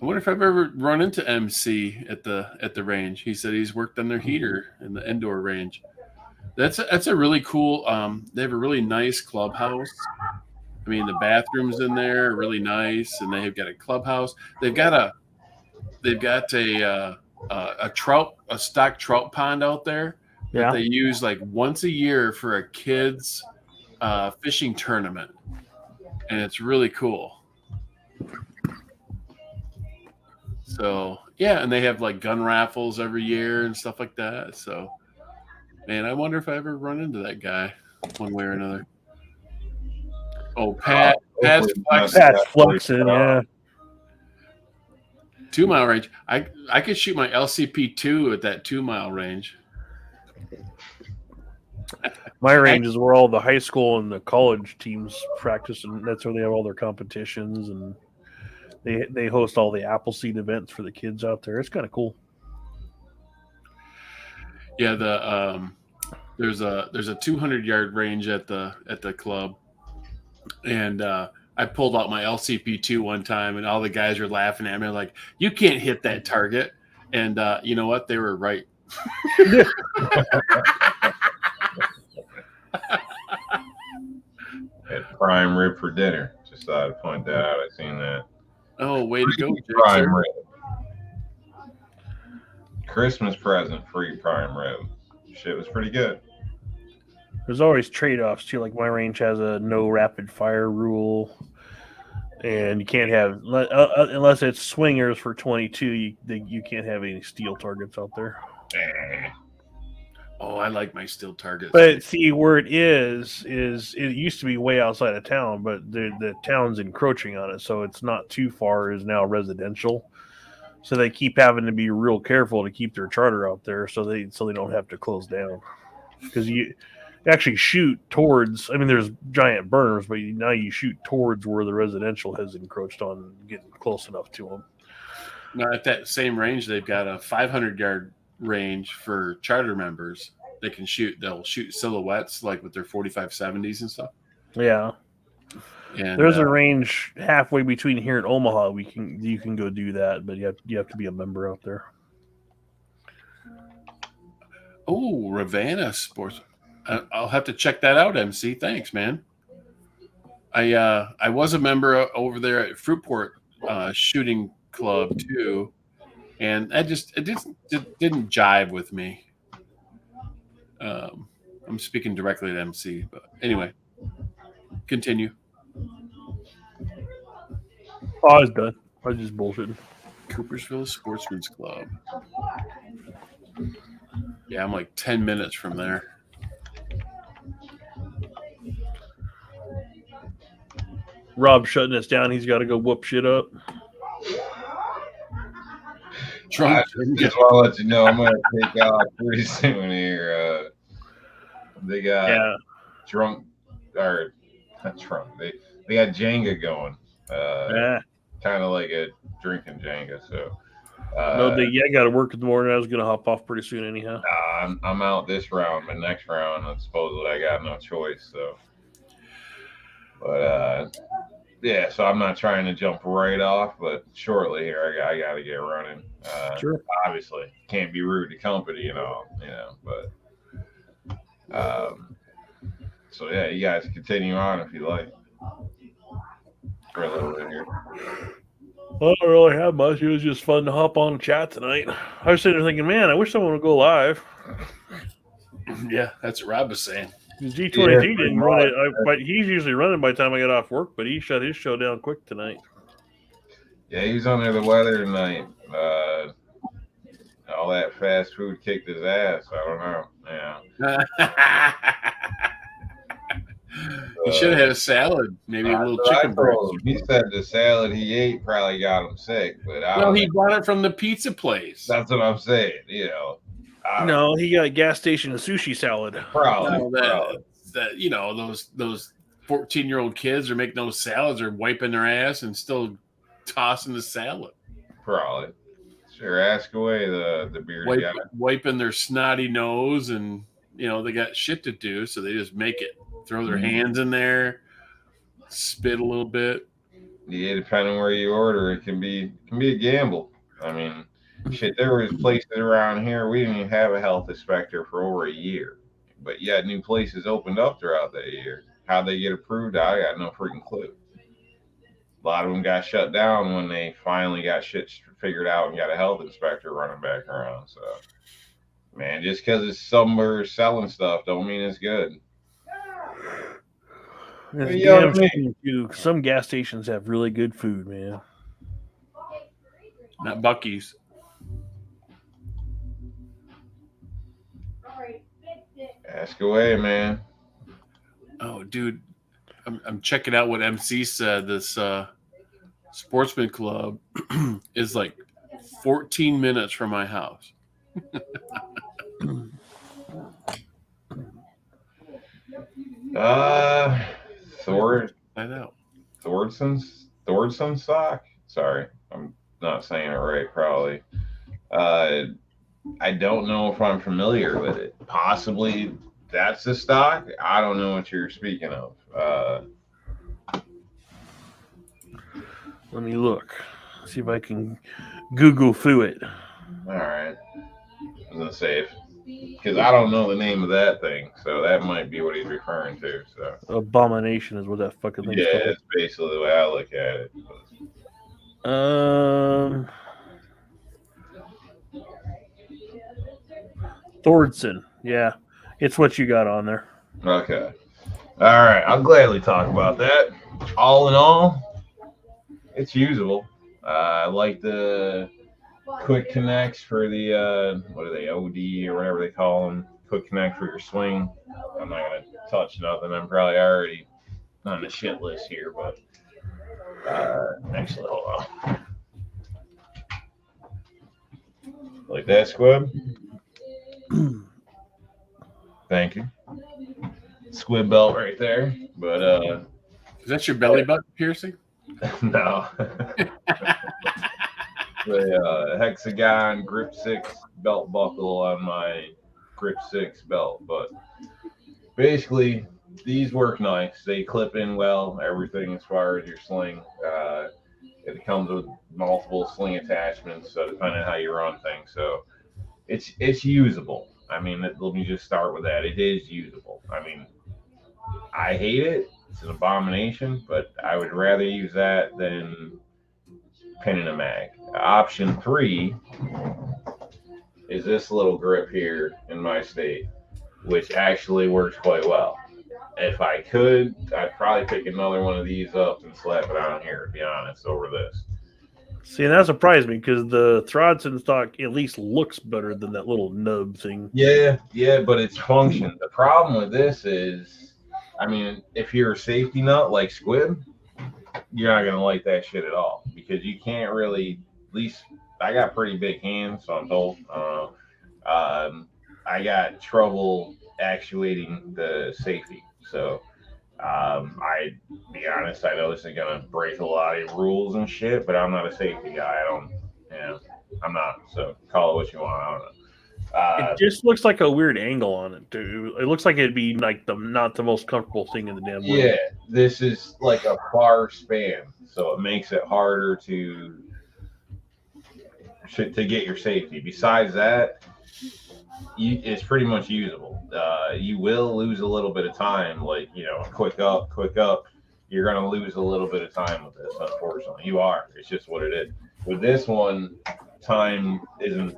I wonder if I've ever run into MC at the range. He said he's worked on their heater in the indoor range. That's a really cool. They have a really nice clubhouse. I mean, the bathrooms in there are really nice, and they've got a clubhouse. They've got a stock trout pond out there that they use like once a year for a kids fishing tournament, and it's really cool. So yeah, and they have like gun raffles every year and stuff like that. So, man, I wonder if I ever run into that guy one way or another. Oh, Pat's flexing, yeah. 2 mile range. I could shoot my LCP2 at that 2 mile range. My range is where all the high school and the college teams practice, and that's where they have all their competitions, and they host all the Appleseed events for the kids out there. It's kind of cool. Yeah, there's a 200-yard range at the club, and I pulled out my LCP2 one time, and all the guys were laughing at me like, "You can't hit that target." And you know what? They were right. Had prime rib for dinner. Just thought I'd point that out. I seen that. Oh, way to go, prime rib. Christmas present, free prime rib. Shit was pretty good. There's always trade-offs too. Like my range has a no rapid fire rule, and you can't have unless it's swingers for 22. You can't have any steel targets out there. Oh, I like my steel targets. But see, where it is it used to be way outside of town, but the town's encroaching on it, so it's not too far. Is now residential, so they keep having to be real careful to keep their charter out there, so they don't have to close down. Because you actually shoot towards. I mean, there's giant berms, but now you shoot towards where the residential has encroached on, getting close enough to them. Now, at that same range, they've got a 500-yard range for charter members. They can shoot. They'll shoot silhouettes like with their 45-70s and stuff. Yeah, and there's a range halfway between here and Omaha. You can go do that, but you have to be a member out there. Oh, Ravenna Sports. I'll have to check that out, MC. Thanks, man. I was a member over there at Fruitport Shooting Club too, and it didn't jive with me. I'm speaking directly to MC, but anyway, continue. Oh, I was done. I was just bullshitting. Coopersville Sportsman's Club. Yeah, I'm like 10 minutes from there. Rob's shutting us down. He's got to go whoop shit up. Trump. I just want to let you know I'm going to take off pretty soon here. They got drunk, or not drunk. They got Jenga going. Kind of like a drinking Jenga. So. No, I got to work in the morning. I was going to hop off pretty soon anyhow. I'm out this round, but next round, I suppose I got no choice. So, but yeah, so I'm not trying to jump right off, but shortly here, I got to get running. Sure. Obviously, can't be rude to company and all, but so yeah, you guys continue on if you like. For a little bit here. I don't really have much. It was just fun to hop on the chat tonight. I was sitting there thinking, man, I wish someone would go live. Yeah, that's what Rob was saying. G22 didn't run it, but he's usually running by the time I get off work, but he shut his show down quick tonight. Yeah, he was under the weather tonight. All that fast food kicked his ass. I don't know. Yeah. He should have had a salad, maybe a little chicken breast. He said the salad he ate probably got him sick, but he bought it from the pizza place. That's what I'm saying. No, he got a gas station sushi salad. Probably. Those 14-year-old kids are making those salads or wiping their ass and still tossing the salad. Probably. Sure, ask away the bearded guy. Wiping their snotty nose, and they got shit to do, so they just make it. Throw their hands in there, spit a little bit. Yeah, depending on where you order, it can be a gamble. I mean, shit, there was places around here we didn't even have a health inspector for over a year, but yet new places opened up throughout that year. How they get approved, I got no freaking clue. A lot of them got shut down when they finally got shit figured out and got a health inspector running back around. So, man, just because it's somewhere selling stuff don't mean it's good. Some gas stations have really good food, man. Not Buc-ee's. Ask away, man. Oh, dude, I'm checking out what MC said. This Sportsman Club is like 14 minutes from my house. Thordson's sock. Sorry, I'm not saying it right. Probably. I don't know if I'm familiar with it. Possibly that's the stock. I don't know what you're speaking of. Let me look. See if I can Google through it. All right. I was gonna say because I don't know the name of that thing, so that might be what he's referring to. So Abomination is what that fucking thing's called. Yeah, it's basically the way I look at it. Thordson. Yeah, it's what you got on there. Okay. All right. I'll gladly talk about that. All in all, it's usable. I like the quick connects for the what are they, OD or whatever they call them. Quick connect for your swing. I'm not gonna touch nothing. I'm probably already on the shit list here, but actually, hold on. Like that, Squib? Thank you. Squib belt right there. But is that your belly button piercing? No. The Hexagon Grip 6 belt buckle on my Grip 6 belt. But basically, these work nice. They clip in well, everything as far as your sling. It comes with multiple sling attachments, so depending on how you run things. So it's usable. I mean, let me just start with that. It is usable. I mean, I hate it. It's an abomination, but I would rather use that than pinning a mag. Option 3 is this little grip here in my state, which actually works quite well. If I could, I'd probably pick another one of these up and slap it on here, to be honest, over this. See, and that surprised me because the Throdson stock at least looks better than that little nub thing. Yeah, but it's function. The problem with this is, I mean, if you're a safety nut like Squib, you're not gonna like that shit at all because you can't really. At least I got pretty big hands, so I'm told. I got trouble actuating the safety, so I be honest. I know this is gonna break a lot of rules and shit, but I'm not a safety guy. I'm not. So call it what you want. I don't know. It just looks like a weird angle on it, too. It looks like it'd be like not the most comfortable thing in the damn world. Yeah, this is like a far span, so it makes it harder to get your safety. Besides that, it's pretty much usable. You will lose a little bit of time, like quick up. You're gonna lose a little bit of time with this, unfortunately. You are. It's just what it is. With this one, time isn't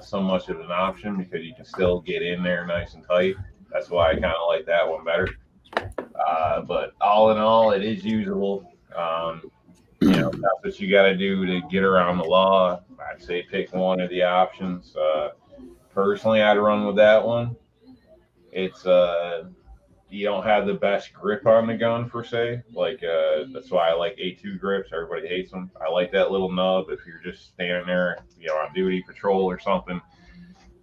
so much of an option because you can still get in there nice and tight. That's why I kind of like that one better. But all in all, it is usable. That's what you got to do to get around the law. I'd say pick one of the options. Personally, I'd run with that one. It's you don't have the best grip on the gun per se. Like that's why I like A2 grips. Everybody hates them. I like that little nub. If you're just standing there, on duty, patrol, or something,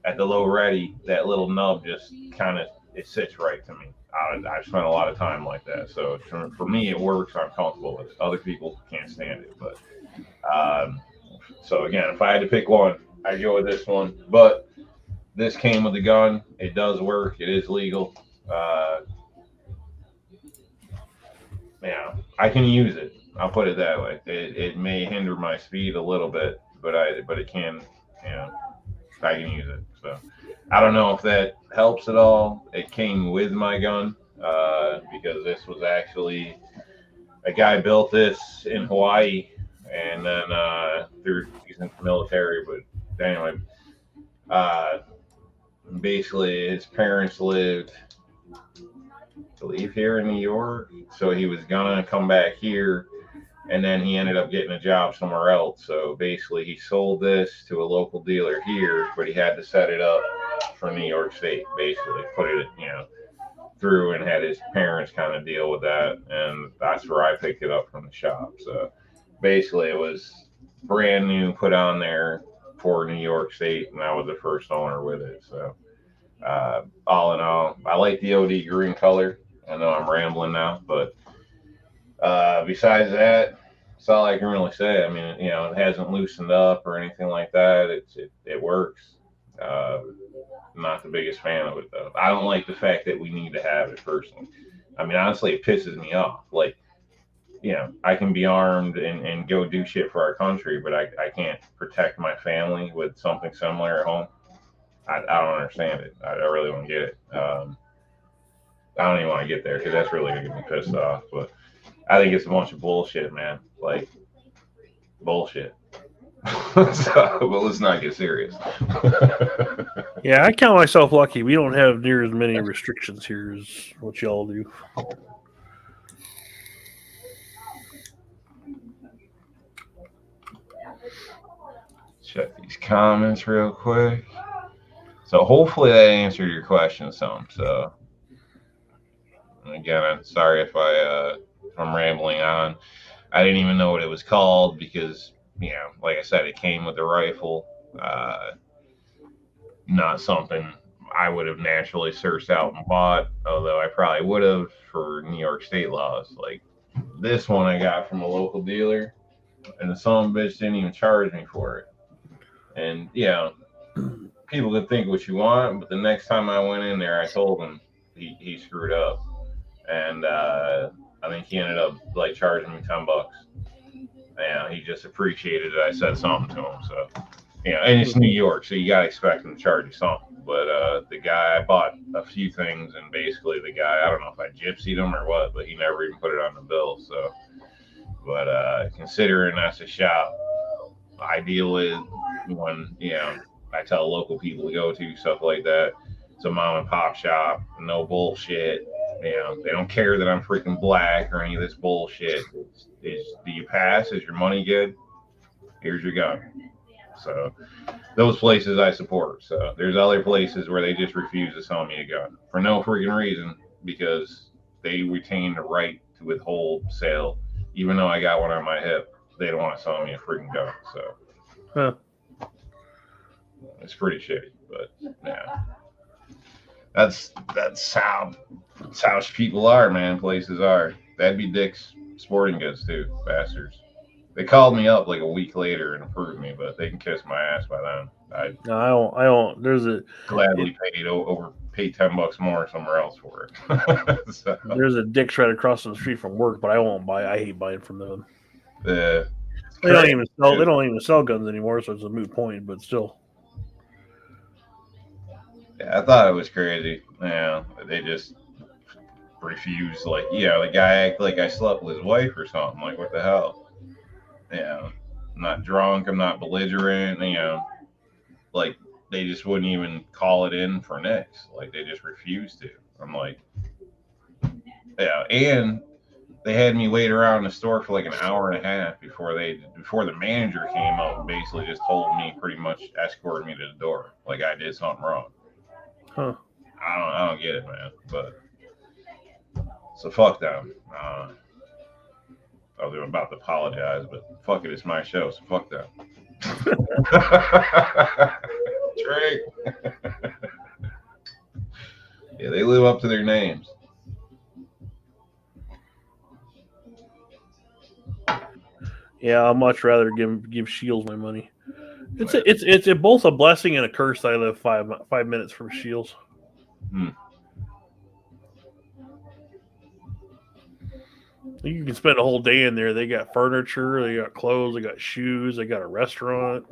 at the low ready, that little nub just kind of it sits right to me. I've spent a lot of time like that. So for me, it works. I'm comfortable with it. Other people can't stand it. But so again, if I had to pick one, I'd go with this one. But this came with the gun. It does work. It is legal. I can use it. I'll put it that way. It may hinder my speed a little bit, but it can, I can use it. So I don't know if that helps at all. It came with my gun because this was actually a guy built this in Hawaii, and then he's in the military. But anyway, basically his parents lived, I believe, here in New York, so he was gonna come back here, and then he ended up getting a job somewhere else. So basically he sold this to a local dealer here, but he had to set it up for New York State, basically put it through, and had his parents kind of deal with that, and that's where I picked it up from the shop. So basically it was brand new, put on there for New York State, and I was the first owner with it. So all in all, I like the OD green color. I know I'm rambling now, but besides that, that's all I can really say. I mean, it hasn't loosened up or anything like that. It works. Not the biggest fan of it, though. I don't like the fact that we need to have it personally. I mean, honestly, it pisses me off. Like, I can be armed and go do shit for our country, but I can't protect my family with something similar at home. I don't understand it. I really don't get it. I don't even want to get there because that's really going to get me pissed off. But I think it's a bunch of bullshit, man. Like, bullshit. But let's not get serious. Yeah, I count myself lucky. We don't have near as many restrictions here as what y'all do. Check these comments real quick. So hopefully that answered your question some. So again, I'm sorry if I'm rambling on. I didn't even know what it was called because, like I said, it came with the rifle. Not something I would have naturally searched out and bought, although I probably would have for New York State laws. Like this one I got from a local dealer, and the son of a bitch didn't even charge me for it. And people can think what you want, but the next time I went in there, I told him he screwed up, and I think he ended up like charging me $10. He just appreciated it. I said something to him, so and it's New York, so you gotta expect him to charge you something. But the guy, I bought a few things, and basically the guy, I don't know if I gypsied him or what, but he never even put it on the bill. So, but considering that's a shop I deal with when, I tell local people to go to, stuff like that. It's a mom and pop shop, no bullshit. They don't care that I'm freaking black or any of this bullshit. Do you pass? Is your money good? Here's your gun. So those places I support. So there's other places where they just refuse to sell me a gun for no freaking reason, because they retain the right to withhold sale, even though I got one on my hip. They don't want to sell me a freaking gun. So it's pretty shitty, but yeah, that's how people are, man. Places are. That'd be Dick's Sporting Goods too, bastards. They called me up like a week later and approved me, but they can kiss my ass by then. I don't. There's a gladly pay $10 more somewhere else for it. So, there's a Dick's right across the street from work, but I won't buy. I hate buying from them. they don't even sell guns anymore, so it's a moot point. But still, yeah, I thought it was crazy. Yeah, they just refused. Like, the guy acted like I slept with his wife or something. Like, what the hell? I'm not drunk. I'm not belligerent. Like, they just wouldn't even call it in for nicks. Like, they just refused to. I'm like, yeah. And they had me wait around the store for like an hour and a half before the manager came up and basically just told me, pretty much escorted me to the door. Like I did something wrong. Huh. I don't get it, man. But so fuck them. I was about to apologize, but fuck it, it's my show, so fuck them. Drake. Yeah, they live up to their names. Yeah, I'd much rather give Shields my money. It's both a blessing and a curse that I live 5 minutes from Shields. You can spend a whole day in there. They got furniture, they got clothes, they got shoes, they got a restaurant.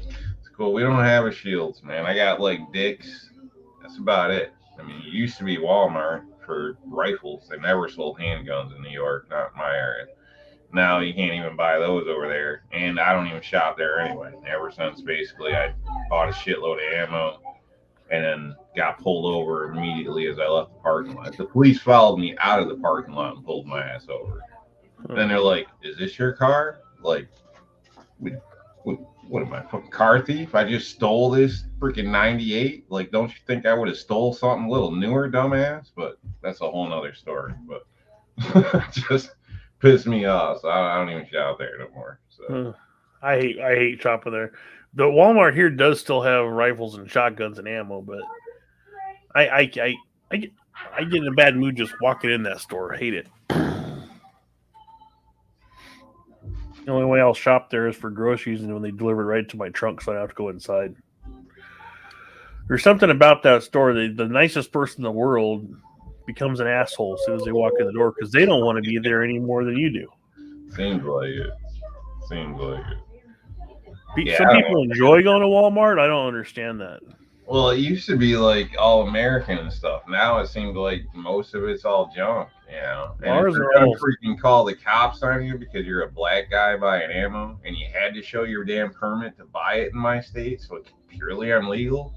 It's cool. We don't have a Shields, man. I got like Dick's. That's about it. I mean, it used to be Walmart for rifles. They never sold handguns in New York, not in my area. Now you can't even buy those over there. And I don't even shop there anyway. Ever since basically I bought a shitload of ammo and then got pulled over immediately as I left the parking lot. The police followed me out of the parking lot and pulled my ass over. Then they're like, "Is this your car?" Like, what am I, fucking car thief? I just stole this freaking 98. Like, don't you think I would have stole something a little newer, dumbass? But that's a whole nother story. But just pissed me off. So I don't even shop there no more. So I hate shopping there. The Walmart here does still have rifles and shotguns and ammo, but I get in a bad mood just walking in that store. I hate it. The only way I'll shop there is for groceries, and when they deliver it right to my trunk, so I have to go inside. There's something about that store. The nicest person in the world becomes an asshole as soon as they walk in the door because they don't want to be there any more than you do. Seems like it. Yeah, some people enjoy going to Walmart. I don't understand that. Well, it used to be like all American and stuff. Now it seems like most of it's all junk, And if they're gonna freaking call the cops on you because you're a black guy buying ammo and you had to show your damn permit to buy it in my state, so it's purely unlegal,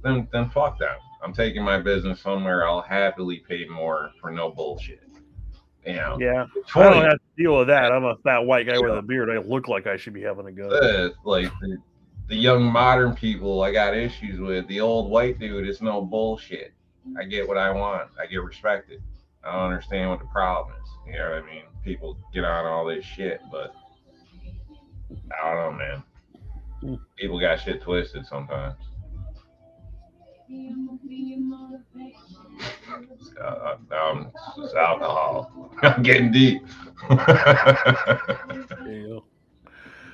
then fuck them. I'm taking my business somewhere I'll happily pay more for no bullshit. Yeah, I don't have to deal with that. I'm a fat white guy with a beard. I look like I should be having a gun. Like the young modern people I got issues with. The old white dude is no bullshit. I get what I want. I get respected. I don't understand what the problem is. You know what I mean? People get on all this shit, but I don't know, man. People got shit twisted sometimes. It's alcohol. I'm getting deep. There you go.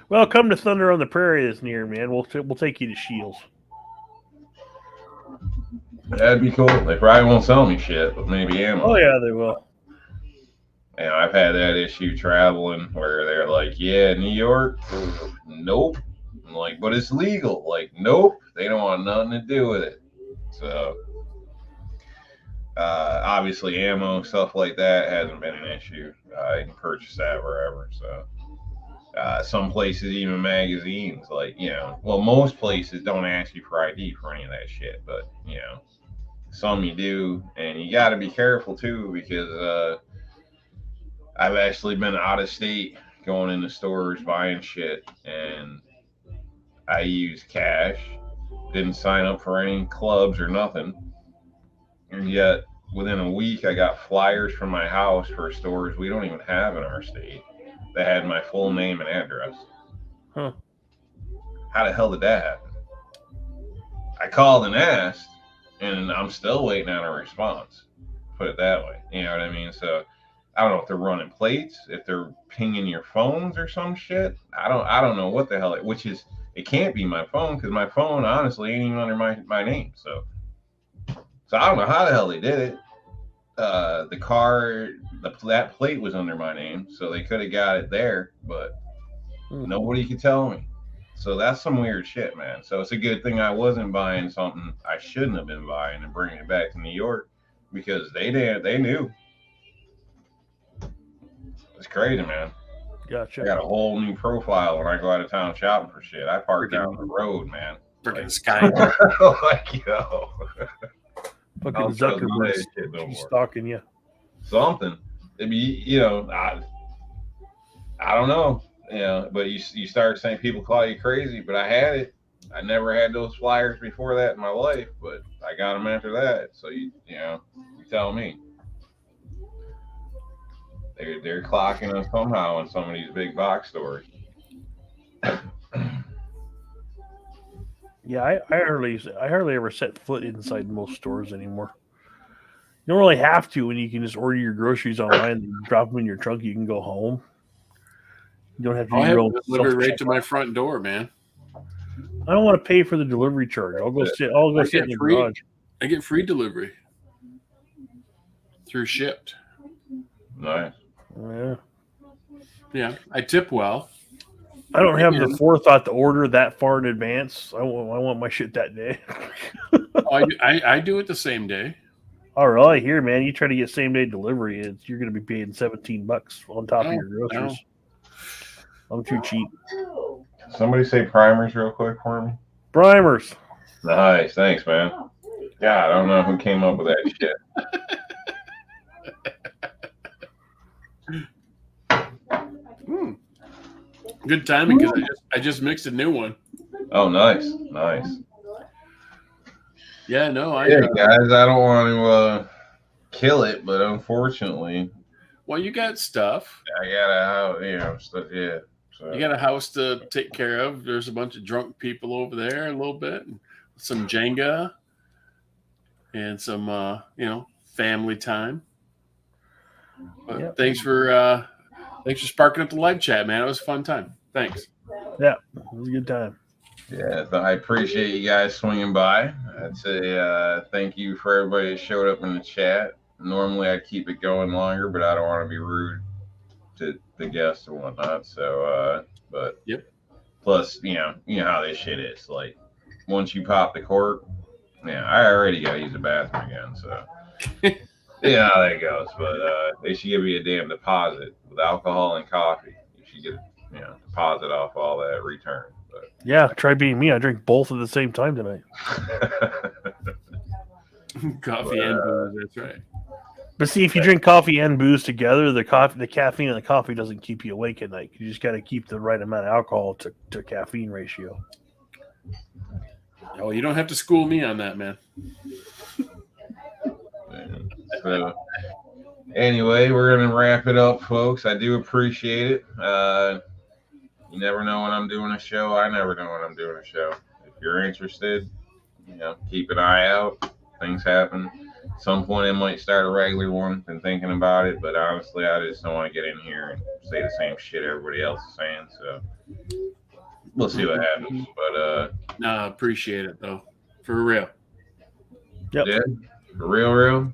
Well, come to Thunder on the Prairie this near, man. We'll take you to Shields. That'd be cool. They probably won't sell me shit, but maybe ammo. Oh yeah, they will. I've had that issue traveling where they're like, "Yeah, New York, nope." I'm like, but it's legal. Like, nope, they don't want nothing to do with it. So, obviously, ammo, stuff like that hasn't been an issue. You can purchase that wherever. So, some places, even magazines, like, well, most places don't ask you for ID for any of that shit, but, some you do. And you got to be careful, too, because I've actually been out of state going into stores buying shit, and I used cash, didn't sign up for any clubs or nothing, and yet within a week I got flyers from my house for stores we don't even have in our state that had my full name and address. Huh. How the hell did that happen? I called and asked, and I'm still waiting on a response, put it that way. You know what I mean? So I don't know if they're running plates, if they're pinging your phones or some shit. I don't know what the hell it can't be my phone, because my phone honestly ain't even under my name. So I don't know how the hell they did it. The car, that plate was under my name, so they could have got it there, but nobody could tell me. So that's some weird shit, man. So it's a good thing I wasn't buying something I shouldn't have been buying and bringing it back to New York, because they knew. It's crazy, man. Gotcha. I got a whole new profile when I go out of town shopping for shit. I park down the road, man. Freaking Sky. Like, yo. Fucking Zuckerberg stalking you. Something. It'd be, I don't know. But you start saying people call you crazy, but I had it. I never had those flyers before that in my life, but I got them after that. So you tell me. They're clocking us somehow in some of these big box stores. Yeah, I hardly ever set foot inside most stores anymore. You don't really have to when you can just order your groceries online and drop them in your trunk. You can go home. You don't have to do your own delivery right to my front door, man. I don't want to pay for the delivery charge. I'll go sit in the garage. I get free delivery through Shipped. Nice. Yeah, I tip well. I don't have the forethought to order that far in advance. I want my shit that day. I do it the same day. All right, here, man. You try to get same day delivery, you're going to be paying $17 on top of your groceries. No. I'm too cheap. Somebody say primers real quick for me. Primers. Nice, thanks, man. God, I don't know who came up with that shit. Good timing, because I just mixed a new one. Oh, nice. Yeah, no, guys, I don't want to kill it, but unfortunately, well, you got stuff. I got a house, stuff. Yeah, so. You got a house to take care of. There's a bunch of drunk people over there, a little bit, and some Jenga, and some family time. But thanks for sparking up the live chat, man. It was a fun time. Thanks. Yeah, it was a good time. Yeah, I appreciate you guys swinging by. I'd say thank you for everybody that showed up in the chat. Normally I'd keep it going longer, but I don't want to be rude to the guests and whatnot. So, but yep. Plus, you know how this shit is. Like, once you pop the cork, I already got to use the bathroom again. So, yeah, how that goes. But they should give you a damn deposit with alcohol and coffee. You should get deposit off all that return. But yeah, try being me. I drink both at the same time tonight. Coffee and booze, that's right. But see, if you drink coffee and booze together, the caffeine in the coffee doesn't keep you awake at night. You just got to keep the right amount of alcohol to caffeine ratio. Oh, you don't have to school me on that, man. So, anyway, we're going to wrap it up, folks. I do appreciate it. You never know when I'm doing a show. I never know when I'm doing a show. If you're interested, keep an eye out. Things happen. At some point, I might start a regular one. Been thinking about it, but honestly, I just don't want to get in here and say the same shit everybody else is saying. So we'll see what happens. But no, appreciate it though, for real. Yep. Yeah, for real.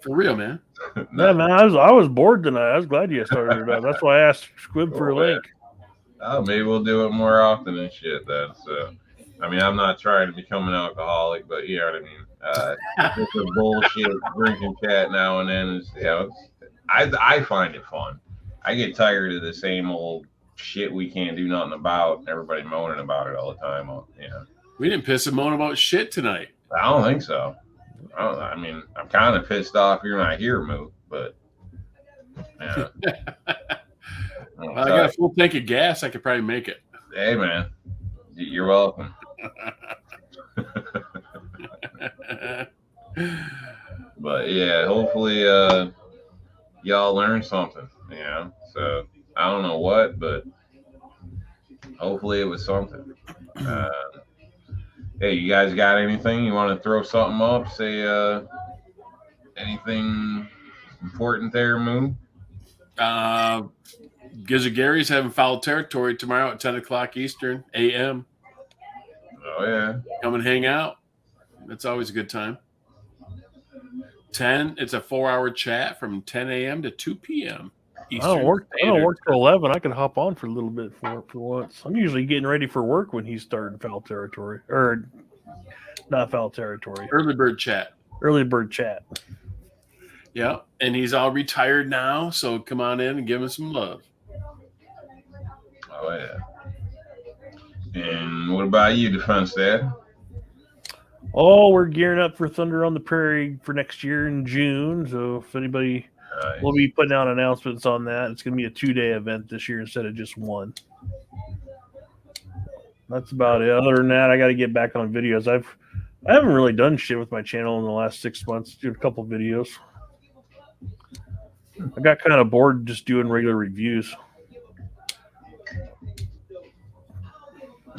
For real, man. No, man, I was bored tonight. I was glad you started it up. That's why I asked Squib for a link. Oh, maybe we'll do it more often and shit then. So, I mean, I'm not trying to become an alcoholic, but you know what I mean. Just a bullshit drinking chat now and then is, you know, I find it fun. I get tired of the same old shit we can't do nothing about. Everybody moaning about it all the time. You know, We didn't piss and moan about shit tonight. I don't think so. I mean, I'm kind of pissed off you're not here, Moo, but yeah. Well, I got a full tank of gas. I could probably make it. Hey, man, you're welcome. But yeah, hopefully y'all learned something, you know. So I don't know what, but hopefully it was something. Hey, you guys got anything? You want to throw something up? Say anything important there, Moon? Gizzard Gary's having foul territory tomorrow at 10 o'clock Eastern a.m. Oh yeah. Come and hang out. That's always a good time. 10. It's a 4-hour chat from 10 a.m. to 2 p.m. Eastern. I don't work till 11. I can hop on for a little bit for once. I'm usually getting ready for work when he's starting foul territory, or not foul territory. Early bird chat. Early bird chat. Yeah, and he's all retired now, so come on in and give him some love. Oh yeah. And what about you, Defense Dad? Oh, we're gearing up for Thunder on the Prairie for next year in June. So if anybody, Nice. we'll be putting out announcements on that. It's going to be a 2-day event this year instead of just one. That's about it. Other than that, I got to get back on videos. I haven't really done shit with my channel in the last 6 months. Did a couple videos. I got kind of bored just doing regular reviews.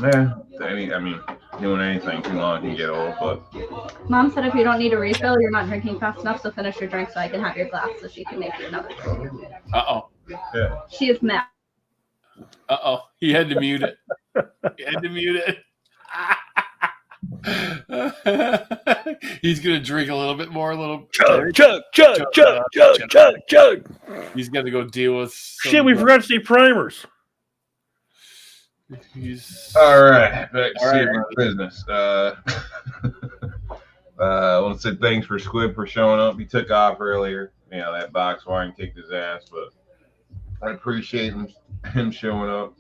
Yeah, I mean, doing anything too long can get old, but Mom said if you don't need a refill, you're not drinking fast enough, so finish your drink so I can have your glass so she can make you another drink. Uh-oh. yeah. She is mad. Uh-oh. He had to mute it. He had to mute it. He's going to drink a little bit more, Chug. He's got to go deal with some, Shit, we forgot to say primers. He's All right, back to All right. serious business. I want to say thanks for Squib for showing up. He took off earlier. Yeah, that box wine kicked his ass, but I appreciate him showing up,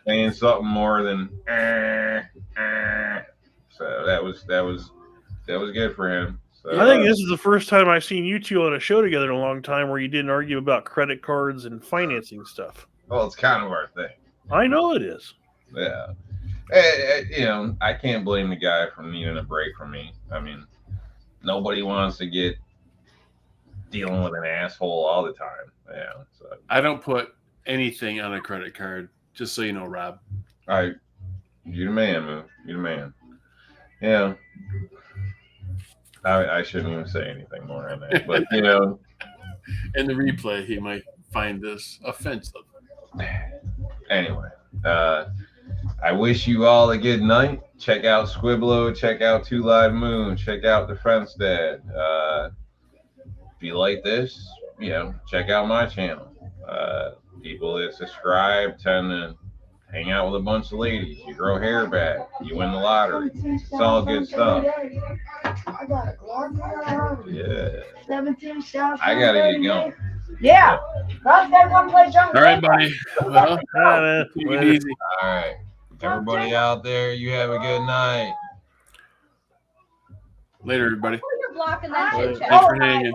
saying something more than. So that was good for him. So, I think this is the first time I've seen you two on a show together in a long time where you didn't argue about credit cards and financing stuff. well, it's kind of our thing. I know it is. Yeah. You know, I can't blame the guy for needing a break from me. I mean, nobody wants to get dealing with an asshole all the time. Yeah. So I don't put anything on a credit card, just so you know, Rob. you're the man, man. You're the man. Yeah. I shouldn't even say anything more on that. But you know, In the replay, he might find this offensive. anyway, I wish you all a good night. Check out Squiblo, check out Two Live Moon, check out Defense Dad. If you like this, you know, check out my channel. People that subscribe tend to hang out with a bunch of ladies. You grow hair back, you win the lottery. It's all good stuff. Yeah. 17 shots. I gotta get going. Yeah. Rob's got one play jump. All right, buddy. Well, All right, man. take it Later. easy. All right. Everybody out there, you have a good night. Later, everybody. You're blocking that Right. shit chat. Thanks for hanging.